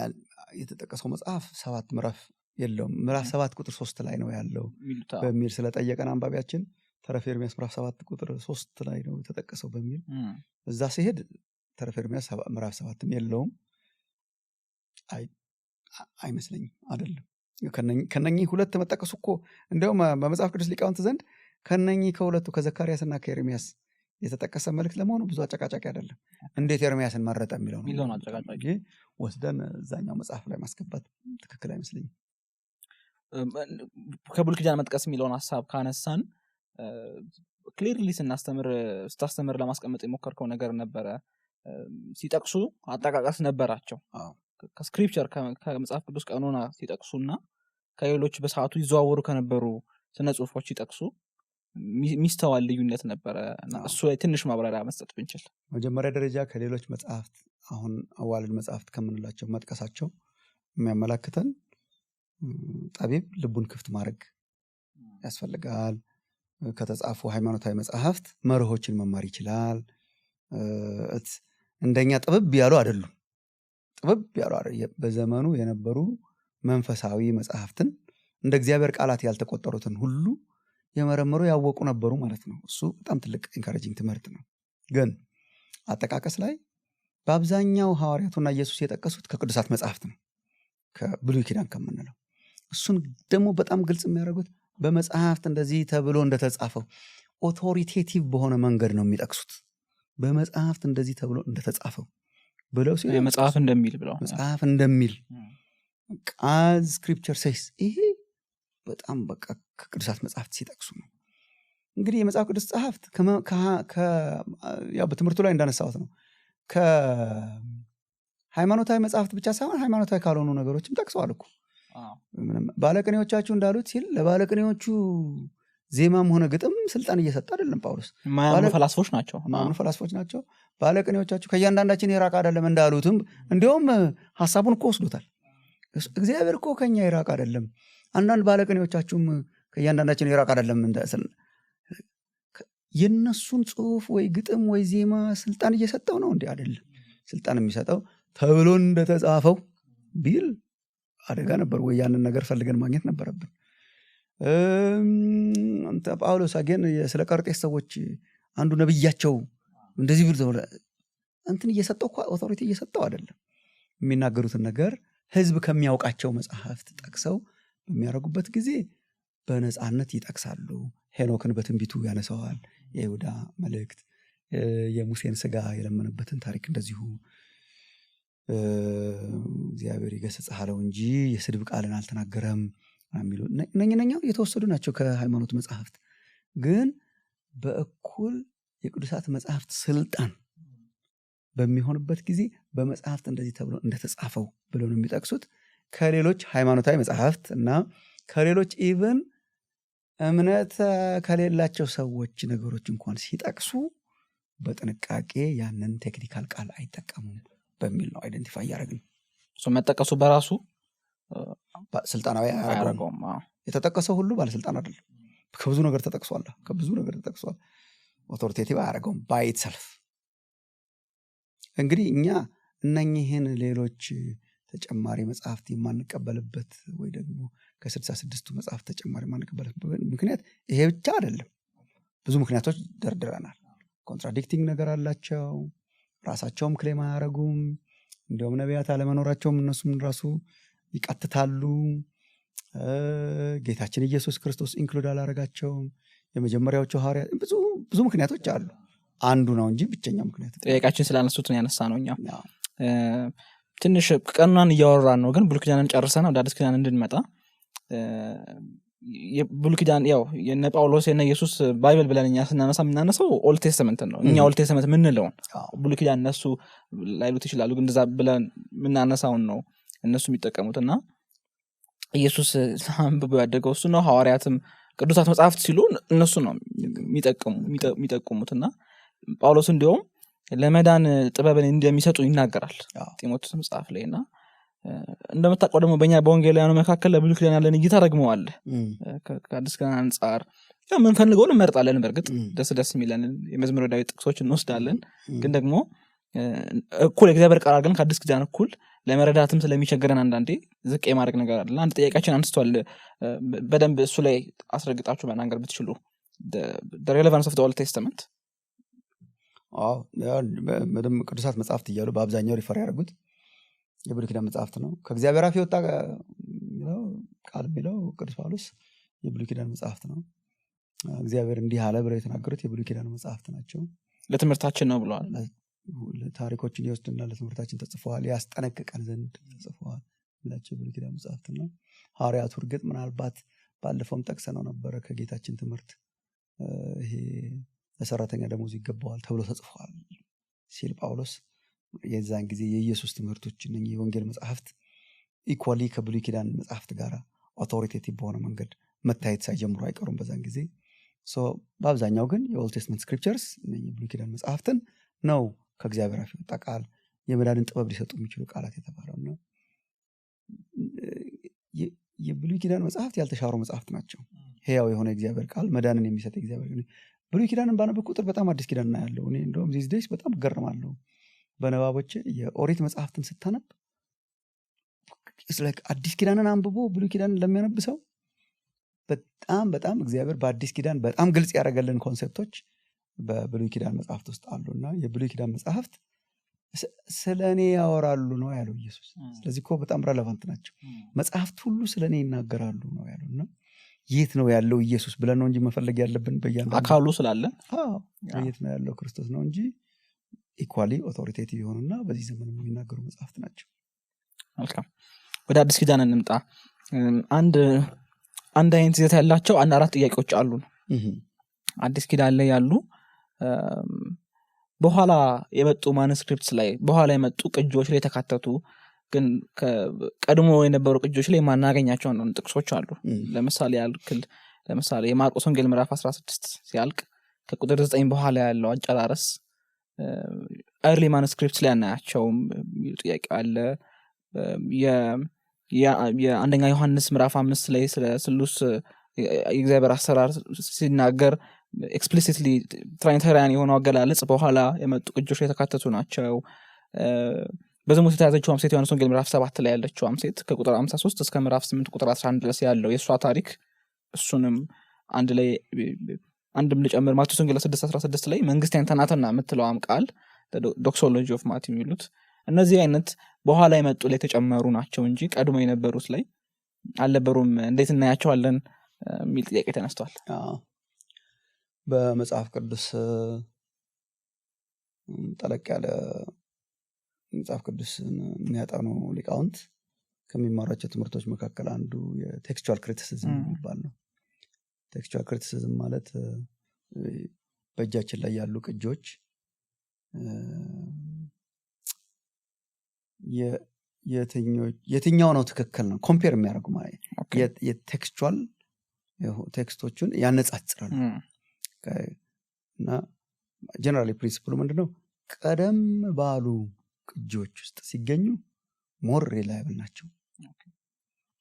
የተጠቀሰው መጽሐፍ 7 ምዕራፍ የለውም፣ ምዕራፍ 7 ቁጥር 3 ላይ ነው ያለው በሚል ስለጠየቀን አንባቢያችን ተረፈ ኤርሚያስ ምዕራፍ 7 ቁጥር 3 ላይ ነው የተጠቀሰው በሚል እዛ ሲሄድ ተረፈ ኤርሚያስ ምዕራፍ 7ም የለውም አይመስለኝም። አይደለም ከነኚህ ሁለት መጠቀሱ እኮ እንደውም በመጽሐፍ ቅዱስ ሊቃውንት ዘንድ ከነኚህ ከሁለቱ ከዘካርያስና ከኤርሚያስ የተጠቀሰ መልእክት ለመሆኑ ብዙ አጨቃጫቂ አይደለም። እንዴት ኤርሚያስን መረጠ የሚለው ነው አጨቃጫቂ። ወስደን እዛኛው መጽሐፍ ላይ ማስገባት ትክክል አይመስለኝም። ከብሉይ ኪዳን መጥቀስ የሚለውን ሐሳብ ካነሳን ክሊርሊ ስታስተምር ለማስቀመጥ የሞከርከው ነገር ነበረ። ሲጠቅሱ አጠቃቀስ ነበራቸው። ከስክሪፕቸር ከመጽሐፍ ቅዱስ ቀኖና ሲጠቅሱና ከሌሎች በሰዓቱ ይዘዋወሩ ከነበሩ ስነ ጽሁፎች ሲጠቅሱ ሚስተዋል ልዩነት ነበረ እና እሱ ላይ ትንሽ ማብራሪያ መስጠት ብንችል። መጀመሪያ ደረጃ ከሌሎች መጽሐፍት አሁን አዋልድ መጽሐፍት ከምንላቸው መጥቀሳቸው የሚያመላክተን ጠቢብ ልቡን ክፍት ማድረግ ያስፈልጋል። ከተጻፉ ሃይማኖታዊ መጽሐፍት መርሆችን መማር ይችላል። እንደኛ ጥብብ ያሉ አይደሉም። ጥብብ ያሉ በዘመኑ የነበሩ መንፈሳዊ መጽሐፍትን እንደ እግዚአብሔር ቃላት ያልተቆጠሩትን ሁሉ የመረመሩ ያወቁ ነበሩ ማለት ነው። እሱ በጣም ትልቅ ኢንካሬጂንግ ትምህርት ነው። ግን አጠቃቀስ ላይ በአብዛኛው ሐዋርያቱና ኢየሱስ የጠቀሱት ከቅዱሳት መጽሐፍት ነው፣ ከብሉይ ኪዳን ከምንለው። እሱን ደግሞ በጣም ግልጽ የሚያደርጉት በመጽሐፍት እንደዚህ ተብሎ እንደተጻፈው ኦቶሪቴቲቭ በሆነ መንገድ ነው የሚጠቅሱት። በመጽሐፍት እንደዚህ ተብሎ እንደተጻፈው ብለው ሲሉ መጽሐፍ እንደሚል ብለው መጽሐፍ እንደሚል as scripture says ይሄ በጣም በቃ ከቅዱሳት መጽሐፍት ሲጠቅሱ ነው። እንግዲህ የመጽሐፍ ቅዱስ ጸሐፍት ያው በትምህርቱ ላይ እንዳነሳሁት ነው ከሃይማኖታዊ መጽሐፍት ብቻ ሳይሆን ሃይማኖታዊ ካልሆኑ ነገሮችም ጠቅሰዋል እኮ። ባለቅኔዎቻችሁ እንዳሉት ሲል ለባለቅኔዎቹ ዜማም ሆነ ግጥም ስልጣን እየሰጠ አይደለም ጳውሎስ። ማያምኑ ፈላስፎች ናቸው። ባለቅኔዎቻችሁ ከእያንዳንዳችን የራቅ አይደለም እንዳሉትም እንዲያውም ሐሳቡን እኮ ወስዶታል። እግዚአብሔር እኮ ከኛ የራቅ አይደለም፣ አንዳንድ ባለቅኔዎቻችሁም ከእያንዳንዳችን የራቅ አይደለም እንዳስል የነሱን ጽሁፍ ወይ ግጥም ወይ ዜማ ስልጣን እየሰጠው ነው እንዴ? አይደለም። ስልጣን የሚሰጠው ተብሎ እንደተጻፈው ቢል አደጋ ነበር ወይ? ያንን ነገር ፈልገን ማግኘት ነበረብን። ጳውሎስ አገን ስለ ቀርጤስ ሰዎች አንዱ ነብያቸው እንደዚህ ብሎ እንትን እየሰጠው እኮ ኦቶሪቲ እየሰጠው አይደለም። የሚናገሩትን ነገር ህዝብ ከሚያውቃቸው መጽሐፍት ጠቅሰው በሚያደርጉበት ጊዜ በነፃነት ይጠቅሳሉ። ሄኖክን በትንቢቱ ያነሳዋል። የይሁዳ መልእክት፣ የሙሴን ስጋ የለመነበትን ታሪክ እንደዚሁ እግዚአብሔር ይገሥጽህ አለው እንጂ የስድብ ቃልን አልተናገረም የሚሉ እነኛው የተወሰዱ ናቸው ከሃይማኖት መጽሐፍት። ግን በእኩል የቅዱሳት መጽሐፍት ስልጣን በሚሆንበት ጊዜ በመጽሐፍት እንደዚህ ተብሎ እንደተጻፈው ብለው ነው የሚጠቅሱት። ከሌሎች ሃይማኖታዊ መጽሐፍት እና ከሌሎች ኢቭን እምነት ከሌላቸው ሰዎች ነገሮች እንኳን ሲጠቅሱ በጥንቃቄ ያንን ቴክኒካል ቃል አይጠቀሙም። በሚል ነው አይደንቲፋይ ያደረግን። መጠቀሱ በራሱ ስልጣናዊ አያደርገውም። የተጠቀሰው ሁሉ ባለስልጣን አይደለም። ከብዙ ነገር ተጠቅሷል። ኦቶሪቴቲቭ አያደርገውም ባይ ኢትሰልፍ። እንግዲህ እኛ እነኚህን ሌሎች ተጨማሪ መጽሐፍት የማንቀበልበት ወይ ደግሞ ከ66ቱ መጽሐፍት ተጨማሪ የማንቀበልበት ምክንያት ይሄ ብቻ አይደለም። ብዙ ምክንያቶች ደርድረናል። ኮንትራዲክቲንግ ነገር አላቸው። ራሳቸውም ክሌም አያደርጉም። እንዲሁም ነቢያት አለመኖራቸውም እነሱም ራሱ ይቃትታሉ። ጌታችን ኢየሱስ ክርስቶስ ኢንክሉድ አላደረጋቸውም። የመጀመሪያዎቹ ሐዋርያት ብዙ ምክንያቶች አሉ። አንዱ ነው እንጂ ብቸኛ ምክንያት ጥያቄያችን ስላነሱት ነው ያነሳ ነው። እኛ ትንሽ ቀኑን እያወራን ነው፣ ግን ብሉይ ኪዳንን ጨርሰን ወደ አዲስ ኪዳን እንድንመጣ የብሉይ ኪዳን ያው የነ ጳውሎስ የነ ኢየሱስ ባይብል ብለን እኛ ስናነሳ የምናነሳው ኦልድ ቴስተመንት ነው። እኛ ኦልድ ቴስተመንት ምንለውን ብሉይ ኪዳን እነሱ ላይሉት ይችላሉ፣ ግን እንደዛ ብለን የምናነሳውን ነው እነሱ የሚጠቀሙትና ኢየሱስ አንብቦ ያደገው እሱ ነው። ሐዋርያትም ቅዱሳት መጽሐፍት ሲሉ እነሱ ነው የሚጠቁሙትና ጳውሎስ እንዲሁም ለመዳን ጥበብን እንደሚሰጡ ይናገራል ጢሞቴዎስ መጽሐፍ ላይና እንደምታውቀው ደግሞ በእኛ በወንጌላውያኑ መካከል ለብሉይ ኪዳን ያለን እይታ ረግመዋል። ከአዲስ ኪዳን አንጻር ያው የምንፈልገውን እንመርጣለን። በእርግጥ ደስ የሚለንን የመዝሙረ ዳዊት ጥቅሶች እንወስዳለን፣ ግን ደግሞ እኩል የእግዚአብሔር ቃል ግን ከአዲስ ኪዳን እኩል ለመረዳትም ስለሚቸገረን አንዳንዴ ዝቅ የማድረግ ነገር አለ። አንድ ጥያቄያችን አንስቷል። በደንብ እሱ ላይ አስረግጣችሁ መናገር ብትችሉ the relevance of the Old Testament። በደንብ ቅዱሳት መጽሐፍት እያሉ በአብዛኛው ሪፈር ያደርጉት የብሉይ ኪዳን መጽሐፍት ነው። ከእግዚአብሔር አፍ የወጣ ቃል የሚለው ቅዱስ ጳውሎስ የብሉይ ኪዳን መጽሐፍት ነው። እግዚአብሔር እንዲህ አለ ብለው የተናገሩት የብሉይ ኪዳን መጽሐፍት ናቸው። ለትምህርታችን ነው ብለዋል። ታሪኮችን ይወስድና ለትምህርታችን ተጽፈዋል፣ ያስጠነቅቀን ዘንድ ተጽፈዋል ብላቸው የብሉይ ኪዳን መጽሐፍት ነው። ሐዋርያቱ እርግጥ ምናልባት ባለፈውም ጠቅሰነው ነበረ ከጌታችን ትምህርት ይሄ ለሰራተኛ ደሞዝ ይገባዋል ተብሎ ተጽፏል ሲል ጳውሎስ የዛን ጊዜ የኢየሱስ ትምህርቶች እነኚህ የወንጌል መጽሐፍት ኢኳሊ ከብሉይ ኪዳን መጽሐፍት ጋር አውቶሪቴቲቭ በሆነ መንገድ መታየት ሳይጀምሩ አይቀሩም በዛን ጊዜ። በአብዛኛው ግን የኦልድ ቴስትመንት ስክሪፕቸርስ እነኚህ የብሉይ ኪዳን መጽሐፍትን ነው ከእግዚአብሔር አፍ የወጣ ቃል የመዳንን ጥበብ ሊሰጡ የሚችሉ ቃላት የተባለው ነው። የብሉይ ኪዳን መጽሐፍት ያልተሻሩ መጽሐፍት ናቸው። ሕያው የሆነ እግዚአብሔር ቃል መዳንን የሚሰጥ እግዚአብሔር ብሉይ ኪዳንን ባነበብኩ ቁጥር በጣም አዲስ ኪዳን ነው ያለው። እኔ እንደውም ዚስ ዴይስ በጣም እገረማለሁ በነባቦች የኦሪት መጽሐፍትን ስታነብ አዲስ ኪዳንን አንብቦ ብሉይ ኪዳንን ለሚያነብ ሰው በጣም እግዚአብሔር በአዲስ ኪዳን በጣም ግልጽ ያደረገልን ኮንሴፕቶች በብሉይ ኪዳን መጽሐፍት ውስጥ አሉና የብሉይ ኪዳን መጽሐፍት ስለ እኔ ያወራሉ ነው ያለው ኢየሱስ። ስለዚህ እኮ በጣም ረሌቫንት ናቸው። መጽሐፍት ሁሉ ስለ እኔ ይናገራሉ ነው ያለውና የት ነው ያለው ኢየሱስ ብለን ነው እንጂ መፈለግ ያለብን በእያንዳንዱ አካሉ ስላለ የት ነው ያለው ክርስቶስ ነው እንጂ ኢኳሊ ኦቶሪቴቲቭ የሆኑና በዚህ ዘመን የሚናገሩ መጽሐፍት ናቸው። መልካም፣ ወደ አዲስ ኪዳን እንምጣ። አንድ አይነት ይዘት ያላቸው አራት ጥያቄዎች አሉ። አዲስ ኪዳን ላይ ያሉ በኋላ የመጡ ማኑስክሪፕትስ ላይ በኋላ የመጡ ቅጂዎች ላይ ተካተቱ፣ ግን ቀድሞ የነበሩ ቅጂዎች ላይ ማናገኛቸው ጥቅሶች አሉ። ለምሳሌ የማርቆስ ወንጌል ምዕራፍ 16 ሲያልቅ ከቁጥር 9 በኋላ ያለው አጨራረስ early manuscripts ላይ አናያቸውም የሚል ጥያቄ አለ። የአንደኛ ዮሐንስ ምዕራፍ 5 ላይ ስለ ስሉስ የእግዚአብሔር አሰራር ሲናገር ኤክስፕሊሲትሊ ትራይኒታሪያን የሆነው አገላለጽ በኋላ የመጡ ቅጂዎች ላይ የተካተቱ ናቸው። በዝሙት የተያዘችው ሴት ዮሐንስ ወንጌል ምዕራፍ 7 ላይ ያለችው ሴት ከቁጥር 53 እስከ ምዕራፍ 8 ቁጥር 11 ድረስ ያለው የእሷ ታሪክ እሱንም አንድ ላይ አንድም ልጨምር። ማቴዎስ ወንጌል 6:16 ላይ መንግስት ያንተ ናትና የምትለውም ቃል ዶክሶሎጂ ኦፍ ማቲ የሚሉት እነዚህ አይነት በኋላ የመጡ ላይ የተጨመሩ ናቸው እንጂ ቀድሞ የነበሩት ላይ አልነበሩም። እንዴት እናያቸዋለን የሚል ጥያቄ ተነስቷል። በመጽሐፍ ቅዱስ ጠለቅ ያለ መጽሐፍ ቅዱስን የሚያጠኑ ሊቃውንት ከሚማሯቸው ትምህርቶች መካከል አንዱ የቴክስቹዋል ክሪቲሲዝም የሚባል ነው። ቴክስቹዋል ክሪቲሲዝም ማለት በእጃችን ላይ ያሉ ቅጂዎች የትኛው ነው ትክክል ነው ኮምፔር የሚያደርጉ ማለት የቴክስቹዋል ቴክስቶቹን ያነጻጽራሉ። እና ጀነራሊ ፕሪንሲፕሉ ምንድነው? ቀደም ባሉ ቅጂዎች ውስጥ ሲገኙ ሞር ሪላይብል ናቸው።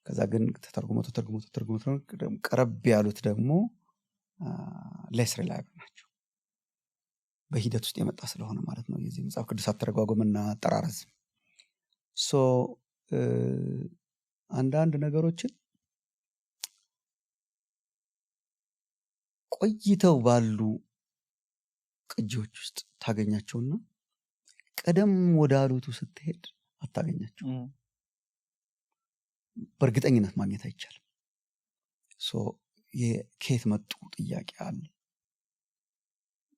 ከዛ ግን ተተርጉሞ ቀረብ ያሉት ደግሞ ሌስ ሪላይብል ናቸው። በሂደት ውስጥ የመጣ ስለሆነ ማለት ነው የዚህ መጽሐፍ ቅዱስ አተረጓጎምና አጠራረዝ። አንዳንድ ነገሮችን ቆይተው ባሉ ቅጂዎች ውስጥ ታገኛቸውና ቀደም ወዳሉቱ ስትሄድ አታገኛቸው። በእርግጠኝነት ማግኘት አይቻልም። የኬት መጡ ጥያቄ አለ።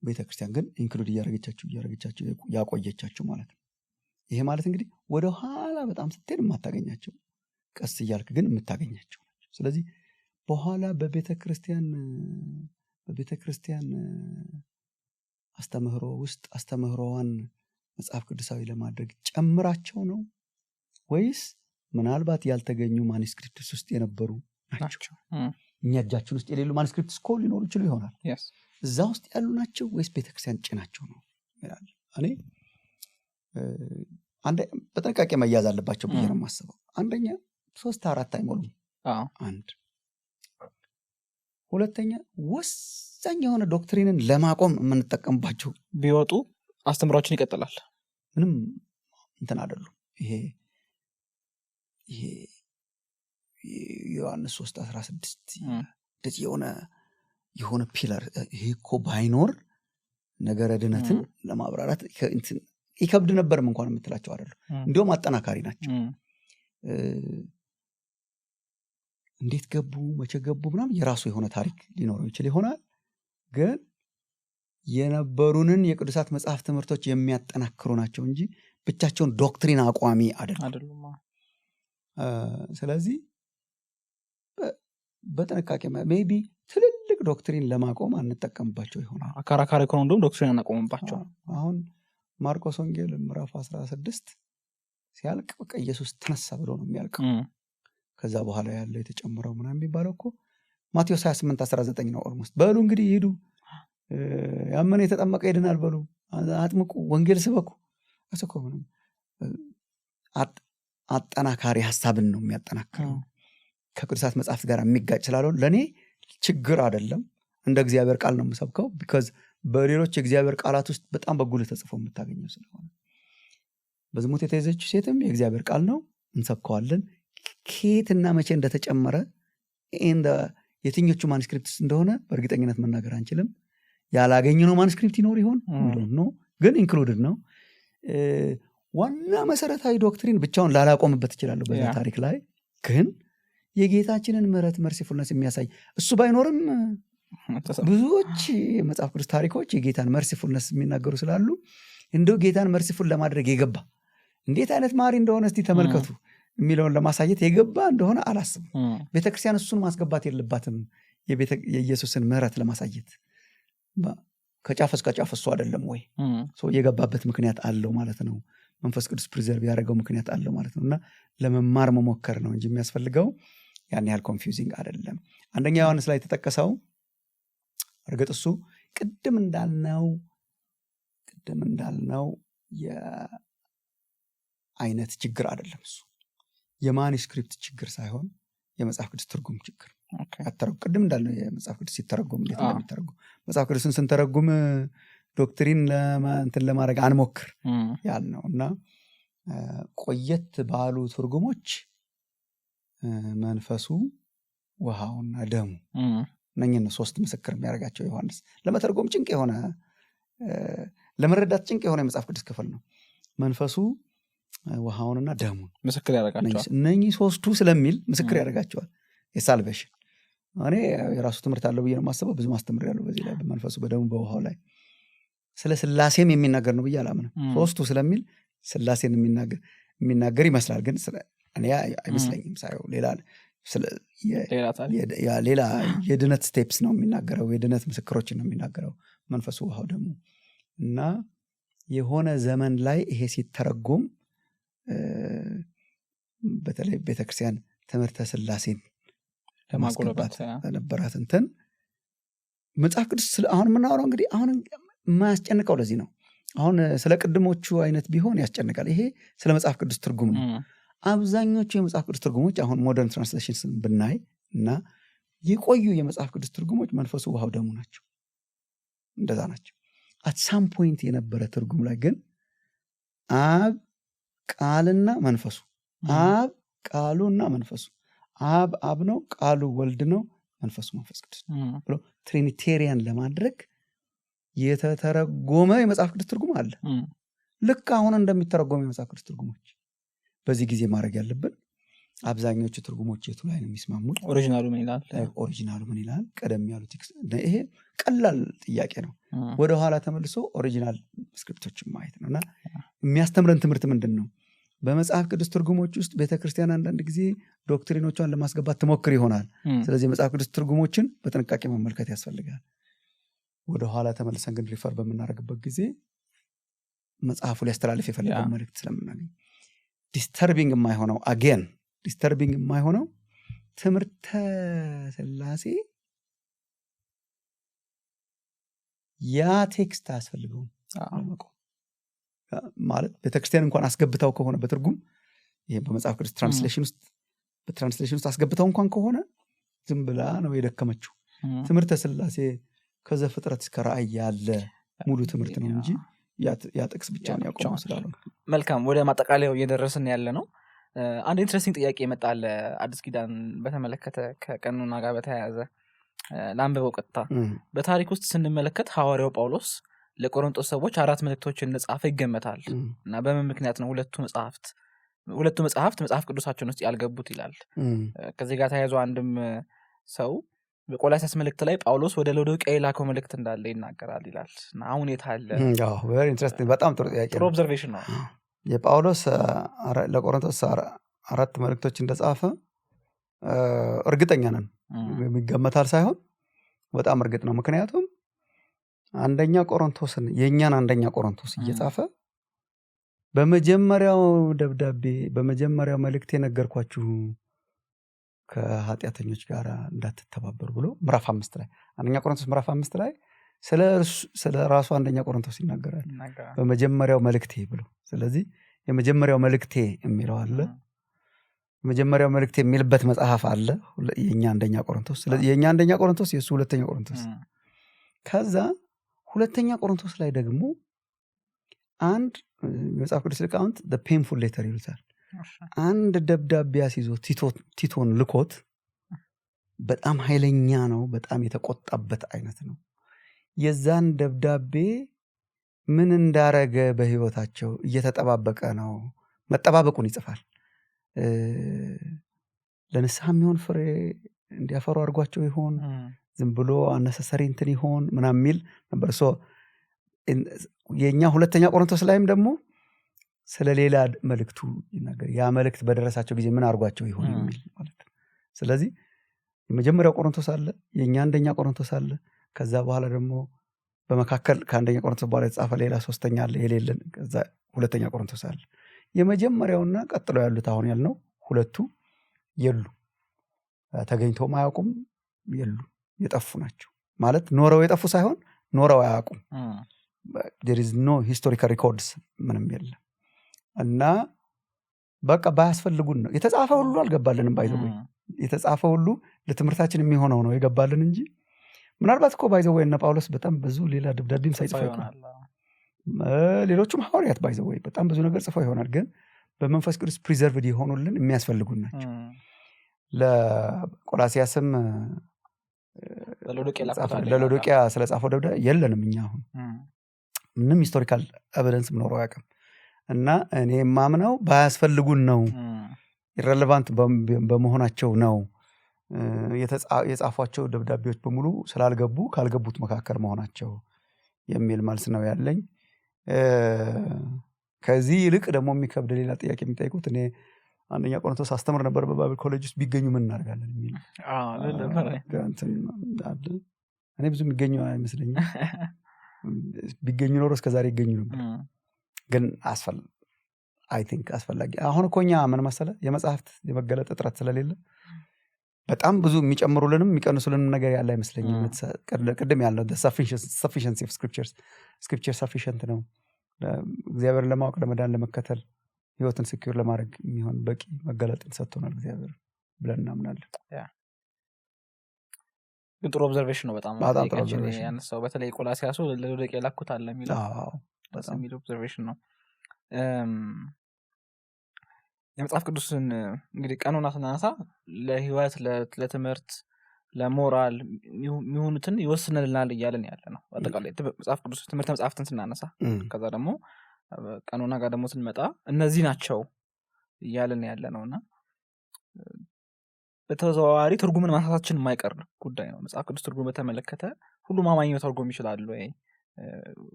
ቤተክርስቲያን ግን ኢንክሉድ እያረገቻቸው ያቆየቻቸው ማለት ነው። ይሄ ማለት እንግዲህ ወደ ኋላ በጣም ስትሄድ የማታገኛቸው፣ ቀስ እያልክ ግን የምታገኛቸው ናቸው። ስለዚህ በኋላ በቤተክርስቲያን አስተምህሮ ውስጥ አስተምህሮዋን መጽሐፍ ቅዱሳዊ ለማድረግ ጨምራቸው ነው ወይስ ምናልባት ያልተገኙ ማኑስክሪፕትስ ውስጥ የነበሩ ናቸው? እኛ እጃችን ውስጥ የሌሉ ማኑስክሪፕትስ እኮ ሊኖሩ ይችሉ ይሆናል። እዛ ውስጥ ያሉ ናቸው ወይስ ቤተክርስቲያን ጭናቸው ነው ይላል። እኔ በጥንቃቄ መያዝ አለባቸው ብዬ ነው የማስበው። አንደኛ 3-4 አይሞሉም። አንድ ሁለተኛ ወሳኝ የሆነ ዶክትሪንን ለማቆም የምንጠቀምባቸው ቢወጡ አስተምሯችን ይቀጥላል። ምንም እንትን አይደሉም። ይሄ ዮሐንስ 3:16 እንደዚህ የሆነ ፒለር ይሄ እኮ ባይኖር ነገረ ድነትን ለማብራራት ይከብድ ነበርም እንኳን የምትላቸው አይደሉም። እንዲሁም አጠናካሪ ናቸው። እንዴት ገቡ መቼ ገቡ ምናምን የራሱ የሆነ ታሪክ ሊኖረው ይችል ይሆናል። ግን የነበሩንን የቅዱሳት መጽሐፍ ትምህርቶች የሚያጠናክሩ ናቸው እንጂ ብቻቸውን ዶክትሪን አቋሚ አይደሉም። ስለዚህ በጥንቃቄ ሜቢ ትልልቅ ዶክትሪን ለማቆም አንጠቀምባቸው ይሆናል። አከራካሪ ከሆነ እንደውም ዶክትሪን አናቆምባቸው። አሁን ማርቆስ ወንጌል ምዕራፍ 16 ሲያልቅ በቃ ኢየሱስ ተነሳ ብሎ ነው የሚያልቀው። ከዛ በኋላ ያለው የተጨመረው ምናምን የሚባለው እኮ ማቴዎስ 28:19 ነው። ኦልሞስት በሉ እንግዲህ ሂዱ፣ ያመነ የተጠመቀ ይድናል በሉ፣ አጥምቁ፣ ወንጌል ስበኩ። አሰኮ ምንም አጠናካሪ ሐሳብን ነው የሚያጠናክረው። ከቅዱሳት መጽሐፍት ጋር የሚጋጭ ስላልሆነ ለኔ ችግር አይደለም። እንደ እግዚአብሔር ቃል ነው የምሰብከው። ቢኮዝ በሌሎች የእግዚአብሔር ቃላት ውስጥ በጣም በጉልህ ተጽፎ የምታገኘው ስለሆነ በዝሙት የተያዘች ሴትም የእግዚአብሔር ቃል ነው፣ እንሰብከዋለን። ከየትና መቼ እንደተጨመረ የትኞቹ ማኑስክሪፕትስ እንደሆነ በእርግጠኝነት መናገር አንችልም። ያላገኘነው ማኑስክሪፕት ይኖር ይሆን ነው፣ ግን ኢንክሉድድ ነው። ዋና መሰረታዊ ዶክትሪን ብቻውን ላላቆምበት ይችላል በዛ ታሪክ ላይ። ግን የጌታችንን ምሕረት መርሲፉልነስ የሚያሳይ እሱ ባይኖርም ብዙዎች የመጽሐፍ ቅዱስ ታሪኮች የጌታን መርሲፉልነስ የሚናገሩ ስላሉ እንደው ጌታን መርሲፉል ለማድረግ የገባ እንዴት አይነት ማሪ እንደሆነ እስቲ ተመልከቱ የሚለውን ለማሳየት የገባ እንደሆነ አላስብም። ቤተክርስቲያን እሱን ማስገባት የለባትም። የኢየሱስን ምሕረት ለማሳየት ከጫፍ እስከ ጫፍ እሱ አይደለም ወይ? የገባበት ምክንያት አለው ማለት ነው። መንፈስ ቅዱስ ፕሪዘርቭ ያደረገው ምክንያት አለው ማለት ነው። እና ለመማር መሞከር ነው እንጂ የሚያስፈልገው ያን ያህል ኮንፊውዚንግ አይደለም። አንደኛ ዮሐንስ ላይ የተጠቀሰው እርግጥ እሱ ቅድም እንዳልነው የአይነት ችግር አይደለም። እሱ የማኑስክሪፕት ችግር ሳይሆን የመጽሐፍ ቅዱስ ትርጉም ችግር። ቅድም እንዳልነው የመጽሐፍ ቅዱስ ሲተረጎም እንዴት እንደሚተረጎም መጽሐፍ ቅዱስን ስንተረጉም ዶክትሪን እንትን ለማድረግ አንሞክር ያልነው እና ቆየት ባሉ ትርጉሞች መንፈሱ ውሃውና ደሙ እነኝን ነው 3 ምስክር የሚያደርጋቸው ዮሐንስ። ለመተርጎም ጭንቅ የሆነ ለመረዳት ጭንቅ የሆነ የመጽሐፍ ቅዱስ ክፍል ነው። መንፈሱ ውሃውንና ደሙን ምስክር ያደርጋቸዋል። እነኚህ 3ቱ ስለሚል ምስክር ያደርጋቸዋል። የሳልቬሽን እኔ የራሱ ትምህርት አለው ብዬ ነው የማስበው። ብዙ ማስተምር ያለው በዚህ ላይ በመንፈሱ በደሙ በውሃው ላይ ስለ ስላሴም የሚናገር ነው ብዬ አላምንም። 3ቱ ስለሚል ስላሴን የሚናገር ይመስላል፣ ግን እኔ አይመስለኝም። ሳየው ሌላ የድነት ስቴፕስ ነው የሚናገረው፣ የድነት ምስክሮችን ነው የሚናገረው መንፈሱ ውሃው ደሙ። እና የሆነ ዘመን ላይ ይሄ ሲተረጎም በተለይ ቤተክርስቲያን ትምህርተ ስላሴን ለማስገባት ነበራት እንትን መጽሐፍ ቅዱስ አሁን የምናወራው እንግዲህ አሁን የማያስጨንቀው ለዚህ ነው። አሁን ስለ ቅድሞቹ አይነት ቢሆን ያስጨንቃል። ይሄ ስለ መጽሐፍ ቅዱስ ትርጉም ነው። አብዛኞቹ የመጽሐፍ ቅዱስ ትርጉሞች አሁን ሞደርን ትራንስሌሽንስ ብናይ እና የቆዩ የመጽሐፍ ቅዱስ ትርጉሞች መንፈሱ ውሃው ደሙ ናቸው፣ እንደዛ ናቸው። አት ሳም ፖይንት የነበረ ትርጉም ላይ ግን አብ ቃልና መንፈሱ፣ አብ ቃሉና መንፈሱ፣ አብ አብ ነው፣ ቃሉ ወልድ ነው፣ መንፈሱ መንፈስ ቅዱስ ብሎ ትሪኒቴሪያን ለማድረግ የተተረጎመ የመጽሐፍ ቅዱስ ትርጉም አለ። ልክ አሁን እንደሚተረጎመ የመጽሐፍ ቅዱስ ትርጉሞች በዚህ ጊዜ ማድረግ ያለብን አብዛኞቹ ትርጉሞች የቱ ላይ ነው የሚስማሙት? ኦሪጂናሉ ምን ይላል? ኦሪጂናሉ ምን ይላል? ቀደም ያሉ ቴክስት። ይሄ ቀላል ጥያቄ ነው። ወደ ኋላ ተመልሶ ኦሪጂናል ስክሪፕቶችን ማየት ነው። እና የሚያስተምረን ትምህርት ምንድን ነው? በመጽሐፍ ቅዱስ ትርጉሞች ውስጥ ቤተክርስቲያን አንዳንድ ጊዜ ዶክትሪኖቿን ለማስገባት ትሞክር ይሆናል። ስለዚህ የመጽሐፍ ቅዱስ ትርጉሞችን በጥንቃቄ መመልከት ያስፈልጋል። ወደ ኋላ ተመልሰን ግን ሪፈር በምናደርግበት ጊዜ መጽሐፉ ሊያስተላልፍ የፈለገው መልእክት ስለምናገኝ ዲስተርቢንግ የማይሆነው ትምህርተ ሥላሴ ያ ቴክስት አያስፈልገውም ማለት ቤተክርስቲያን እንኳን አስገብታው ከሆነ በትርጉም ይሄ በመጽሐፍ ቅዱስ ትራንስሌሽን ውስጥ አስገብታው እንኳን ከሆነ ዝም ብላ ነው የደከመችው። ትምህርተ ሥላሴ ከዘፍጥረት እስከ ራእይ ያለ ሙሉ ትምህርት ነው እንጂ ያ ጥቅስ ብቻ ነው ያቆመው ስላልሆነ። መልካም፣ ወደ ማጠቃለያው እየደረስን ያለ ነው። አንድ ኢንትረስቲንግ ጥያቄ ይመጣል አዲስ ኪዳን በተመለከተ ከቀኑና ጋር በተያያዘ ላንብበው ቀጥታ። በታሪክ ውስጥ ስንመለከት ሐዋርያው ጳውሎስ ለቆሮንቶስ ሰዎች 4 መልእክቶችን እንደጻፈ ይገመታል እና በምን ምክንያት ነው ሁለቱ መጽሐፍት መጽሐፍ ቅዱሳችን ውስጥ ያልገቡት ይላል። ከዚህ ጋር ተያይዞ አንድም ሰው በቆላስይስ መልእክት ላይ ጳውሎስ ወደ ሎዶቅያ የላከው መልእክት እንዳለ ይናገራል ይላል እና አሁን የት አለ? ቬሪ ኢንትረስቲንግ፣ በጣም ጥሩ ጥያቄ፣ ጥሩ ኦብዘርቬሽን ነው። የጳውሎስ ለቆሮንቶስ 4 መልእክቶች እንደጻፈ እርግጠኛ ነን። የሚገመታል ሳይሆን በጣም እርግጥ ነው። ምክንያቱም የእኛን አንደኛ ቆሮንቶስ እየጻፈ በመጀመሪያው ደብዳቤ በመጀመሪያው መልእክት የነገርኳችሁ ከኃጢአተኞች ጋር እንዳትተባበሩ ብሎ ምዕራፍ 5 ላይ አንደኛ ቆሮንቶስ ምዕራፍ 5 ላይ ስለ ራሱ አንደኛ ቆሮንቶስ ይናገራል በመጀመሪያው መልእክቴ ብሎ። ስለዚህ የመጀመሪያው መልእክቴ የሚለው አለ፣ የመጀመሪያው መልእክቴ የሚልበት መጽሐፍ አለ የኛ አንደኛ ቆሮንቶስ። ስለዚህ የኛ አንደኛ ቆሮንቶስ የሱ ሁለተኛ ቆሮንቶስ። ከዛ ሁለተኛ ቆሮንቶስ ላይ ደግሞ አንድ መጽሐፍ ቅዱስ ሊቃውንት the painful letter ይሉታል። አንድ ደብዳቤ አስይዞ ቲቶን ልኮት በጣም ኃይለኛ ነው፣ በጣም የተቆጣበት አይነት ነው። የዛን ደብዳቤ ምን እንዳረገ በህይወታቸው እየተጠባበቀ ነው። መጠባበቁን ይጽፋል። ለንስሐ የሚሆን ፍሬ እንዲያፈሩ አድርጓቸው ይሆን፣ ዝም ብሎ አነሰሰሪ እንትን ይሆን ምናምን የሚል ነበር። የእኛ ሁለተኛ ቆሮንቶስ ላይም ደግሞ ስለ ሌላ መልእክቱ ይናገር። ያ መልእክት በደረሳቸው ጊዜ ምን አድርጓቸው ይሆን የሚል ማለት ነው። ስለዚህ የመጀመሪያው ቆሮንቶስ አለ፣ የእኛ አንደኛ ቆሮንቶስ አለ። ከዛ በኋላ ደግሞ በመካከል ከአንደኛ ቆሮንቶስ በኋላ የተጻፈ ሌላ ሶስተኛ አለ የሌለን። ከዛ ሁለተኛ ቆሮንቶስ አለ። የመጀመሪያውና ቀጥሎ ያሉት አሁን ያልነው ሁለቱ የሉ፣ ተገኝተውም አያውቁም፣ የሉ፣ የጠፉ ናቸው። ማለት ኖረው የጠፉ ሳይሆን ኖረው አያውቁም። there is no historical records ምንም የለም። እና በቃ ባያስፈልጉን ነው የተጻፈ ሁሉ አልገባልንም። ባይዘው የተጻፈ ሁሉ ለትምህርታችን የሚሆነው ነው የገባልን እንጂ ምናልባት እኮ ባይዘው እና ጳውሎስ በጣም ብዙ ሌላ ደብዳቤም ሳይጽፍ ይሆናል። ሌሎቹም ሐዋርያት ባይዘው በጣም ብዙ ነገር ጽፈው ይሆናል። ግን በመንፈስ ቅዱስ ፕሪዘርቭድ የሆኑልን የሚያስፈልጉን ናቸው። ለቆላስይስም ለሎዶቅያ ስለጻፈው ደብዳቤ የለንም እኛ አሁን ምንም ሂስቶሪካል ኤቪደንስ ኖረው አያውቅም። እና እኔ የማምነው ባያስፈልጉን ነው፣ ኢረሌቫንት በመሆናቸው ነው። የጻፏቸው ደብዳቤዎች በሙሉ ስላልገቡ ካልገቡት መካከል መሆናቸው የሚል መልስ ነው ያለኝ። ከዚህ ይልቅ ደግሞ የሚከብድ ሌላ ጥያቄ የሚጠይቁት እኔ አንደኛ ቆሮንቶስ አስተምር ነበር በባይብል ኮሌጅ ውስጥ ቢገኙ ምን እናደርጋለን የሚል። እኔ ብዙ የሚገኙ አይመስለኝም። ቢገኙ ኖሮ እስከዛሬ ይገኙ ነበር። ግን አይ ቲንክ አስፈላጊ አሁን እኮ እኛ ምን መሰለህ የመጽሐፍት የመገለጥ እጥረት ስለሌለ በጣም ብዙ የሚጨምሩልንም የሚቀንሱልንም ነገር ያለ አይመስለኝም። ቅድም ያለው sufficiency of scripture sufficient ነው። እግዚአብሔርን ለማወቅ ለመዳን ለመከተል ህይወትን ሲኪዩር ለማድረግ የሚሆን በቂ መገለጥን ሰጥቶናል እግዚአብሔር ብለን እናምናለን። ግን ጥሩ ኦብዘርቬሽን ነው በጣም በጣም ጥሩ ጥያቄያችን observation ነው። ያነሳው በተለይ ቆላስይስ ለወደቀ የላኩት አለ የሚለው አዎ በጣም የሚል ኦብዘርቬሽን ነው። የመጽሐፍ ቅዱስን እንግዲህ ቀኖና ስናነሳ ለህይወት ለትምህርት ለሞራል የሚሆኑትን ይወስንልናል እያለን ያለ ነው። አጠቃላይ መጽሐፍ ቅዱስ ትምህርት መጽሐፍትን ስናነሳ ከዛ ደግሞ ቀኖና ጋር ደግሞ ስንመጣ እነዚህ ናቸው እያለን ያለ ነውና በተዘዋዋሪ ትርጉምን ማንሳታችን የማይቀር ጉዳይ ነው። መጽሐፍ ቅዱስ ትርጉም በተመለከተ ሁሉም አማኝ ተርጉም ይችላሉ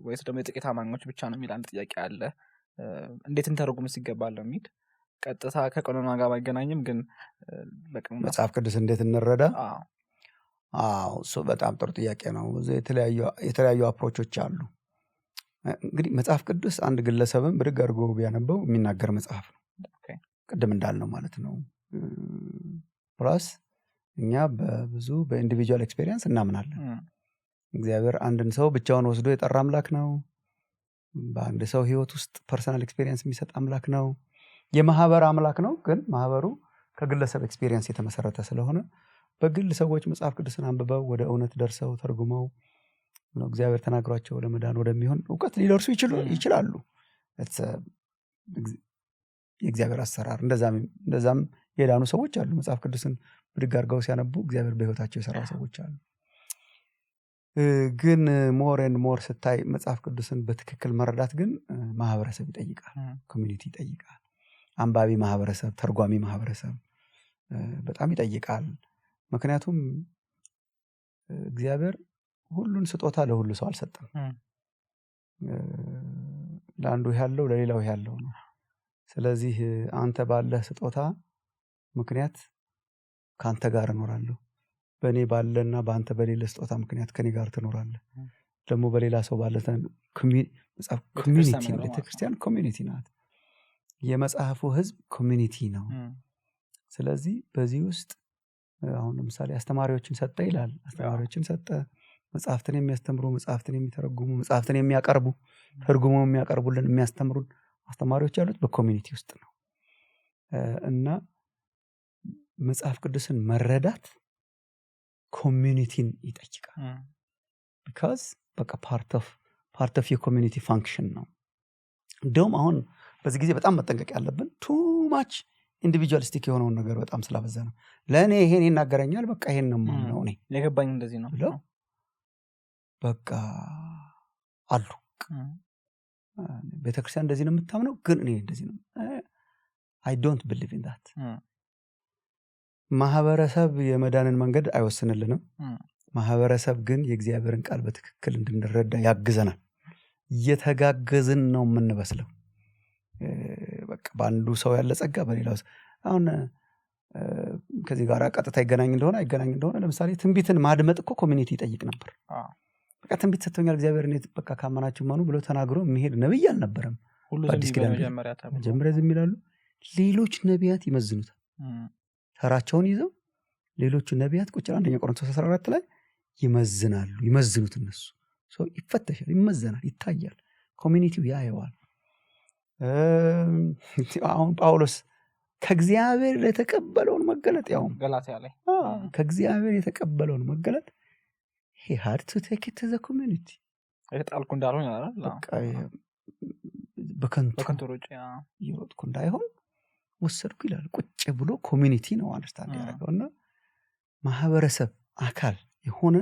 ወይስ ደግሞ የጥቂት አማኞች ብቻ ነው የሚል አንድ ጥያቄ አለ። እንዴት እንተርጉምስ ይገባል የሚል ቀጥታ ከቀኖና ጋር ባይገናኝም ግን መጽሐፍ ቅዱስ እንዴት እንረዳ? እሱ በጣም ጥሩ ጥያቄ ነው። የተለያዩ አፕሮቾች አሉ። እንግዲህ መጽሐፍ ቅዱስ አንድ ግለሰብም ብድግ አድርጎ ቢያነበው የሚናገር መጽሐፍ ነው። ቅድም እንዳልነው ማለት ነው። ፕላስ እኛ በብዙ በኢንዲቪጁዋል ኤክስፔሪየንስ እናምናለን። እግዚአብሔር አንድን ሰው ብቻውን ወስዶ የጠራ አምላክ ነው። በአንድ ሰው ህይወት ውስጥ ፐርሰናል ኤክስፔሪየንስ የሚሰጥ አምላክ ነው። የማህበር አምላክ ነው። ግን ማህበሩ ከግለሰብ ኤክስፔሪየንስ የተመሰረተ ስለሆነ በግል ሰዎች መጽሐፍ ቅዱስን አንብበው ወደ እውነት ደርሰው ተርጉመው እግዚአብሔር ተናግሯቸው ለመዳን ወደሚሆን እውቀት ሊደርሱ ይችላሉ። የእግዚአብሔር አሰራር እንደዛም የዳኑ ሰዎች አሉ። መጽሐፍ ቅዱስን ብድግ አድርገው ሲያነቡ እግዚአብሔር በህይወታቸው የሰራ ሰዎች አሉ። ግን ሞር ኤንድ ሞር ስታይ መጽሐፍ ቅዱስን በትክክል መረዳት ግን ማህበረሰብ ይጠይቃል፣ ኮሚኒቲ ይጠይቃል። አንባቢ ማህበረሰብ፣ ተርጓሚ ማህበረሰብ በጣም ይጠይቃል። ምክንያቱም እግዚአብሔር ሁሉን ስጦታ ለሁሉ ሰው አልሰጠም። ለአንዱ ያለው ለሌላው ያለው ነው። ስለዚህ አንተ ባለህ ስጦታ ምክንያት ካንተ ጋር እኖራለሁ፣ በእኔ ባለና በአንተ በሌለ ስጦታ ምክንያት ከኔ ጋር ትኖራለህ። ደግሞ በሌላ ሰው ባለ ኮሚኒቲ ነው። ቤተክርስቲያን ኮሚኒቲ ናት። የመጽሐፉ ህዝብ ኮሚኒቲ ነው። ስለዚህ በዚህ ውስጥ አሁን ለምሳሌ አስተማሪዎችን ሰጠ ይላል። አስተማሪዎችን ሰጠ፣ መጽሐፍትን የሚያስተምሩ፣ መጽሐፍትን የሚተረጉሙ፣ መጽሐፍትን የሚያቀርቡ፣ ተርጉመው የሚያቀርቡልን፣ የሚያስተምሩን አስተማሪዎች ያሉት በኮሚኒቲ ውስጥ ነው። እና መጽሐፍ ቅዱስን መረዳት ኮሚኒቲን ይጠይቃል። ቢካዝ በቃ ፓርት ኦፍ የኮሚኒቲ ፋንክሽን ነው። እንደውም አሁን በዚህ ጊዜ በጣም መጠንቀቅ ያለብን ቱ ማች ኢንዲቪጁዋሊስቲክ የሆነውን ነገር በጣም ስላበዛ ነው። ለእኔ ይሄን ይናገረኛል፣ በቃ ይሄን ነው የማምነው እኔ የገባኝ እንደዚህ ነው ብለው በቃ አሉ። ቤተክርስቲያን እንደዚህ ነው የምታምነው፣ ግን እኔ እንደዚህ ነው። አይ ዶንት ቢሊቭ ኢን ዳት። ማህበረሰብ የመዳንን መንገድ አይወስንልንም። ማህበረሰብ ግን የእግዚአብሔርን ቃል በትክክል እንድንረዳ ያግዘናል። እየተጋገዝን ነው የምንበስለው። በቃ በአንዱ ሰው ያለ ጸጋ በሌላው ሰው አሁን ከዚህ ጋር ቀጥታ ይገናኝ እንደሆነ አይገናኝ እንደሆነ ለምሳሌ ትንቢትን ማድመጥ እኮ ኮሚኒቲ ይጠይቅ ነበር። በቃ ትንቢት ሰጥቶኛል እግዚአብሔር እኔ በቃ ካመናችሁ ማኑ ብሎ ተናግሮ የሚሄድ ነብይ አልነበረም። አዲስ ኪዳን መጀመሪያ ዝም ይላሉ። ሌሎች ነቢያት ይመዝኑታል። ተራቸውን ይዘው ሌሎቹ ነቢያት ቁጭ ብለው አንደኛ ቆሮንቶስ 14 ላይ ይመዝናሉ። ይመዝኑት እነሱ ሰው ይፈተሻል፣ ይመዘናል፣ ይታያል። ኮሚኒቲው ያየዋል። አሁን ጳውሎስ ከእግዚአብሔር የተቀበለውን መገለጥ ያው ገላትያ ላይ ከእግዚአብሔር የተቀበለውን መገለጥ he had to take it to the community የጣልኩ እንዳልሆነ አይደል? በቃ በከንቱ ሩጫ ይሮጥኩ እንዳይሆን ወሰድኩ ይላል። ቁጭ ብሎ ኮሚኒቲ ነው አንደርስታንድ ያደረገውና ማህበረሰብ አካል የሆነ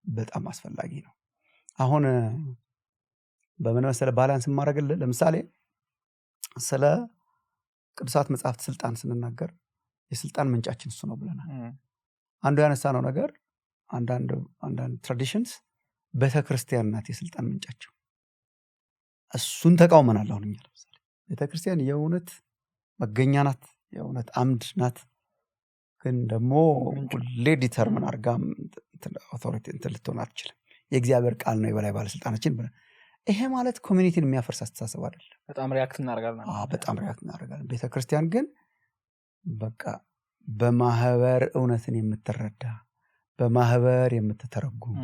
በጣም አስፈላጊ ነው። አሁን በምን መሰለ ባላንስ ማድረግልህ ለምሳሌ ስለ ቅዱሳት መጽሐፍት ስልጣን ስንናገር የስልጣን ምንጫችን እሱ ነው ብለናል። አንዱ ያነሳነው ነገር አንዳንድ ትራዲሽንስ ቤተክርስቲያን ናት የስልጣን ምንጫቸው። እሱን ተቃውመናል። አሁን እኛ ለምሳሌ ቤተክርስቲያን የእውነት መገኛ ናት፣ የእውነት አምድ ናት። ግን ደግሞ ሁሌ ዲተርምን አድርጋ ኦቶሪቲ እንትን ልትሆን አትችልም። የእግዚአብሔር ቃል ነው የበላይ ባለስልጣናችን ብለን ይሄ ማለት ኮሚኒቲን የሚያፈርስ አስተሳሰብ አይደለም። በጣም ሪያክት እናደርጋለን። በጣም ሪያክት እናደርጋለን። ቤተክርስቲያን ግን በቃ በማህበር እውነትን የምትረዳ በማህበር የምትተረጉም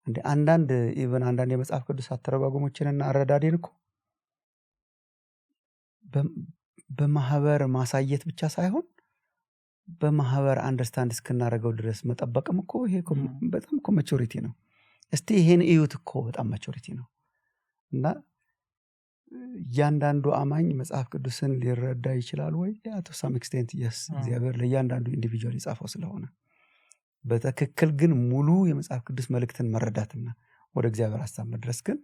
እንደ አንዳንድ ኢቭን አንዳንድ የመጽሐፍ ቅዱስ አተረጓጎሞችንና አረዳዴን እኮ በማህበር ማሳየት ብቻ ሳይሆን በማህበር አንደርስታንድ እስክናደርገው ድረስ መጠበቅም እኮ ይሄ በጣም እኮ ማቹሪቲ ነው። እስቲ ይሄን እዩት እኮ በጣም ማቹሪቲ ነው። እና እያንዳንዱ አማኝ መጽሐፍ ቅዱስን ሊረዳ ይችላል ወይ? to some extent yes። እግዚአብሔር ለእያንዳንዱ ኢንዲቪጁዋል የጻፈው ስለሆነ በትክክል ግን ሙሉ የመጽሐፍ ቅዱስ መልእክትን መረዳትና ወደ እግዚአብሔር ሐሳብ መድረስ ግን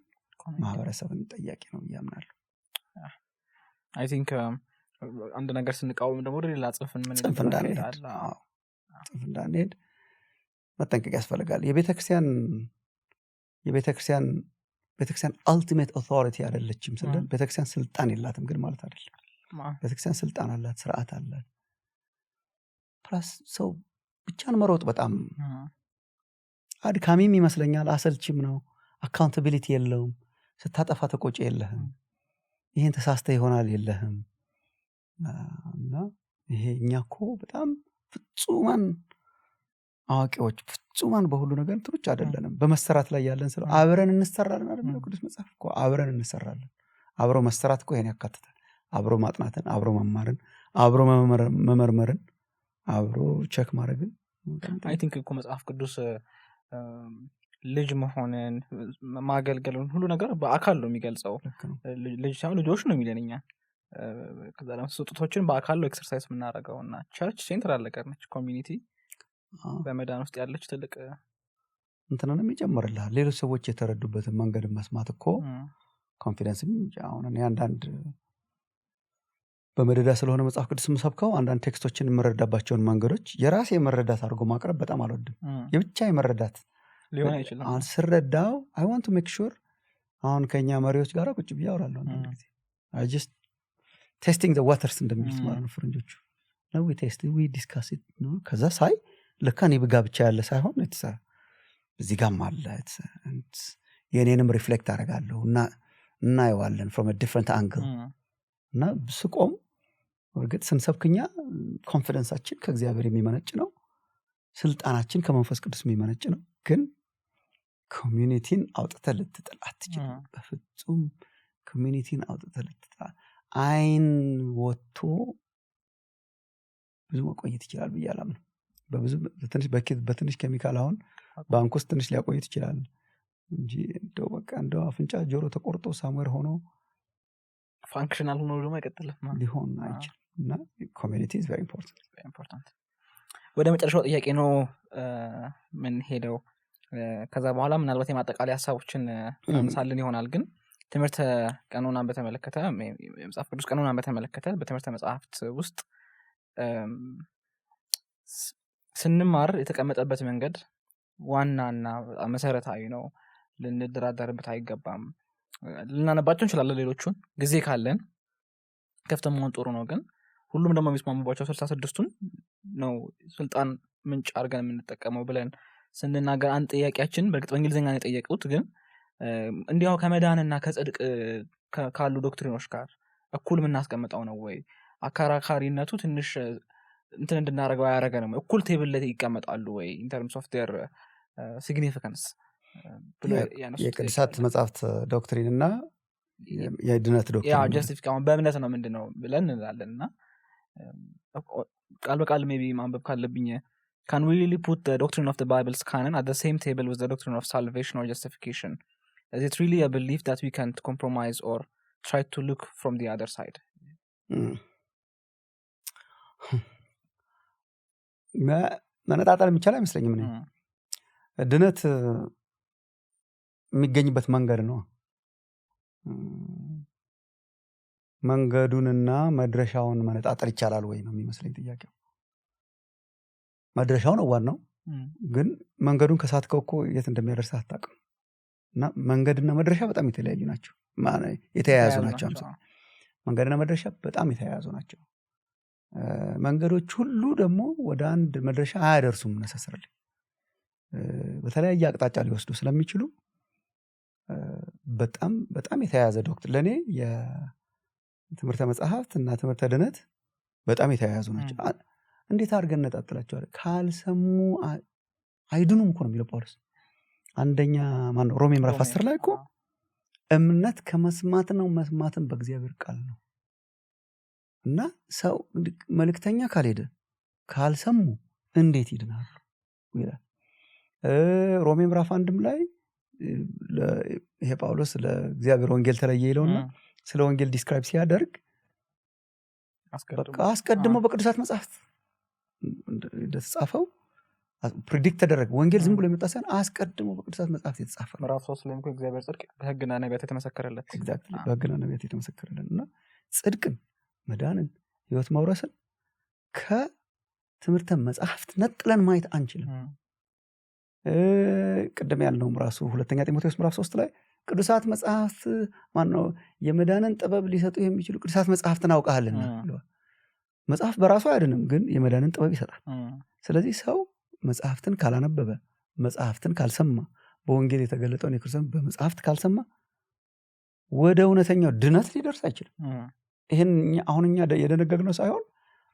ማህበረሰብን ጠያቂ ነው ያምናሉ። I think አንድ ነገር ስንቃወም ደግሞ ወደ ሌላ ጽንፍ እንዳንሄድ መጠንቀቅ ያስፈልጋል። የቤተክርስቲያን ultimate authority አይደለችም ስንል ቤተክርስቲያን ስልጣን የላትም ግን ማለት አይደለም። ቤተክርስቲያን ስልጣን አላት፣ ስርዓት አላት። ፕላስ ሰው ብቻን መሮጥ በጣም አድካሚም ይመስለኛል፣ አሰልችም ነው። አካውንታቢሊቲ የለውም። ስታጠፋ ተቆጭ የለህም። ይሄን ተሳስተ ይሆናል የለህም። እና ይሄ እኛ እኮ በጣም ፍጹማን አዋቂዎች፣ ፍጹማን በሁሉ ነገር ትሩጭ አይደለንም። በመሰራት ላይ ያለን ስለ አብረን እንሰራለን አይደል? ቅዱስ መጽሐፍ እኮ አብረን እንሰራለን። አብሮ መሰራት እኮ ይሄን ያካትታል። አብሮ ማጥናትን፣ አብሮ መማርን፣ አብሮ መመርመርን፣ አብሮ ቼክ ማድረግን። አይ ቲንክ እኮ መጽሐፍ ቅዱስ ልጅ መሆንን ማገልገልን ሁሉ ነገር በአካል ነው የሚገልጸው። ልጅ ሳይሆን ልጆች ነው የሚለንኛ። ከዛ ደግሞ ስጦቶችን በአካል ነው ኤክሰርሳይዝ የምናደርገው። እና ቸርች ሴንትራል ነገር ነች። ኮሚኒቲ በመዳን ውስጥ ያለች ትልቅ እንትንንም ይጨምርልሃል። ሌሎች ሰዎች የተረዱበትን መንገድ መስማት እኮ ኮንፊደንስም አሁን እኔ አንዳንድ በመደዳ ስለሆነ መጽሐፍ ቅዱስ የምሰብከው አንዳንድ ቴክስቶችን የምረዳባቸውን መንገዶች የራሴ መረዳት አድርጎ ማቅረብ በጣም አልወድም። የብቻ የመረዳት ሊሆን አይችልም። አሁን ስረዳው I want to make sure አሁን ከኛ መሪዎች ጋር ቁጭ ብዬ አወራለሁ አንዳንድ ጊዜ I just testing the waters እንደሚሉት ማለት ነው ፈረንጆቹ። ነው we test we discuss it ነው። ከዛ ሳይ ለካ እኔ ብጋ ብቻ ያለ ሳይሆን እዚህ ጋርም አለ የኔንም ሪፍሌክት አደርጋለሁ እና እናየዋለን from a different angle። እና ስቆም ወርግጥ ስንሰብክኛ ኮንፊደንሳችን ከእግዚአብሔር የሚመነጭ ነው። ስልጣናችን ከመንፈስ ቅዱስ የሚመነጭ ነው። ግን ኮሚኒቲን አውጥተህ ልትጥል አትችልም። በፍጹም ኮሚኒቲን አውጥተህ ልትጥል አይን ወጥቶ ብዙ መቆየት ይችላል ብዬ አላምንም። በትንሽ ኬሚካል አሁን ባንክ ውስጥ ትንሽ ሊያቆየት ይችላል እንጂ እንደው በቃ እንደው አፍንጫ ጆሮ ተቆርጦ ሳምዌር ሆኖ ፋንክሽናል ሆኖ ደግሞ አይቀጥልም ሊሆን አይችልም። እና ኮሚኒቲ is very important። ወደ መጨረሻው ጥያቄ ነው ምን ሄደው ከዛ በኋላ ምናልባት የማጠቃለያ ሐሳቦችን እንሳልን ይሆናል። ግን ትምህርት ቀኖናን በተመለከተ የመጽሐፍ ቅዱስ ቀኖናን በተመለከተ በትምህርት መጽሐፍት ውስጥ ስንማር የተቀመጠበት መንገድ ዋናና መሰረታዊ ነው። ልንደራደርበት አይገባም። ልናነባቸው እንችላለን ሌሎቹን ጊዜ ካለን ከፍተማውን ጥሩ ነው። ግን ሁሉም ደግሞ የሚስማሙባቸው 66ቱን ነው ስልጣን ምንጭ አድርገን የምንጠቀመው ብለን ስንናገር አንድ ጥያቄያችን በእርግጥ በእንግሊዝኛ ነው የጠየቁት። ግን እንዲያው ከመዳንና ከጽድቅ ካሉ ዶክትሪኖች ጋር እኩል የምናስቀምጠው ነው ወይ? አከራካሪነቱ ትንሽ እንትን እንድናደርገው ያደረገ ነው። እኩል ቴብል ላይ ይቀመጣሉ ወይ in terms of their significance? የቅዱሳት መጽሐፍት ዶክትሪን እና የድነት ዶክትሪን ጀስቲፊካውን በእምነት ነው ምንድነው ብለን እንላለንና ቃል በቃል maybe ማንበብ ካለብኝ can we really put the doctrine of the Bible's canon at the same table with the doctrine of salvation or justification? Is it really a belief that we can't compromise or try to look from the other side? መነጣጠል የሚቻል አይመስለኝም። እኔ ድነት የሚገኝበት መንገድ ነው። መንገዱንና መድረሻውን መነጣጠል ይቻላል ወይ ነው የሚመስለኝ ጥያቄው። መድረሻው ነው ዋናው፣ ግን መንገዱን ከሳትከው እኮ የት እንደሚያደርስ አታውቅም። እና መንገድና መድረሻ በጣም የተለያዩ ናቸው፣ የተያያዙ ናቸው። መንገድና መድረሻ በጣም የተያያዙ ናቸው። መንገዶች ሁሉ ደግሞ ወደ አንድ መድረሻ አያደርሱም ነሰሰርሊ፣ በተለያየ አቅጣጫ ሊወስዱ ስለሚችሉ በጣም በጣም የተያያዘ ዶክትሪን ለኔ የትምህርተ መጽሐፍት እና ትምህርተ ድነት በጣም የተያያዙ ናቸው። እንዴት አድርገን ነጣጥላቸዋለን? ካልሰሙ አይድኑም እኮ ነው የሚለው ጳውሎስ። አንደኛ ማነው ሮሜ ምዕራፍ 10 ላይ እኮ እምነት ከመስማት ነው፣ መስማትን በእግዚአብሔር ቃል ነው። እና ሰው መልእክተኛ ካልሄደ ካልሰሙ እንዴት ይድናሉ ይላል። ሮሜ ምዕራፍ 1 ላይ ይሄ ጳውሎስ ለእግዚአብሔር ወንጌል ተለየ ይለውና ስለ ወንጌል ዲስክራይብ ሲያደርግ በቃ አስቀድሞ በቅዱሳት መጽሐፍት እንደተጻፈው ፕሪዲክት ተደረገ። ወንጌል ዝም ብሎ የመጣ ሳይሆን አስቀድሞ በቅዱሳት መጽሐፍት የተጻፈ ነው። ምዕራፍ 3 ላይ እግዚአብሔር ጽድቅ በሕግና ነቢያት የተመሰከረለት ኤግዛክትሊ በሕግና ነቢያት የተመሰከረለት እና ጽድቅን፣ መዳንን፣ ህይወት መውረስን ከትምህርተ መጽሐፍት ነጥለን ማየት አንችልም። ቅድም ያልነውም ራሱ ሁለተኛ ጢሞቴዎስ ምዕራፍ 3 ላይ ቅዱሳት መጽሐፍት ማነው የመዳንን ጥበብ ሊሰጡ የሚችሉ ቅዱሳት መጽሐፍትን አውቃለና ብለዋል። መጽሐፍ በራሱ አይደለም፣ ግን የመዳንን ጥበብ ይሰጣል። ስለዚህ ሰው መጽሐፍትን ካላነበበ፣ መጽሐፍትን ካልሰማ፣ በወንጌል የተገለጠውን የክርስቶስን በመጽሐፍት ካልሰማ ወደ እውነተኛው ድነት ሊደርስ አይችልም። ይሄን አሁን እኛ የደነገግነው ሳይሆን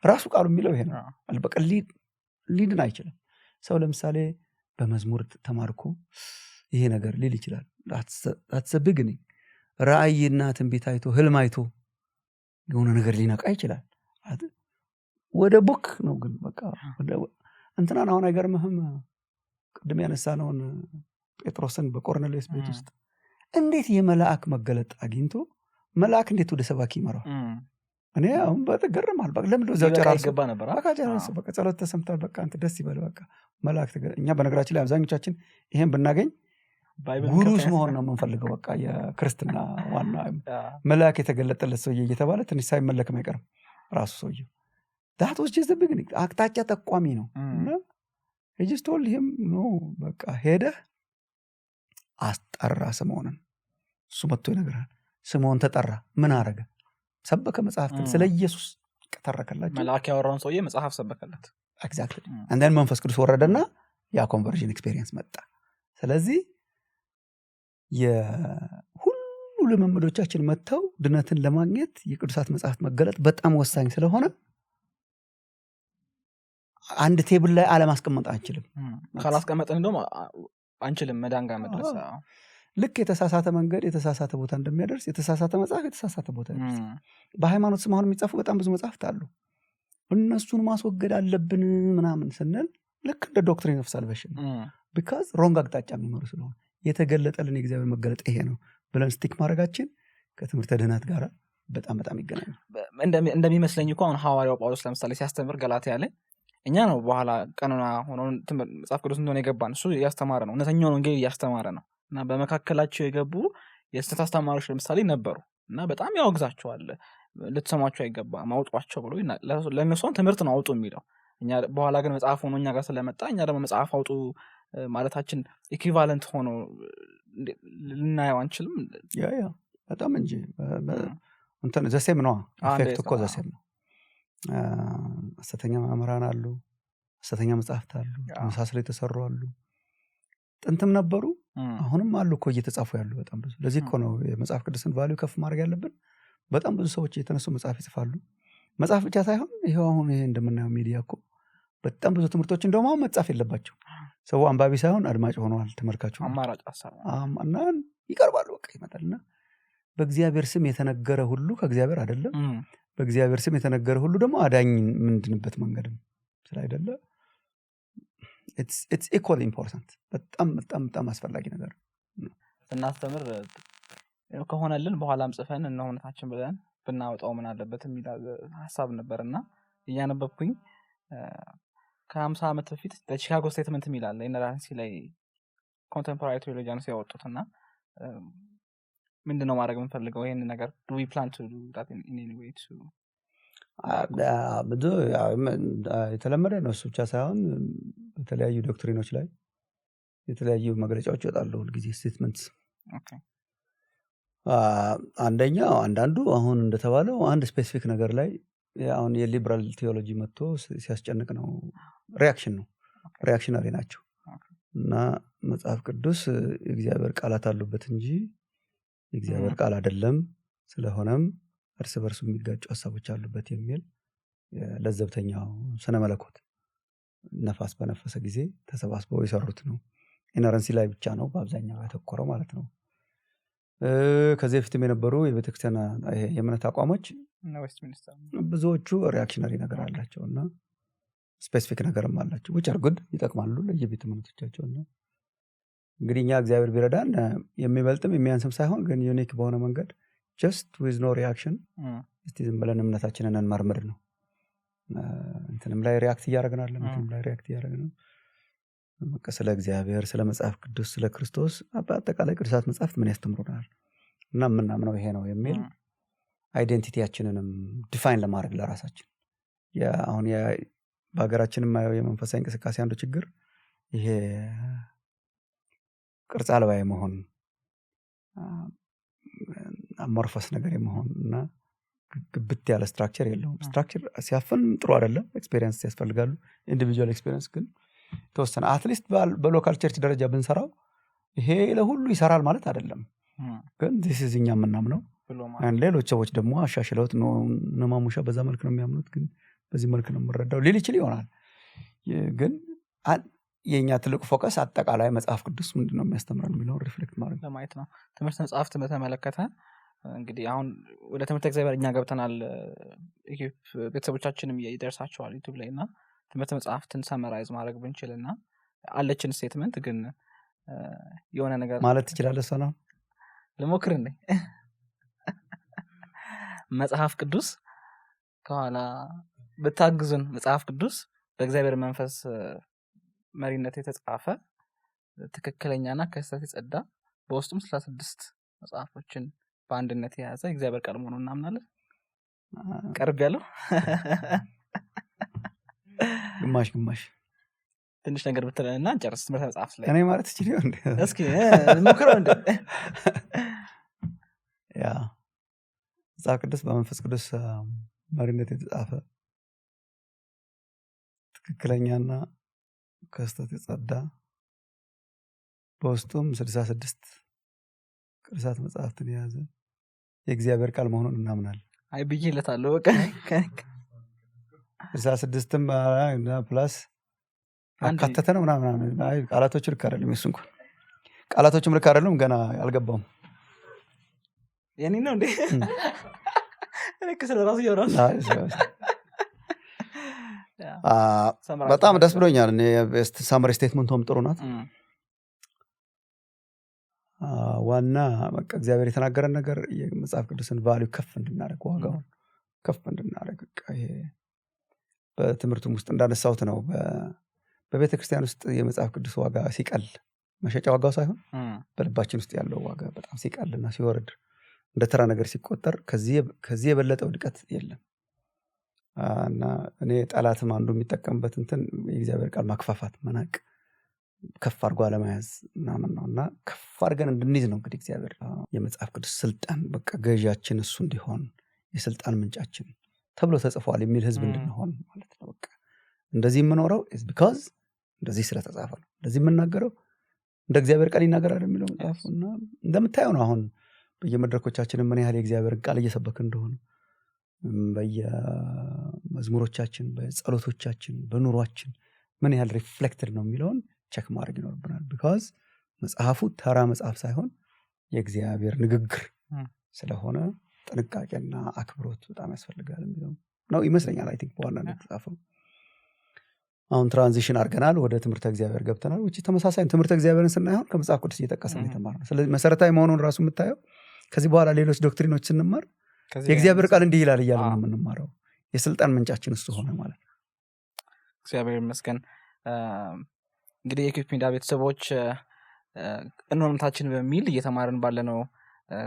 ራሱ ቃሉ የሚለው ይሄ ነው። በቃ ሊድን አይችልም። ሰው ለምሳሌ በመዝሙር ተማርኮ ይሄ ነገር ሊል ይችላል። that's the beginning ራእይና ትንቢት አይቶ ህልም አይቶ የሆነ ነገር ሊነቃ ይችላል። ወደ ቡክ ነው ግን በቃ እንትናን አሁን አይገርምህም? ቅድም ያነሳነውን ጴጥሮስን በቆርኔሌዎስ ቤት ውስጥ እንዴት የመላእክ መገለጥ አግኝቶ መልአክ እንዴት ወደ ሰባኪ ይመራው? እኔ አሁን በተገረማል። በቃ ለምን ወዛው ጨራርሶ ገባ ነበር በቃ ጸሎት ተሰምቷል። በቃ አንተ ደስ ይበል በቃ መልአክ እኛ በነገራችን ላይ አብዛኞቻችን ይሄን ብናገኝ ጉሩስ መሆን ነው የምንፈልገው። በቃ የክርስትና ዋና መልአክ የተገለጠለት ሰውዬ እየተባለ ትንሽ ሳይመለክም አይቀርም ራሱ ሰውዬው። that was just the beginning አቅጣጫ ጠቋሚ ነው። እና he just told him no በቃ ሄደህ አስጠራ ስምዖንን። እሱ መጥቶ ይነግራል። ስምዖን ተጠራ። ምን አረገ? ሰበከ መጽሐፍትን ስለ ኢየሱስ ከተረከላቸው። መልአክ ያወራውን ሰውዬ መጽሐፍ ሰበከለት። ኤግዛክትሊ and then መንፈስ ቅዱስ ወረደና ያ ኮንቨርዥን ኤክስፒሪየንስ መጣ። ስለዚህ የሁሉ ልምምዶቻችን መጥተው ድነትን ለማግኘት የቅዱሳት መጽሐፍት መገለጥ በጣም ወሳኝ ስለሆነ አንድ ቴብል ላይ አለማስቀመጥ አንችልም። ካላስቀመጥን እንደውም አንችልም መዳን ጋር መድረስ። ልክ የተሳሳተ መንገድ የተሳሳተ ቦታ እንደሚያደርስ የተሳሳተ መጽሐፍ የተሳሳተ ቦታ ያደርስ። በሃይማኖት ስም አሁን የሚጻፉ በጣም ብዙ መጽሐፍት አሉ። እነሱን ማስወገድ አለብን ምናምን ስንል ልክ እንደ ዶክትሪን ኦፍ ሳልቬሽን ቢካዝ ሮንግ አቅጣጫ የሚመሩ ስለሆነ የተገለጠልን የእግዚአብሔር መገለጥ ይሄ ነው ብለን ስቲክ ማድረጋችን ከትምህርተ ድህነት ጋር በጣም በጣም ይገናኛል። እንደሚመስለኝ እኮ አሁን ሐዋርያው ጳውሎስ ለምሳሌ ሲያስተምር ገላትያ ላይ እኛ ነው በኋላ ቀኑና ሆኖ መጽሐፍ ቅዱስ እንደሆነ የገባን እሱ እያስተማረ ነው፣ እውነተኛውን ወንጌል እያስተማረ ነው። እና በመካከላቸው የገቡ የስተት አስተማሪዎች ለምሳሌ ነበሩ እና በጣም ያወግዛቸዋል። ልትሰሟቸው አይገባም አውጧቸው ብሎ ለእነሱም ትምህርት ነው አውጡ የሚለው። እኛ በኋላ ግን መጽሐፍ ሆኖ እኛ ጋር ስለመጣ እኛ ደግሞ መጽሐፍ አውጡ ማለታችን ኢኩቫለንት ሆኖ ልናየው አንችልም። ያ በጣም እንጂ እንትን ዘሴም ነው ኢፌክት እኮ ዘሴም ነው። ሐሰተኛ መምህራን አሉ፣ ሐሰተኛ መጽሐፍት አሉ፣ ተመሳስለው የተሰሩ አሉ። ጥንትም ነበሩ አሁንም አሉ እኮ እየተጻፉ ያሉ በጣም ብዙ። ለዚህ እኮ ነው የመጽሐፍ ቅዱስን ቫልዩ ከፍ ማድረግ ያለብን። በጣም ብዙ ሰዎች የተነሱ መጽሐፍ ይጽፋሉ። መጽሐፍ ብቻ ሳይሆን ይሄው አሁን ይሄ እንደምናየው ሚዲያ እኮ በጣም ብዙ ትምህርቶች እንደውም አሁን መጻፍ የለባቸው። ሰው አንባቢ ሳይሆን አድማጭ ሆነዋል፣ ተመልካቹ አማራጭ ሐሳብ እና ይቀርባሉ። በቃ ይመጣልና በእግዚአብሔር ስም የተነገረ ሁሉ ከእግዚአብሔር አይደለም፣ በእግዚአብሔር ስም የተነገረ ሁሉ ደግሞ አዳኝ ምንድንበት መንገድም ስላይደለ it's equally important በጣም በጣም በጣም አስፈላጊ ነገር ነው። እናስተምር ከሆነልን በኋላም ጽፈን እና ሆነታችን ብለን ብናወጣው ምን አለበት የሚል ሐሳብ ነበርና እያነበብኩኝ ከ50 ዓመት በፊት በቺካጎ ስቴትመንት የሚላል ኢነራንሲ ላይ ኮንቴምፖራሪ ቴዎሎጂያንስ ያወጡትና ምንድነው ማድረግ የምንፈልገው ይሄን ነገር do we plan to do that in any way to ብዙ የተለመደ ነው። እሱ ብቻ ሳይሆን በተለያዩ ዶክትሪኖች ላይ የተለያዩ መግለጫዎች ይወጣሉ ሁልጊዜ ስቴትመንትስ። አንደኛው አንዳንዱ አሁን እንደተባለው አንድ ስፔሲፊክ ነገር ላይ አሁን የሊበራል ቴዎሎጂ መጥቶ ሲያስጨንቅ ነው። ሪያክሽን ነው፣ ሪያክሽናሪ ናቸው እና መጽሐፍ ቅዱስ የእግዚአብሔር ቃላት አሉበት እንጂ የእግዚአብሔር ቃል አይደለም፣ ስለሆነም እርስ በርሱ የሚጋጩ ሐሳቦች አሉበት የሚል ለዘብተኛው ስነ መለኮት ነፋስ በነፈሰ ጊዜ ተሰባስበው የሰሩት ነው። ኢነረንሲ ላይ ብቻ ነው በአብዛኛው ያተኮረው ማለት ነው። ከዚህ በፊትም የነበሩ የቤተክርስቲያን የእምነት አቋሞች ዌስትሚኒስተር ብዙዎቹ ሪያክሽነሪ ነገር አላቸው እና ስፔሲፊክ ነገርም አላቸው which are good ይጠቅማሉ ለየቤተ እምነቶቻቸው እና እንግዲህ እኛ እግዚአብሔር ቢረዳን የሚበልጥም የሚያንስም ሳይሆን ግን ዩኒክ በሆነ መንገድ just with no reaction እስቲ ዝም ብለን እምነታችንን እንመርምር ነው። እንትንም ላይ ሪያክት እያደረግናል እንትንም ላይ ሪያክት እያደረግን ነው። በቃ ስለ እግዚአብሔር ስለ መጽሐፍ ቅዱስ ስለ ክርስቶስ በአጠቃላይ ቅዱሳት መጽሐፍት ምን ያስተምሩናል እና ምናምነው ይሄ ነው የሚል አይዴንቲቲያችንንም ዲፋይን ለማድረግ ለራሳችን አሁን በሀገራችን የማየው የመንፈሳዊ እንቅስቃሴ አንዱ ችግር ይሄ ቅርጽ አልባ የመሆን አሞርፈስ ነገር የመሆን እና ግብት ያለ ስትራክቸር የለውም። ስትራክቸር ሲያፈን ጥሩ አይደለም። ኤክስፔሪየንስ ያስፈልጋሉ። ኢንዲቪጁዋል ኤክስፔሪየንስ ግን ተወሰነ አትሊስት በሎካል ቸርች ደረጃ ብንሰራው ይሄ ለሁሉ ይሰራል ማለት አይደለም። ግን this is እኛ የምናምነው ሌሎች ሰዎች ደግሞ አሻሽለውት ነው ነማሙሻ በዛ መልክ ነው የሚያምኑት ግን በዚህ መልክ ነው የምረዳው ሊል ይችል ይሆናል። ግን የኛ ትልቁ ፎከስ አጠቃላይ መጽሐፍ ቅዱስ ምንድነው የሚያስተምረን የሚለው ሪፍሌክት ማድረግ ለማየት ነው። ትምህርት መጽሐፍት በተመለከተ እንግዲህ አሁን ወደ ትምህርት እግዚአብሔር እኛ ገብተናል። ቤተሰቦቻችንም ይደርሳቸዋል ዩቲዩብ ላይ እና ትምህርት መጽሐፍትን ሰመራይዝ ማድረግ ብንችልና አለችን ስቴትመንት ግን የሆነ ነገር ማለት ትችላለህ እሷ ነው ልሞክር እንዴ መጽሐፍ ቅዱስ ከኋላ በታግዙን መጽሐፍ ቅዱስ በእግዚአብሔር መንፈስ መሪነት የተጻፈ ትክክለኛና ከስህተት የጸዳ በውስጡም 66 መጽሐፎችን በአንድነት የያዘ እግዚአብሔር ቃል መሆኑን እናምናለን። ቀርብ ያለው ግማሽ ትንሽ ነገር ብትለንና እንጨርስ ትምህርት መጽሐፍ ላይ እኔ ማለት ትችል እንዴ እስኪ እንሞክረው እንዴ ያ መጽሐፍ ቅዱስ በመንፈስ ቅዱስ መሪነት የተጻፈ ትክክለኛና ከስህተት የጸዳ በውስጡም 66 ቅዱሳት መጽሐፍትን የያዘ የእግዚአብሔር ቃል መሆኑን እናምናለን። አይ ብዬለታለሁ በቃ 66ም እና ፕላስ አካተተ ነው ምናምን አይ ቃላቶቹ ልክ አይደለም እሱ እንኳን ቃላቶቹም ልክ አይደለም ገና አልገባውም የኔ ነው እንዴ እኔ ስለራሱ ይወራል። በጣም ደስ ብሎኛል። እኔ ሳመሪ ስቴትመንቱም ጥሩ ናት። ዋና በቃ እግዚአብሔር የተናገረን ነገር የመጽሐፍ ቅዱስን ቫልዩ ከፍ እንድናደርግ ዋጋውን ከፍ እንድናደርግ ይሄ በትምህርቱም ውስጥ እንዳነሳሁት ነው። በቤተ ክርስቲያን ውስጥ የመጽሐፍ ቅዱስ ዋጋ ሲቀል መሸጫ ዋጋው ሳይሆን በልባችን ውስጥ ያለው ዋጋ በጣም ሲቀልና ሲወርድ እንደ ተራ ነገር ሲቆጠር ከዚህ የበለጠ ውድቀት የለም። እና እኔ ጠላትም አንዱ የሚጠቀምበት እንትን የእግዚአብሔር ቃል ማክፋፋት መናቅ ከፍ አድርጎ አለመያዝ ምናምን ነውና ከፍ አድርገን እንድንይዝ ነው እንግዲህ እግዚአብሔር የመጽሐፍ ቅዱስ ስልጣን በቃ ገዣችን እሱ እንዲሆን የስልጣን ምንጫችን ተብሎ ተጽፏል የሚል ህዝብ እንድንሆን ማለት ነው። በቃ እንደዚህ የምኖረው is because እንደዚህ ስለተጻፈ ነው። እንደዚህ የምናገረው እንደ እግዚአብሔር ቃል ይናገራል የሚለው መጽሐፍና እንደምታየው ነው። አሁን በየመድረኮቻችን ምን ያህል የእግዚአብሔር ቃል እየሰበክን እንደሆነ በየመዝሙሮቻችን በጸሎቶቻችን በኑሯችን ምን ያህል ሪፍሌክትድ ነው የሚለውን ቸክ ማድረግ ይኖርብናል። because መጽሐፉ ተራ መጽሐፍ ሳይሆን የእግዚአብሔር ንግግር ስለሆነ ጥንቃቄና አክብሮት በጣም ያስፈልጋል የሚለው ነው ይመስለኛል። አይ ቲንክ በዋናነት ተጻፈው አሁን ትራንዚሽን አድርገናል ወደ ትምህርተ እግዚአብሔር ገብተናል። which ተመሳሳይ ትምህርተ እግዚአብሔርን ስናየው ከመጽሐፍ ቅዱስ እየተጠቀሰን የተማርነው ስለዚህ መሰረታዊ መሆኑን ራሱ የምታየው ከዚህ በኋላ ሌሎች ዶክትሪኖች ስንማር የእግዚአብሔር ቃል እንዲህ ይላል እያልን ነው የምንማረው። የስልጣን ምንጫችን እሱ ሆነ ማለት ነው። እግዚአብሔር ይመስገን። እንግዲህ የኢኩዌፕ ሚዲያ ቤተሰቦች እኖምታችን በሚል እየተማርን ባለነው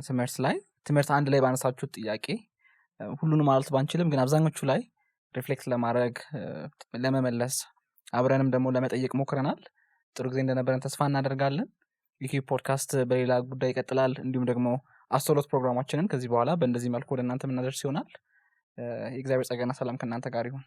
ትምህርት ላይ ትምህርት አንድ ላይ ባነሳችሁት ጥያቄ ሁሉንም ማለት ባንችልም ግን አብዛኞቹ ላይ ሪፍሌክት ለማድረግ ለመመለስ አብረንም ደግሞ ለመጠየቅ ሞክረናል። ጥሩ ጊዜ እንደነበረን ተስፋ እናደርጋለን። ኢኩዌፕ ፖድካስት በሌላ ጉዳይ ይቀጥላል። እንዲሁም ደግሞ አስተውሎት ፕሮግራማችንን ከዚህ በኋላ በእንደዚህ መልኩ ወደ እናንተ የምናደርስ ይሆናል። የእግዚአብሔር ጸጋና ሰላም ከእናንተ ጋር ይሁን።